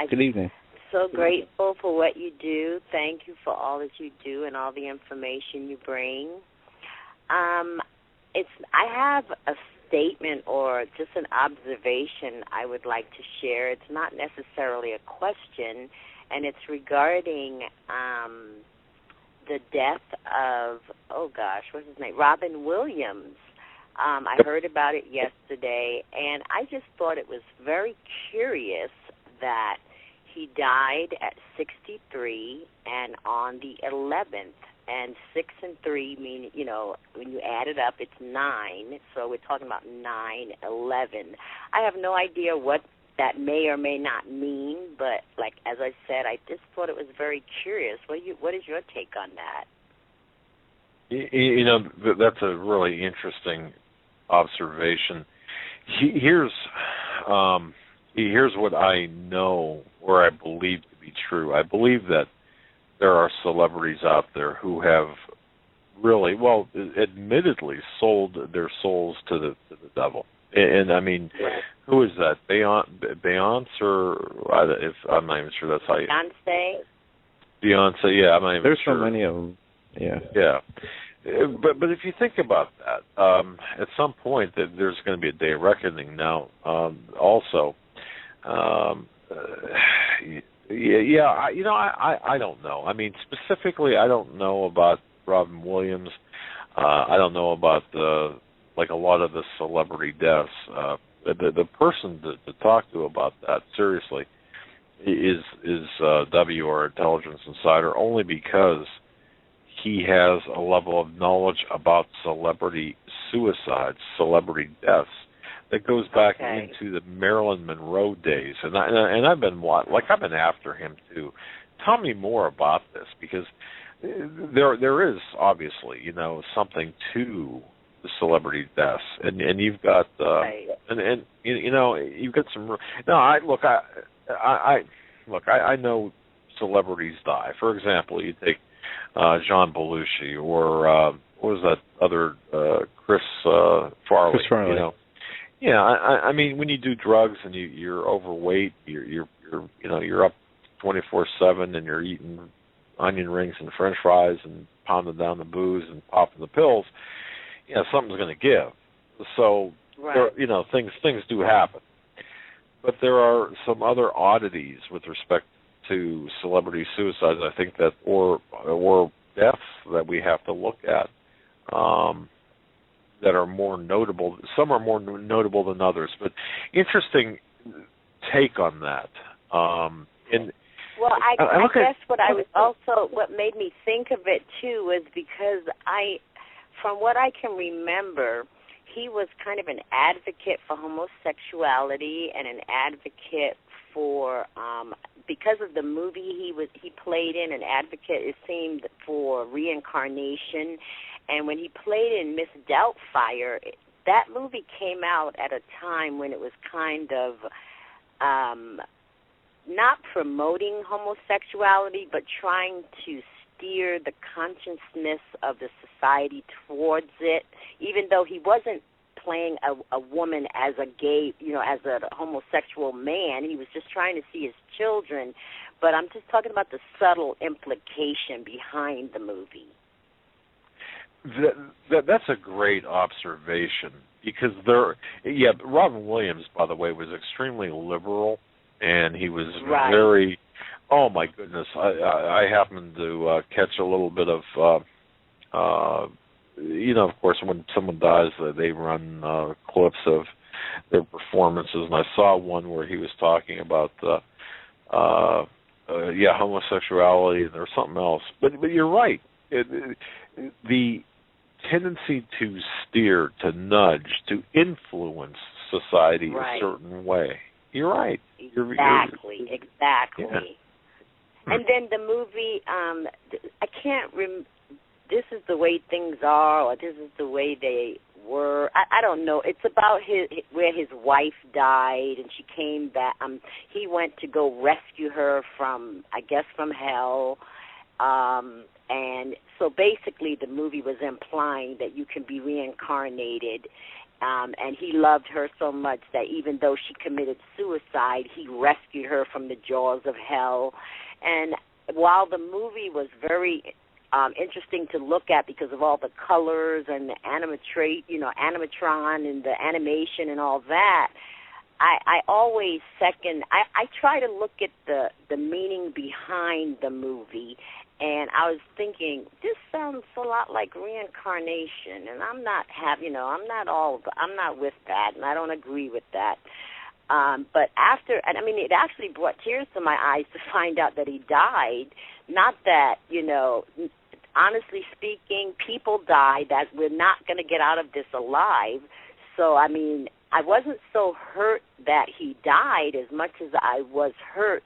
Speaker 2: Good evening.
Speaker 6: So grateful for what you do. Thank you for all that you do and all the information you bring. I have a statement or just an observation I would like to share. It's not necessarily a question, and it's regarding the death of, what's his name? Robin Williams. I heard about it yesterday, and I just thought it was very curious that he died at 63 and on the 11th. And 6 and 3 mean, you know, when you add it up, it's 9. So we're talking about 9/11. I have no idea what that may or may not mean, but like as I said, I just thought it was very curious. What is your take on that?
Speaker 1: You know, that's a really interesting observation. Here's what I know, or I believe to be true. I believe that there are celebrities out there who have really, well, admittedly sold their souls to the devil. And I mean, who is that? Beyonce, or if I'm not even sure that's how you. Beyonce, yeah. I'm not even
Speaker 2: There's
Speaker 1: sure.
Speaker 2: so many of them. Yeah.
Speaker 1: Yeah. But if you think about that, at some point that there's going to be a day of reckoning. Now, also. Yeah, you know, I don't know. I mean, specifically, I don't know about Robin Williams. I don't know about like a lot of the celebrity deaths. The person to talk to about that seriously is W, our intelligence insider, only because he has a level of knowledge about celebrity suicides, celebrity deaths, that goes back into the Marilyn Monroe days, and I've been after him too. Tell me more about this, because there is obviously, you know, something to the celebrity deaths, and you've got and you know, you've got some. No, I know celebrities die. For example, you take John Belushi, or what was that other Chris Farley?
Speaker 2: Chris Farley.
Speaker 1: You know. Yeah, I mean, when you do drugs and you're overweight, you're up 24/7, and you're eating onion rings and French fries and pounding down the booze and popping the pills, you know, something's going to give. So, you know, things do happen. But there are some other oddities with respect to celebrity suicides, I think, that or deaths that we have to look at. That are more notable. Some are more notable than others, but interesting take on that.
Speaker 6: Well, I guess what made me think of it too was because from what I can remember, he was kind of an advocate for homosexuality and an advocate for, because of the movie he played in, an advocate, it seemed, for reincarnation. And when he played in Miss Doubtfire, that movie came out at a time when it was kind of not promoting homosexuality, but trying to steer the consciousness of the society towards it, even though he wasn't playing a woman as a gay, you know, as a homosexual man. He was just trying to see his children. But I'm just talking about the subtle implication behind the movie.
Speaker 1: That's a great observation, because Robin Williams, by the way, was extremely liberal, and he was very, oh my goodness, I happened to catch a little bit of, you know, of course, when someone dies, they run clips of their performances, and I saw one where he was talking about, homosexuality, and there was something else, but you're right. The tendency to steer, to nudge, to influence society a certain way. You're right.
Speaker 6: Exactly.
Speaker 1: Yeah.
Speaker 6: And then the movie, I can't this is the way things are, or this is the way they were. I don't know. It's about where his wife died, and she came back. He went to go rescue her from hell. And so basically the movie was implying that you can be reincarnated, and he loved her so much that even though she committed suicide, he rescued her from the jaws of hell. And while the movie was very interesting to look at because of all the colors and the animatron and the animation and all that, I always I try to look at the meaning behind the movie. And I was thinking, this sounds a lot like reincarnation, and I'm not with that, and I don't agree with that. But after, and I mean, it actually brought tears to my eyes to find out that he died. Not that, honestly speaking, people die, that we're not going to get out of this alive. So, I mean, I wasn't so hurt that he died as much as I was hurt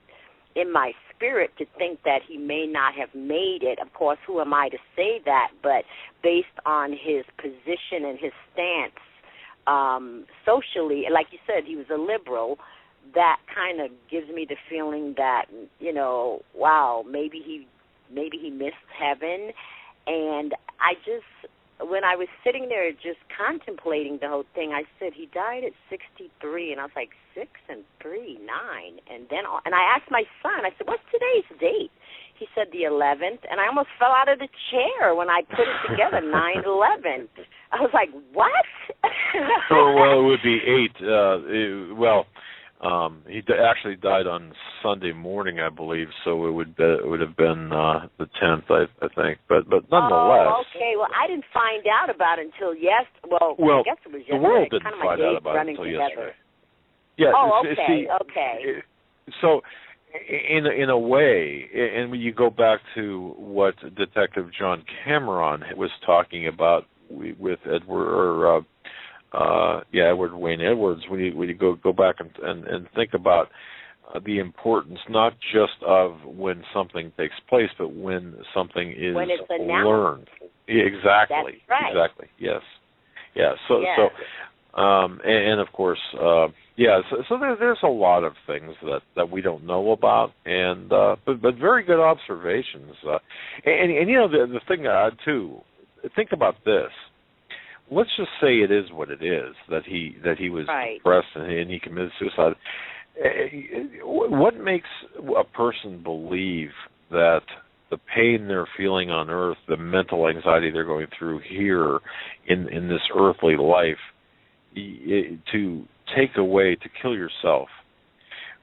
Speaker 6: in my spirit to think that he may not have made it. Of course, who am I to say that? But based on his position and his stance socially, like you said, he was a liberal, that kind of gives me the feeling that, wow, maybe he missed heaven. And I just, when I was sitting there just contemplating the whole thing, I said, he died at 63, and I was like, 6 and 3, 9. And I asked my son, I said, what's today's date? He said the 11th, and I almost fell out of the chair when I put it together, 9/11. I was like, what?
Speaker 1: Well, it would be 8. He actually died on Sunday morning, I believe, so it would have been the 10th, I think. But nonetheless.
Speaker 6: Oh, okay. Well, I didn't find out about it until yesterday. Well, I guess it was yesterday.
Speaker 1: The world didn't
Speaker 6: kind of
Speaker 1: find out about it until yesterday. Yeah.
Speaker 6: Oh, okay. Okay.
Speaker 1: So, in a way, and when you go back to what Detective John Cameron was talking about with Edward Wayne Edwards, when you go back and think about the importance not just of when something takes place, but when something is learned. Exactly.
Speaker 6: That's right.
Speaker 1: Exactly. Yes. Yeah. So and of course, so there's a lot of things that we don't know about, and but very good observations. And the thing too, think about this. Let's just say it is what it is, that he was depressed and he committed suicide. What makes a person believe that the pain they're feeling on Earth, the mental anxiety they're going through here in this earthly life, to take away, to kill yourself?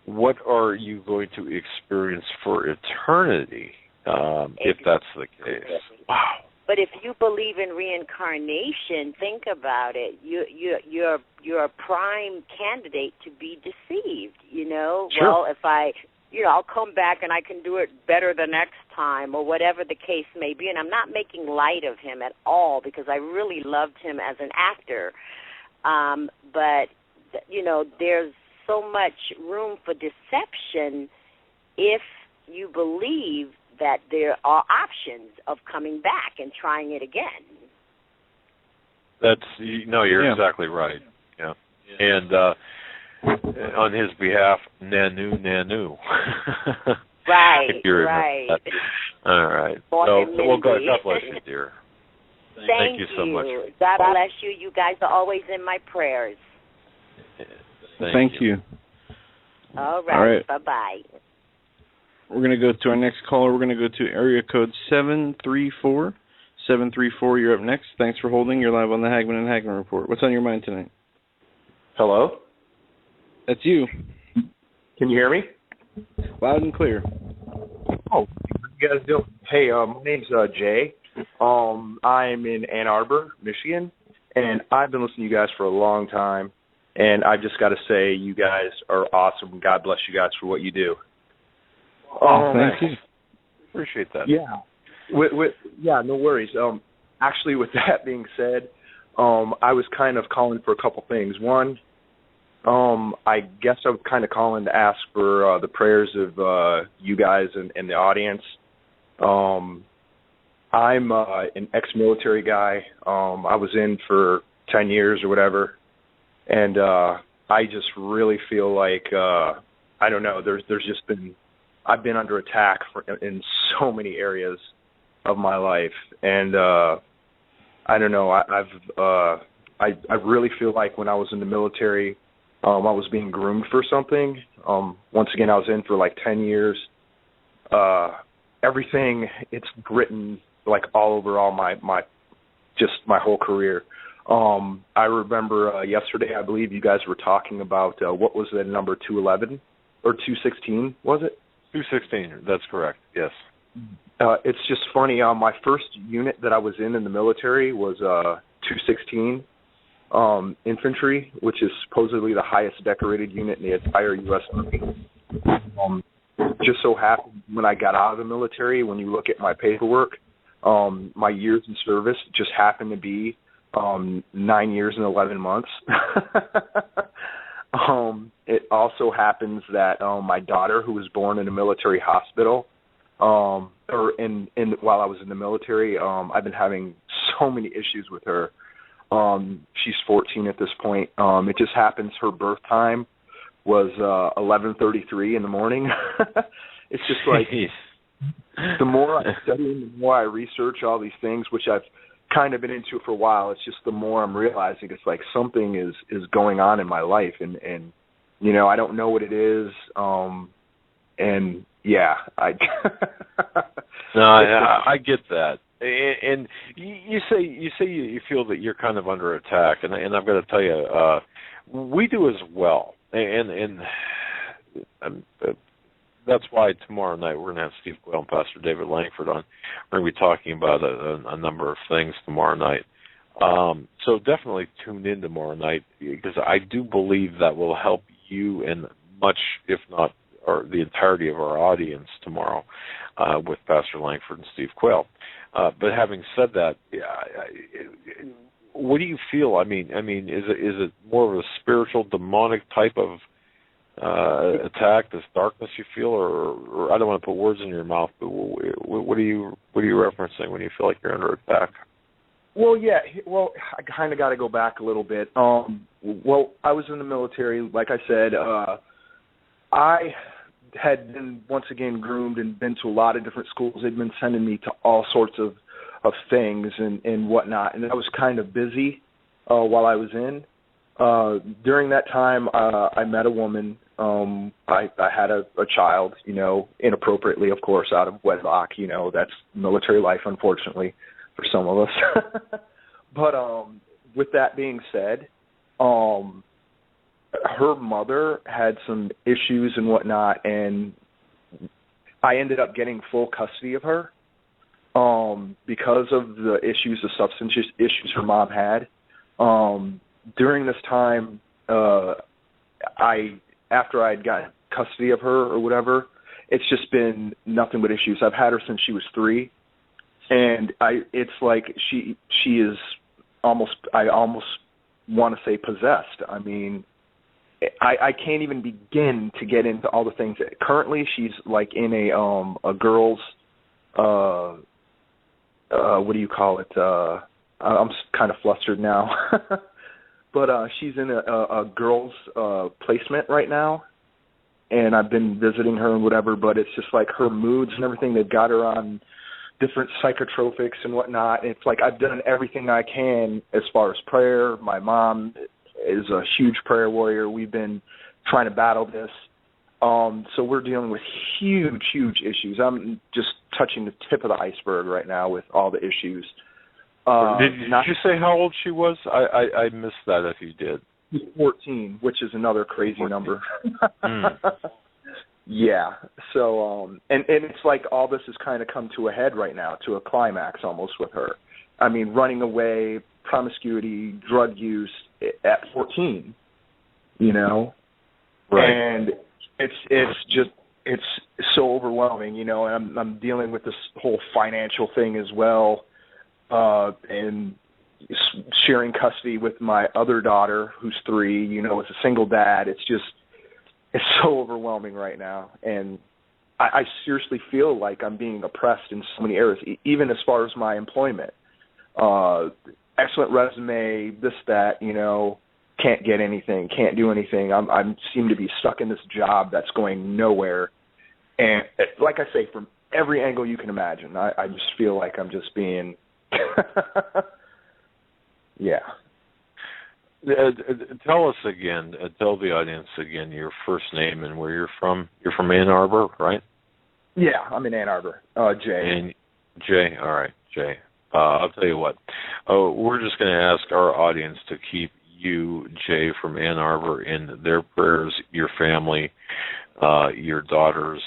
Speaker 1: What are you going to experience for eternity if that's the case? Wow.
Speaker 6: But if you believe in reincarnation, think about it. You're a prime candidate to be deceived.
Speaker 1: Sure.
Speaker 6: Well, if I'll come back and I can do it better the next time, or whatever the case may be. And I'm not making light of him at all, because I really loved him as an actor. But there's so much room for deception if you believe that there are options of coming back and trying it again.
Speaker 1: You're exactly right. Yeah. And on his behalf, Nanu.
Speaker 6: Right,
Speaker 1: if you remember that. All right. God bless you, dear. Thank you so much.
Speaker 6: God bless you. You guys are always in my prayers.
Speaker 2: Thank you.
Speaker 6: All right. Bye-bye.
Speaker 2: We're going to go to our next caller. We're going to go to area code 734. 734, you're up next. Thanks for holding. You're live on the Hagmann and Hagmann Report. What's on your mind tonight?
Speaker 7: Hello? That's
Speaker 2: you.
Speaker 7: Can you hear me?
Speaker 2: Loud and clear.
Speaker 7: Oh, what you guys doing? Hey, my name's Jay. I'm in Ann Arbor, Michigan, and I've been listening to you guys for a long time, and I've just got to say you guys are awesome. God bless you guys for what you do.
Speaker 2: Thank you.
Speaker 1: Appreciate that.
Speaker 7: Yeah. No worries. Actually, with that being said, I was kind of calling for a couple things. One, I guess I was kind of calling to ask for the prayers of you guys and the audience. I'm an ex-military guy. I was in for 10 years or whatever, and I just really feel like I don't know. There's just been I've been under attack in so many areas of my life, and I don't know. I really feel like when I was in the military, I was being groomed for something. Once again, I was in for like 10 years. Everything, it's written like all over all my whole career. I remember yesterday, I believe you guys were talking about what was the number 211 or 216? Was it?
Speaker 1: 216. That's correct. Yes.
Speaker 7: It's just funny. My first unit that I was in the military was 216 infantry, which is supposedly the highest decorated unit in the entire U.S. Army. Just so happened when I got out of the military, when you look at my paperwork, my years in service just happened to be 9 years and 11 months. It also happens that my daughter, who was born in a military hospital, while I was in the military, I've been having so many issues with her. She's 14 at this point. It just happens her birth time was 11:33 in the morning. It's just like the more I study and the more I research all these things, which I've kind of been into for a while, it's just the more I'm realizing it's like something is going on in my life, and you know, I don't know what it is. And yeah, I
Speaker 1: get that. And you say you feel that you're kind of under attack, and I've got to tell you, we do as well, and that's why tomorrow night we're going to have Steve Quayle and Pastor David Langford on. We're going to be talking about a number of things tomorrow night. So definitely tune in tomorrow night, because I do believe that will help you and much, if not the entirety of our audience tomorrow, with Pastor Langford and Steve Quayle. But having said that, what do you feel? I mean, is it more of a spiritual, demonic type of attack, this darkness you feel, or I don't want to put words in your mouth, but what are you referencing when you feel like you're under attack?
Speaker 7: Well, yeah. Well, I kind of got to go back a little bit. Well, I was in the military, like I said. I had been once again groomed and been to a lot of different schools. They'd been sending me to all sorts of things and whatnot, and I was kind of busy while I was in. During that time, I met a woman. I had a child, you know, inappropriately, of course, out of wedlock. You know, that's military life, unfortunately, for some of us. But with that being said, her mother had some issues and whatnot, and I ended up getting full custody of her because of the issues, the substance issues her mom had. During this time, after I'd gotten custody of her or whatever, it's just been nothing but issues. I've had her since she was 3, and it's like she is almost, I almost want to say possessed. I mean, I can't even begin to get into all the things. Currently, she's like in a girl's, what do you call it? I'm kind of flustered now. But she's in a girl's placement right now, and I've been visiting her and whatever, but it's just like her moods and everything, they've got her on different psychotropics and whatnot. It's like I've done everything I can as far as prayer. My mom is a huge prayer warrior. We've been trying to battle this. So we're dealing with huge, huge issues. I'm just touching the tip of the iceberg right now with all the issues.
Speaker 1: Did you say how old she was? I missed that if you did.
Speaker 7: 14, which is another crazy 14. Number. Yeah. So, and it's like all this has kind of come to a head right now, to a climax almost with her. I mean, running away, promiscuity, drug use at 14, you know?
Speaker 1: Right.
Speaker 7: And it's so overwhelming, you know, and I'm dealing with this whole financial thing as well. And sharing custody with my other daughter, who's 3, you know, as a single dad. It's so overwhelming right now. And I seriously feel like I'm being oppressed in so many areas, even as far as my employment. Excellent resume, this, that, you know, can't get anything, can't do anything. I seem to be stuck in this job that's going nowhere. And like I say, from every angle you can imagine, I just feel like I'm just being... Yeah.
Speaker 1: Tell us again, tell the audience again your first name and where you're from. You're from Ann Arbor, right?
Speaker 7: Yeah, I'm in Ann Arbor. Jay.
Speaker 1: And Jay, all right, Jay. I'll tell you what. We're just going to ask our audience to keep you, Jay, from Ann Arbor, in their prayers, your family, your daughters,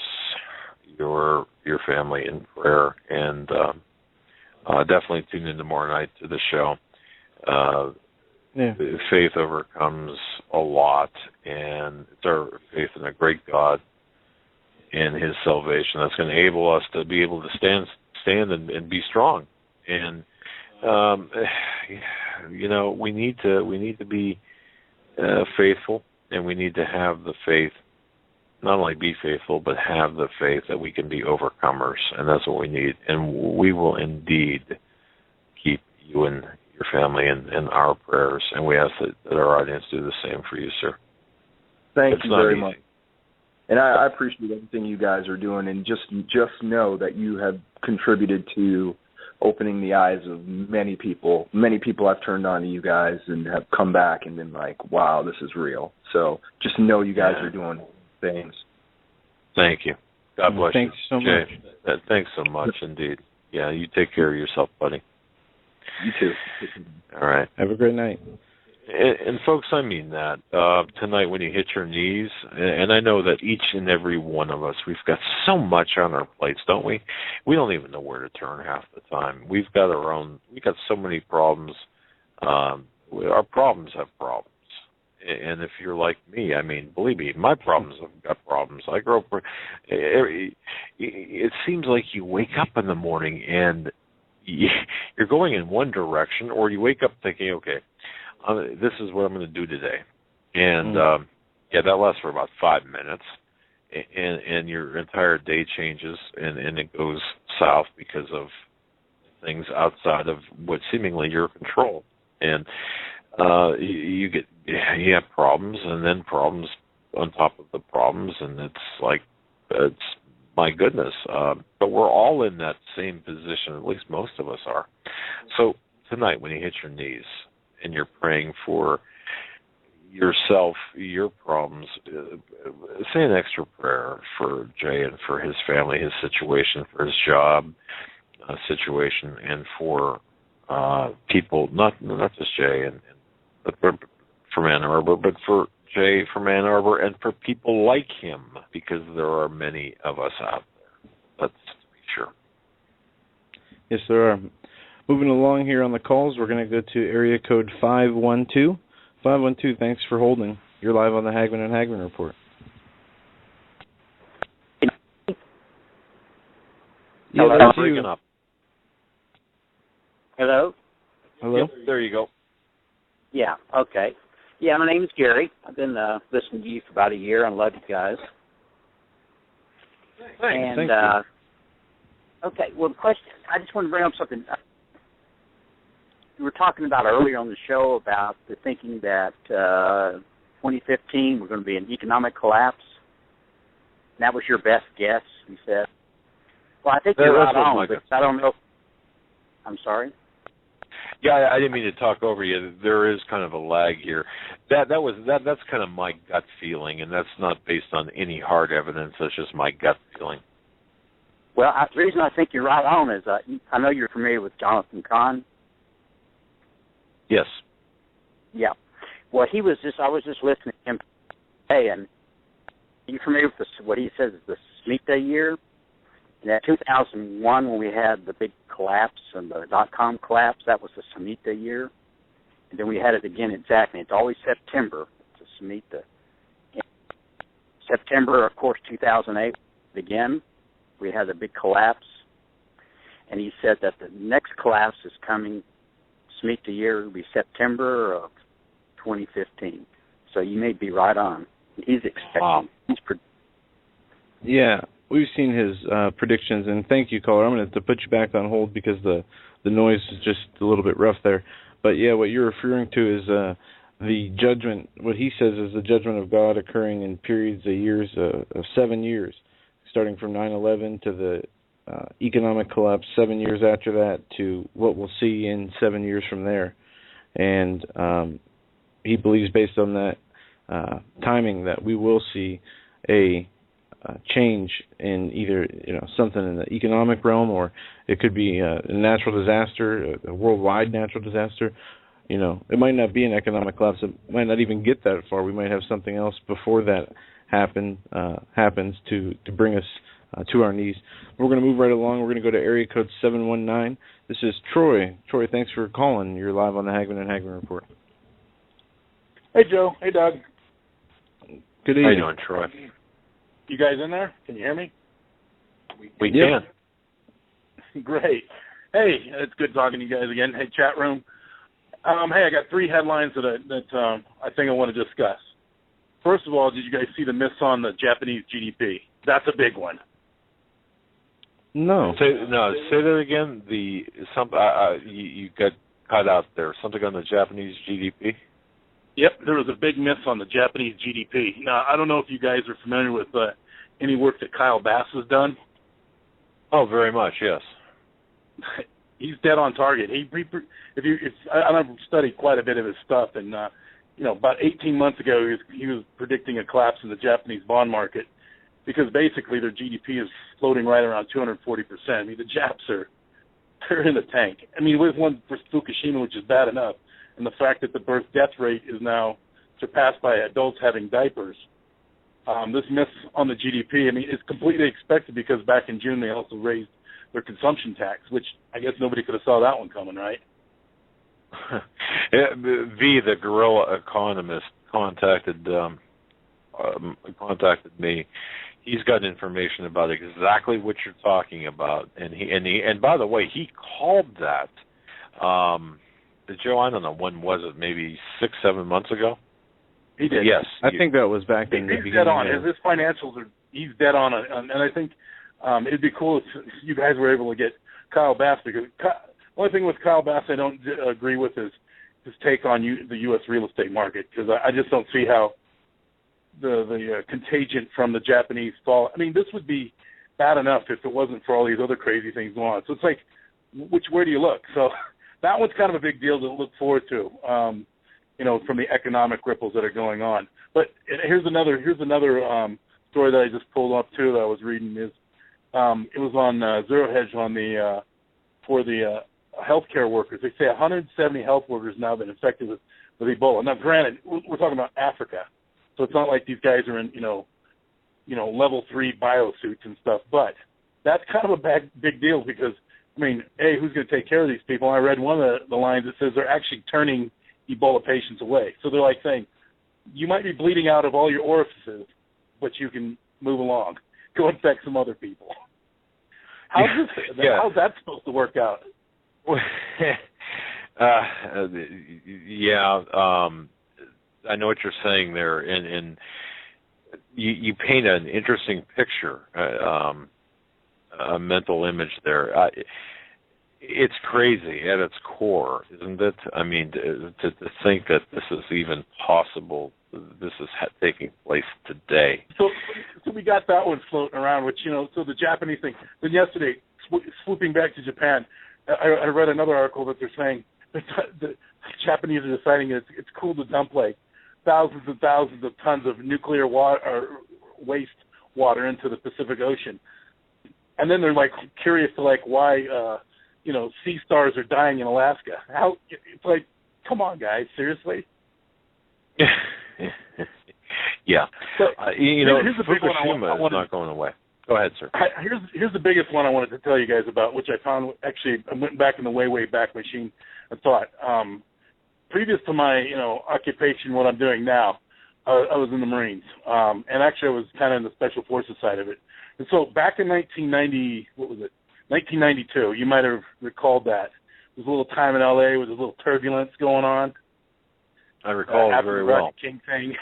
Speaker 1: your your family in prayer, and definitely tune in tomorrow night to the show. Faith overcomes a lot, and it's our faith in a great God and His salvation that's going to enable us to be able to stand and be strong. And we need to be faithful, and we need to have the faith. Not only be faithful, but have the faith that we can be overcomers, and that's what we need. And we will indeed keep you and your family in our prayers, and we ask that our audience do the same for you, sir.
Speaker 7: Thank you very much. And I appreciate everything you guys are doing, and just know that you have contributed to opening the eyes of many people. Many people have turned on to you guys and have come back and been like, wow, this is real. So just know you guys are doing things.
Speaker 1: Thank you. God bless
Speaker 2: Thanks
Speaker 1: you.
Speaker 2: so much.
Speaker 1: Thanks so much indeed. Yeah, you take care of yourself, buddy.
Speaker 7: You too.
Speaker 1: All right.
Speaker 2: Have a great night.
Speaker 1: And folks, I mean that. Tonight when you hit your knees, and I know that each and every one of us, we've got so much on our plates, don't we? We don't even know where to turn half the time. We've got so many problems. Our problems have problems. And if you're like me, I mean, believe me, my problems have got problems. I grew up, it seems like you wake up in the morning and you're going in one direction, or you wake up thinking, okay, this is what I'm going to do today. And, that lasts for about 5 minutes, and your entire day changes, and it goes south because of things outside of what seemingly your control. And you have problems, and then problems on top of the problems, and it's my goodness. But we're all in that same position, at least most of us are. So tonight when you hit your knees and you're praying for yourself, your problems, say an extra prayer for Jay and for his family, his situation, for his job situation, and for people, not just Jay but from Ann Arbor, but for Jay from Ann Arbor, and for people like him, because there are many of us out there. Let's be sure.
Speaker 2: Yes, there are. Moving along here on the calls, we're going to go to area code 512. 512, thanks for holding. You're live on the Hagmann and Hagmann Report.
Speaker 8: Hello?
Speaker 2: That's you.
Speaker 1: Up.
Speaker 8: Hello?
Speaker 2: Hello?
Speaker 1: Yep, there you go.
Speaker 8: Yeah, okay. Yeah, my name is Gary. I've been listening to you for about a year. I love you guys.
Speaker 2: Thank you.
Speaker 8: Okay, well, the question, I just want to bring up something. You were talking about earlier on the show about the thinking that 2015 we're going to be an economic collapse. And that was your best guess, you said. Well, I think you're right on, but I don't know. I'm sorry?
Speaker 1: Yeah, I didn't mean to talk over you. There is kind of a lag here. That's kind of my gut feeling, and that's not based on any hard evidence. That's just my gut feeling.
Speaker 8: Well, the reason I think you're right on is I know you're familiar with Jonathan Cahn.
Speaker 1: Yes.
Speaker 8: Yeah. Well, I was just listening to him today, and are you familiar with what he says is the Shemitah year? In that 2001, when we had the big collapse and the dot-com collapse, that was the Shemitah year. And then we had it again exactly. It's always September. It's a Shemitah. In September, of course, 2008, again, we had a big collapse. And he said that the next collapse is coming, Shemitah year, will be September of 2015. So you may be right on. He's expecting.
Speaker 1: Wow.
Speaker 2: Yeah. We've seen his predictions, and thank you, caller. I'm going to have to put you back on hold because the noise is just a little bit rough there. But, yeah, what you're referring to is the judgment. What he says is the judgment of God occurring in periods of years, of 7 years, starting from 9/11 to the economic collapse 7 years after that to what we'll see in 7 years from there. And he believes based on that timing that we will see a change in either something in the economic realm, or it could be a natural disaster, a worldwide natural disaster. It might not be an economic collapse. It might not even get that far. We might have something else before that happens to bring us to our knees. We're going to move right along. We're going to go to area code 719. This is Troy. Troy, thanks for calling. You're live on the Hagmann and Hagmann Report.
Speaker 9: Hey, Joe. Hey, Doug.
Speaker 2: Good evening.
Speaker 1: How you doing, Troy?
Speaker 9: You guys in there? Can you hear me?
Speaker 1: We can.
Speaker 9: Great. Hey, it's good talking to you guys again. Hey, chat room. Hey, I got 3 headlines that I think I want to discuss. First of all, did you guys see the miss on the Japanese GDP? That's a big one.
Speaker 2: No.
Speaker 1: Say that again. You got cut out there. Something on the Japanese GDP?
Speaker 9: Yep, there was a big miss on the Japanese GDP. Now, I don't know if you guys are familiar with any work that Kyle Bass has done.
Speaker 1: Oh, very much, yes.
Speaker 9: He's dead on target. I've studied quite a bit of his stuff, and about 18 months ago, he was predicting a collapse in the Japanese bond market because basically their GDP is floating right around 240%. I mean, the Japs they're in the tank. I mean, with one for Fukushima, which is bad enough, and the fact that the birth-death rate is now surpassed by adults having diapers. This miss on the GDP, I mean, it's completely expected because back in June they also raised their consumption tax, which I guess nobody could have saw that one coming, right?
Speaker 1: The guerrilla economist contacted me. He's got information about exactly what you're talking about, and by the way, he called that. Joe, I don't know, when was it? Maybe 6-7 months ago.
Speaker 9: He did.
Speaker 1: Yes,
Speaker 2: I think that was back in the beginning.
Speaker 9: He's dead on. His financials he's dead on, and I think it'd be cool if you guys were able to get Kyle Bass, because the only thing with Kyle Bass I don't agree with is his take on the U.S. real estate market, because I just don't see how the contagion from the Japanese fall. I mean, this would be bad enough if it wasn't for all these other crazy things going on. So it's like, where do you look? So that one's kind of a big deal to look forward to, from the economic ripples that are going on. But here's another story that I just pulled up too that I was reading is it was on Zero Hedge for the healthcare workers. They say 170 health workers now have been infected with Ebola. Now, granted, we're talking about Africa, so it's not like these guys are in level 3 biosuits and stuff. But that's kind of a big deal because, I mean, A, who's going to take care of these people? I read one of the lines that says they're actually turning Ebola patients away. So they're like saying, you might be bleeding out of all your orifices, but you can move along. Go infect some other people. How's that supposed to work out?
Speaker 1: I know what you're saying there, and you paint an interesting picture, a mental image there. It's crazy at its core, isn't it? I mean, to think that this is even possible, this is taking place today.
Speaker 9: So we got that one floating around, which, so the Japanese thing. Then yesterday, swooping back to Japan, I read another article that they're saying that the Japanese are deciding it's cool to dump like thousands and thousands of tons of nuclear waste water into the Pacific Ocean. And then they're like curious to why sea stars are dying in Alaska. It's like, come on, guys, seriously?
Speaker 1: Yeah. So,
Speaker 9: here's the big one
Speaker 1: Fukushima is not going away. Go ahead, sir.
Speaker 9: Here's the biggest one I wanted to tell you guys about, which I found actually I went back in the way back machine and thought. Previous to my occupation, what I'm doing now, I was in the Marines, and actually I was kind of in the Special Forces side of it. And so back in 1992, you might have recalled that. There was a little time in L.A. with a little turbulence going on.
Speaker 1: I recall it very well.
Speaker 9: King thing.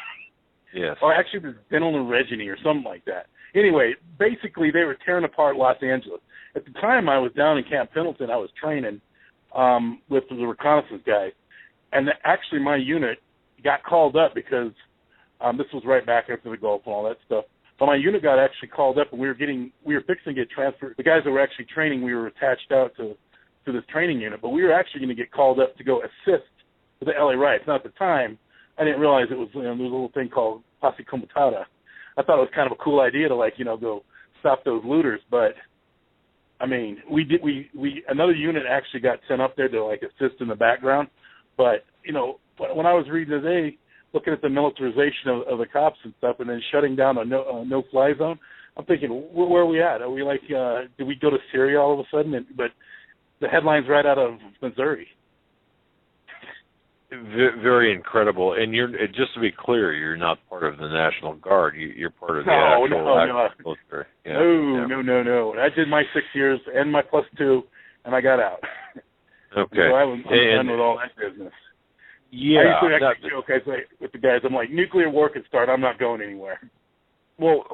Speaker 1: Yes.
Speaker 9: Or actually it was Dental and Regini or something like that. Anyway, basically they were tearing apart Los Angeles. At the time I was down in Camp Pendleton. I was training with the reconnaissance guys. And actually my unit got called up because this was right back after the Gulf and all that stuff. But my unit got actually called up, and we were fixing to get transferred. The guys that were actually training, we were attached out to this training unit, but we were actually going to get called up to go assist with the LA riots. Now at the time, I didn't realize it was there was a little thing called Posse Comitatus. I thought it was kind of a cool idea to go stop those looters, but I mean, another unit actually got sent up there to assist in the background. But when I was reading today, looking at the militarization of the cops and stuff, and then shutting down a no-fly zone. I'm thinking, where are we at? Are we like, did we go to Syria all of a sudden? But the headline's right out of Missouri.
Speaker 1: Very incredible. And you're, just to be clear, you're not part of the National Guard. You're part of the actual military. Yeah,
Speaker 9: no. I did my 6 years and my +2, and I got out.
Speaker 1: Okay.
Speaker 9: So I'm done with all that business.
Speaker 1: Yeah.
Speaker 9: I used to actually joke with the guys. I'm like, nuclear war could start. I'm not going anywhere.
Speaker 1: Well,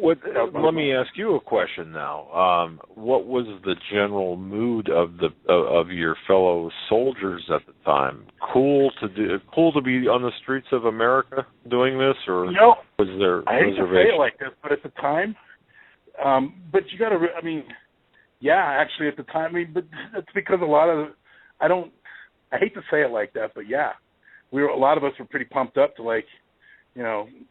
Speaker 1: let me ask you a question now. What was the general mood of your fellow soldiers at the time? Cool to be on the streets of America doing this, or was there?
Speaker 9: I hate to say it like this, but at the time, but you got to. I mean, yeah, actually, at the time. I mean, but that's because a lot of I hate to say it like that, but yeah, a lot of us were pretty pumped up to like,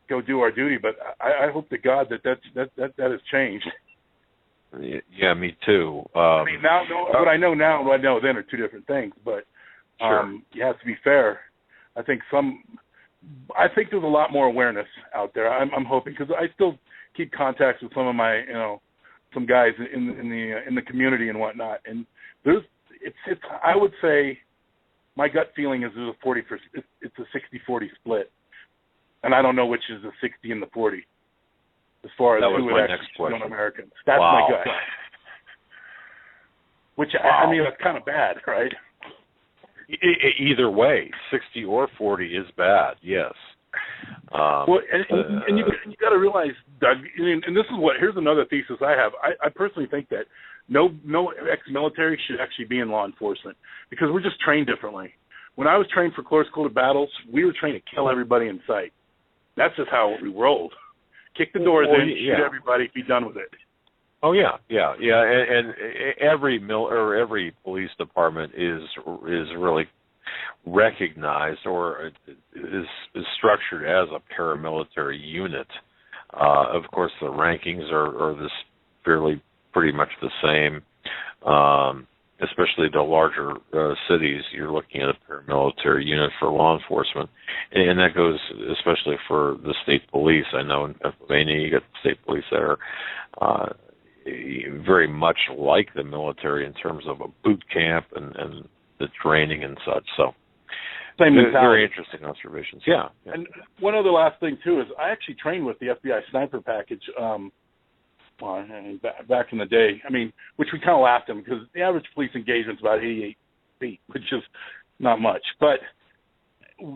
Speaker 9: go do our duty. But I hope to God that has changed.
Speaker 1: Yeah, me too.
Speaker 9: I mean, now what I know now and what I know then are two different things. But you have to be fair. I think there's a lot more awareness out there. I'm hoping, because I still keep contacts with some of my some guys in the community and whatnot. And it's I would say my gut feeling is there's it's a 60-40 split. And I don't know which is the 60 and the 40 as far as who would actually shoot on Americans. That's my gut. Which, I mean, that's kind of bad, right?
Speaker 1: Either way, 60 or 40 is bad, yes.
Speaker 9: Well, and you got to realize, Doug, and this is here's another thesis I have. I personally think that no ex-military should actually be in law enforcement, because we're just trained differently. When I was trained for close quarter battles, we were trained to kill everybody in sight. That's just how we rolled. Kick the doors in, shoot everybody, be done with it.
Speaker 1: Oh yeah. And every police department is really recognized or is structured as a paramilitary unit. Of course, the rankings are pretty much the same. Especially the larger cities, you're looking at a paramilitary unit for law enforcement. And that goes especially for the state police. I know in Pennsylvania you got the state police there, very much like the military in terms of a boot camp and the training and such. So
Speaker 9: same mentality.
Speaker 1: Very interesting observations. Yeah.
Speaker 9: And one other last thing, too, is I actually trained with the FBI sniper package back in the day, which we kind of laughed at, because the average police engagement is about 88 feet, which is not much. But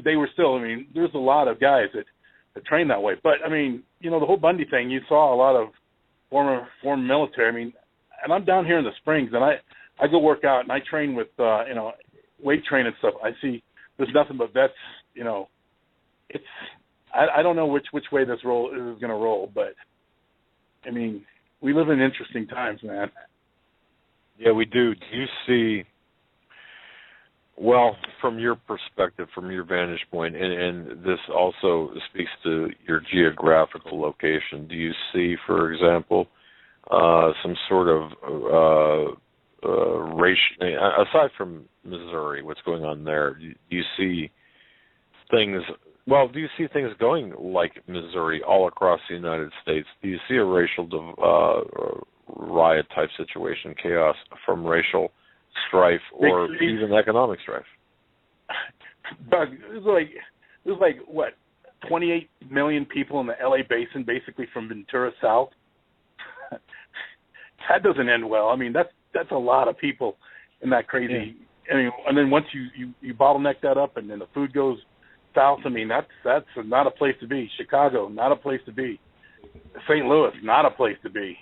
Speaker 9: they were still, there's a lot of guys that train that way. But, the whole Bundy thing, you saw a lot of former military. And I'm down here in the Springs, and I go work out, and I train with, weight training and stuff. I see there's nothing but vets, it's, I don't know which way this is going to roll, but, we live in interesting times, man.
Speaker 1: Yeah, we do. Do you see, well, from your perspective, from your vantage point, and this also speaks to your geographical location, do you see, for example, some sort of racial, aside from Missouri, what's going on there, do you see things... Well, do you see things going like Missouri all across the United States? Do you see a racial riot-type situation, chaos from racial strife or even economic strife?
Speaker 9: Doug, there's like, what, 28 million people in the L.A. basin, basically from Ventura south? That doesn't end well. That's a lot of people in that crazy... Yeah. And then once you bottleneck that up and then the food goes... south, that's not a place to be. Chicago, not a place to be. St. Louis, not a place to be.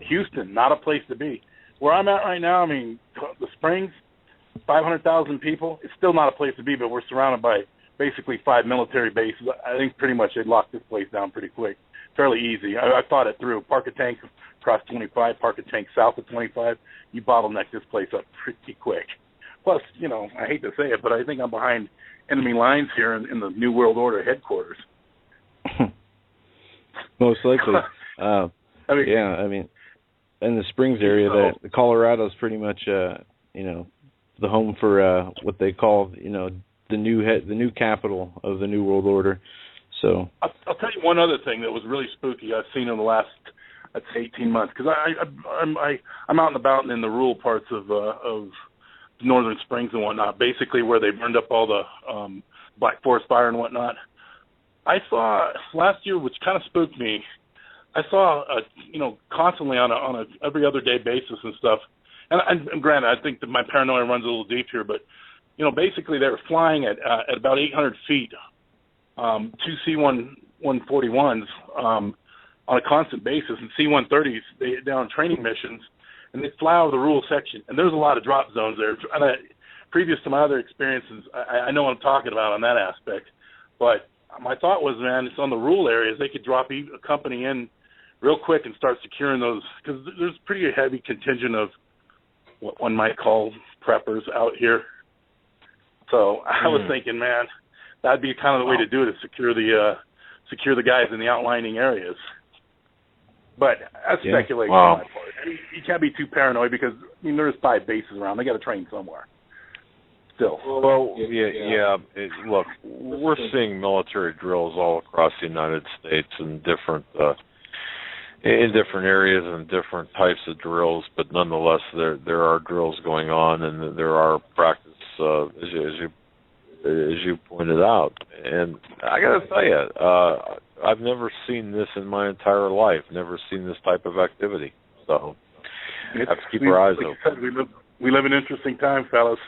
Speaker 9: Houston, not a place to be. Where I'm at right now, the Springs, 500,000 people, it's still not a place to be, but we're surrounded by basically 5 military bases. I think pretty much they'd lock this place down pretty quick. Fairly easy. I thought it through. Park a tank across 25, park a tank south of 25. You bottleneck this place up pretty quick. Plus, I hate to say it, but I think I'm behind enemy lines here in the New World Order headquarters.
Speaker 2: Most likely. In the Springs area, Colorado's pretty much, the home for what they call, the new capital of the New World Order. So
Speaker 9: I'll tell you one other thing that was really spooky I've seen in the last, I'd say, 18 months, because I'm out and about in the rural parts of Northern Springs and whatnot, basically where they burned up all the Black Forest fire and whatnot. I saw last year, which kind of spooked me. I saw, constantly on a every other day basis and stuff. And granted, I think that my paranoia runs a little deep here, but basically they were flying at about 800 feet. Two C-141s on a constant basis, and C-130s they're on training missions, and they fly over the rural section. And there's a lot of drop zones there. And previous to my other experiences, I know what I'm talking about on that aspect. But my thought was, man, it's on the rural areas. They could drop a company in real quick and start securing those, because there's a pretty heavy contingent of what one might call preppers out here. So I was thinking, man, that'd be kind of the way to do it, is secure the guys in the outlining areas. But that's speculation on my part. I mean, you can't be too paranoid, because there's 5 bases around. They got to train somewhere. Still.
Speaker 1: Well, look, we're seeing military drills all across the United States in different areas and different types of drills, but nonetheless, there are drills going on, and there are practice, as you pointed out. And I got to tell you, I've never seen this in my entire life. Never seen this type of activity. So we have to keep our eyes open.
Speaker 9: We live in interesting times, fellas.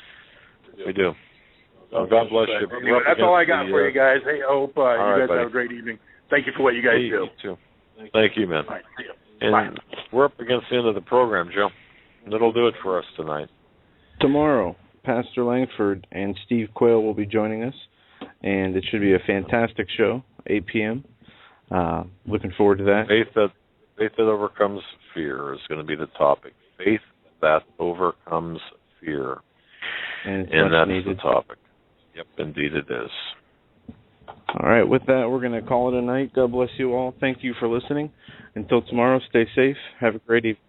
Speaker 1: We do. Well, God bless you.
Speaker 9: That's all I got for you guys. Hey, I hope you guys have a great evening. Thank you for what you guys do.
Speaker 1: You too. Thank you, man.
Speaker 9: All right, see you.
Speaker 1: And
Speaker 9: bye.
Speaker 1: We're up against the end of the program, Joe. That'll do it for us tonight.
Speaker 2: Tomorrow, Pastor Langford and Steve Quayle will be joining us, and it should be a fantastic show, 8 p.m. Looking forward to that.
Speaker 1: Faith that overcomes fear is going to be the topic. Faith that overcomes fear. And that's needed. The topic. Yep, indeed it is.
Speaker 2: All right, with that, we're going to call it a night. God bless you all. Thank you for listening. Until tomorrow, stay safe. Have a great evening.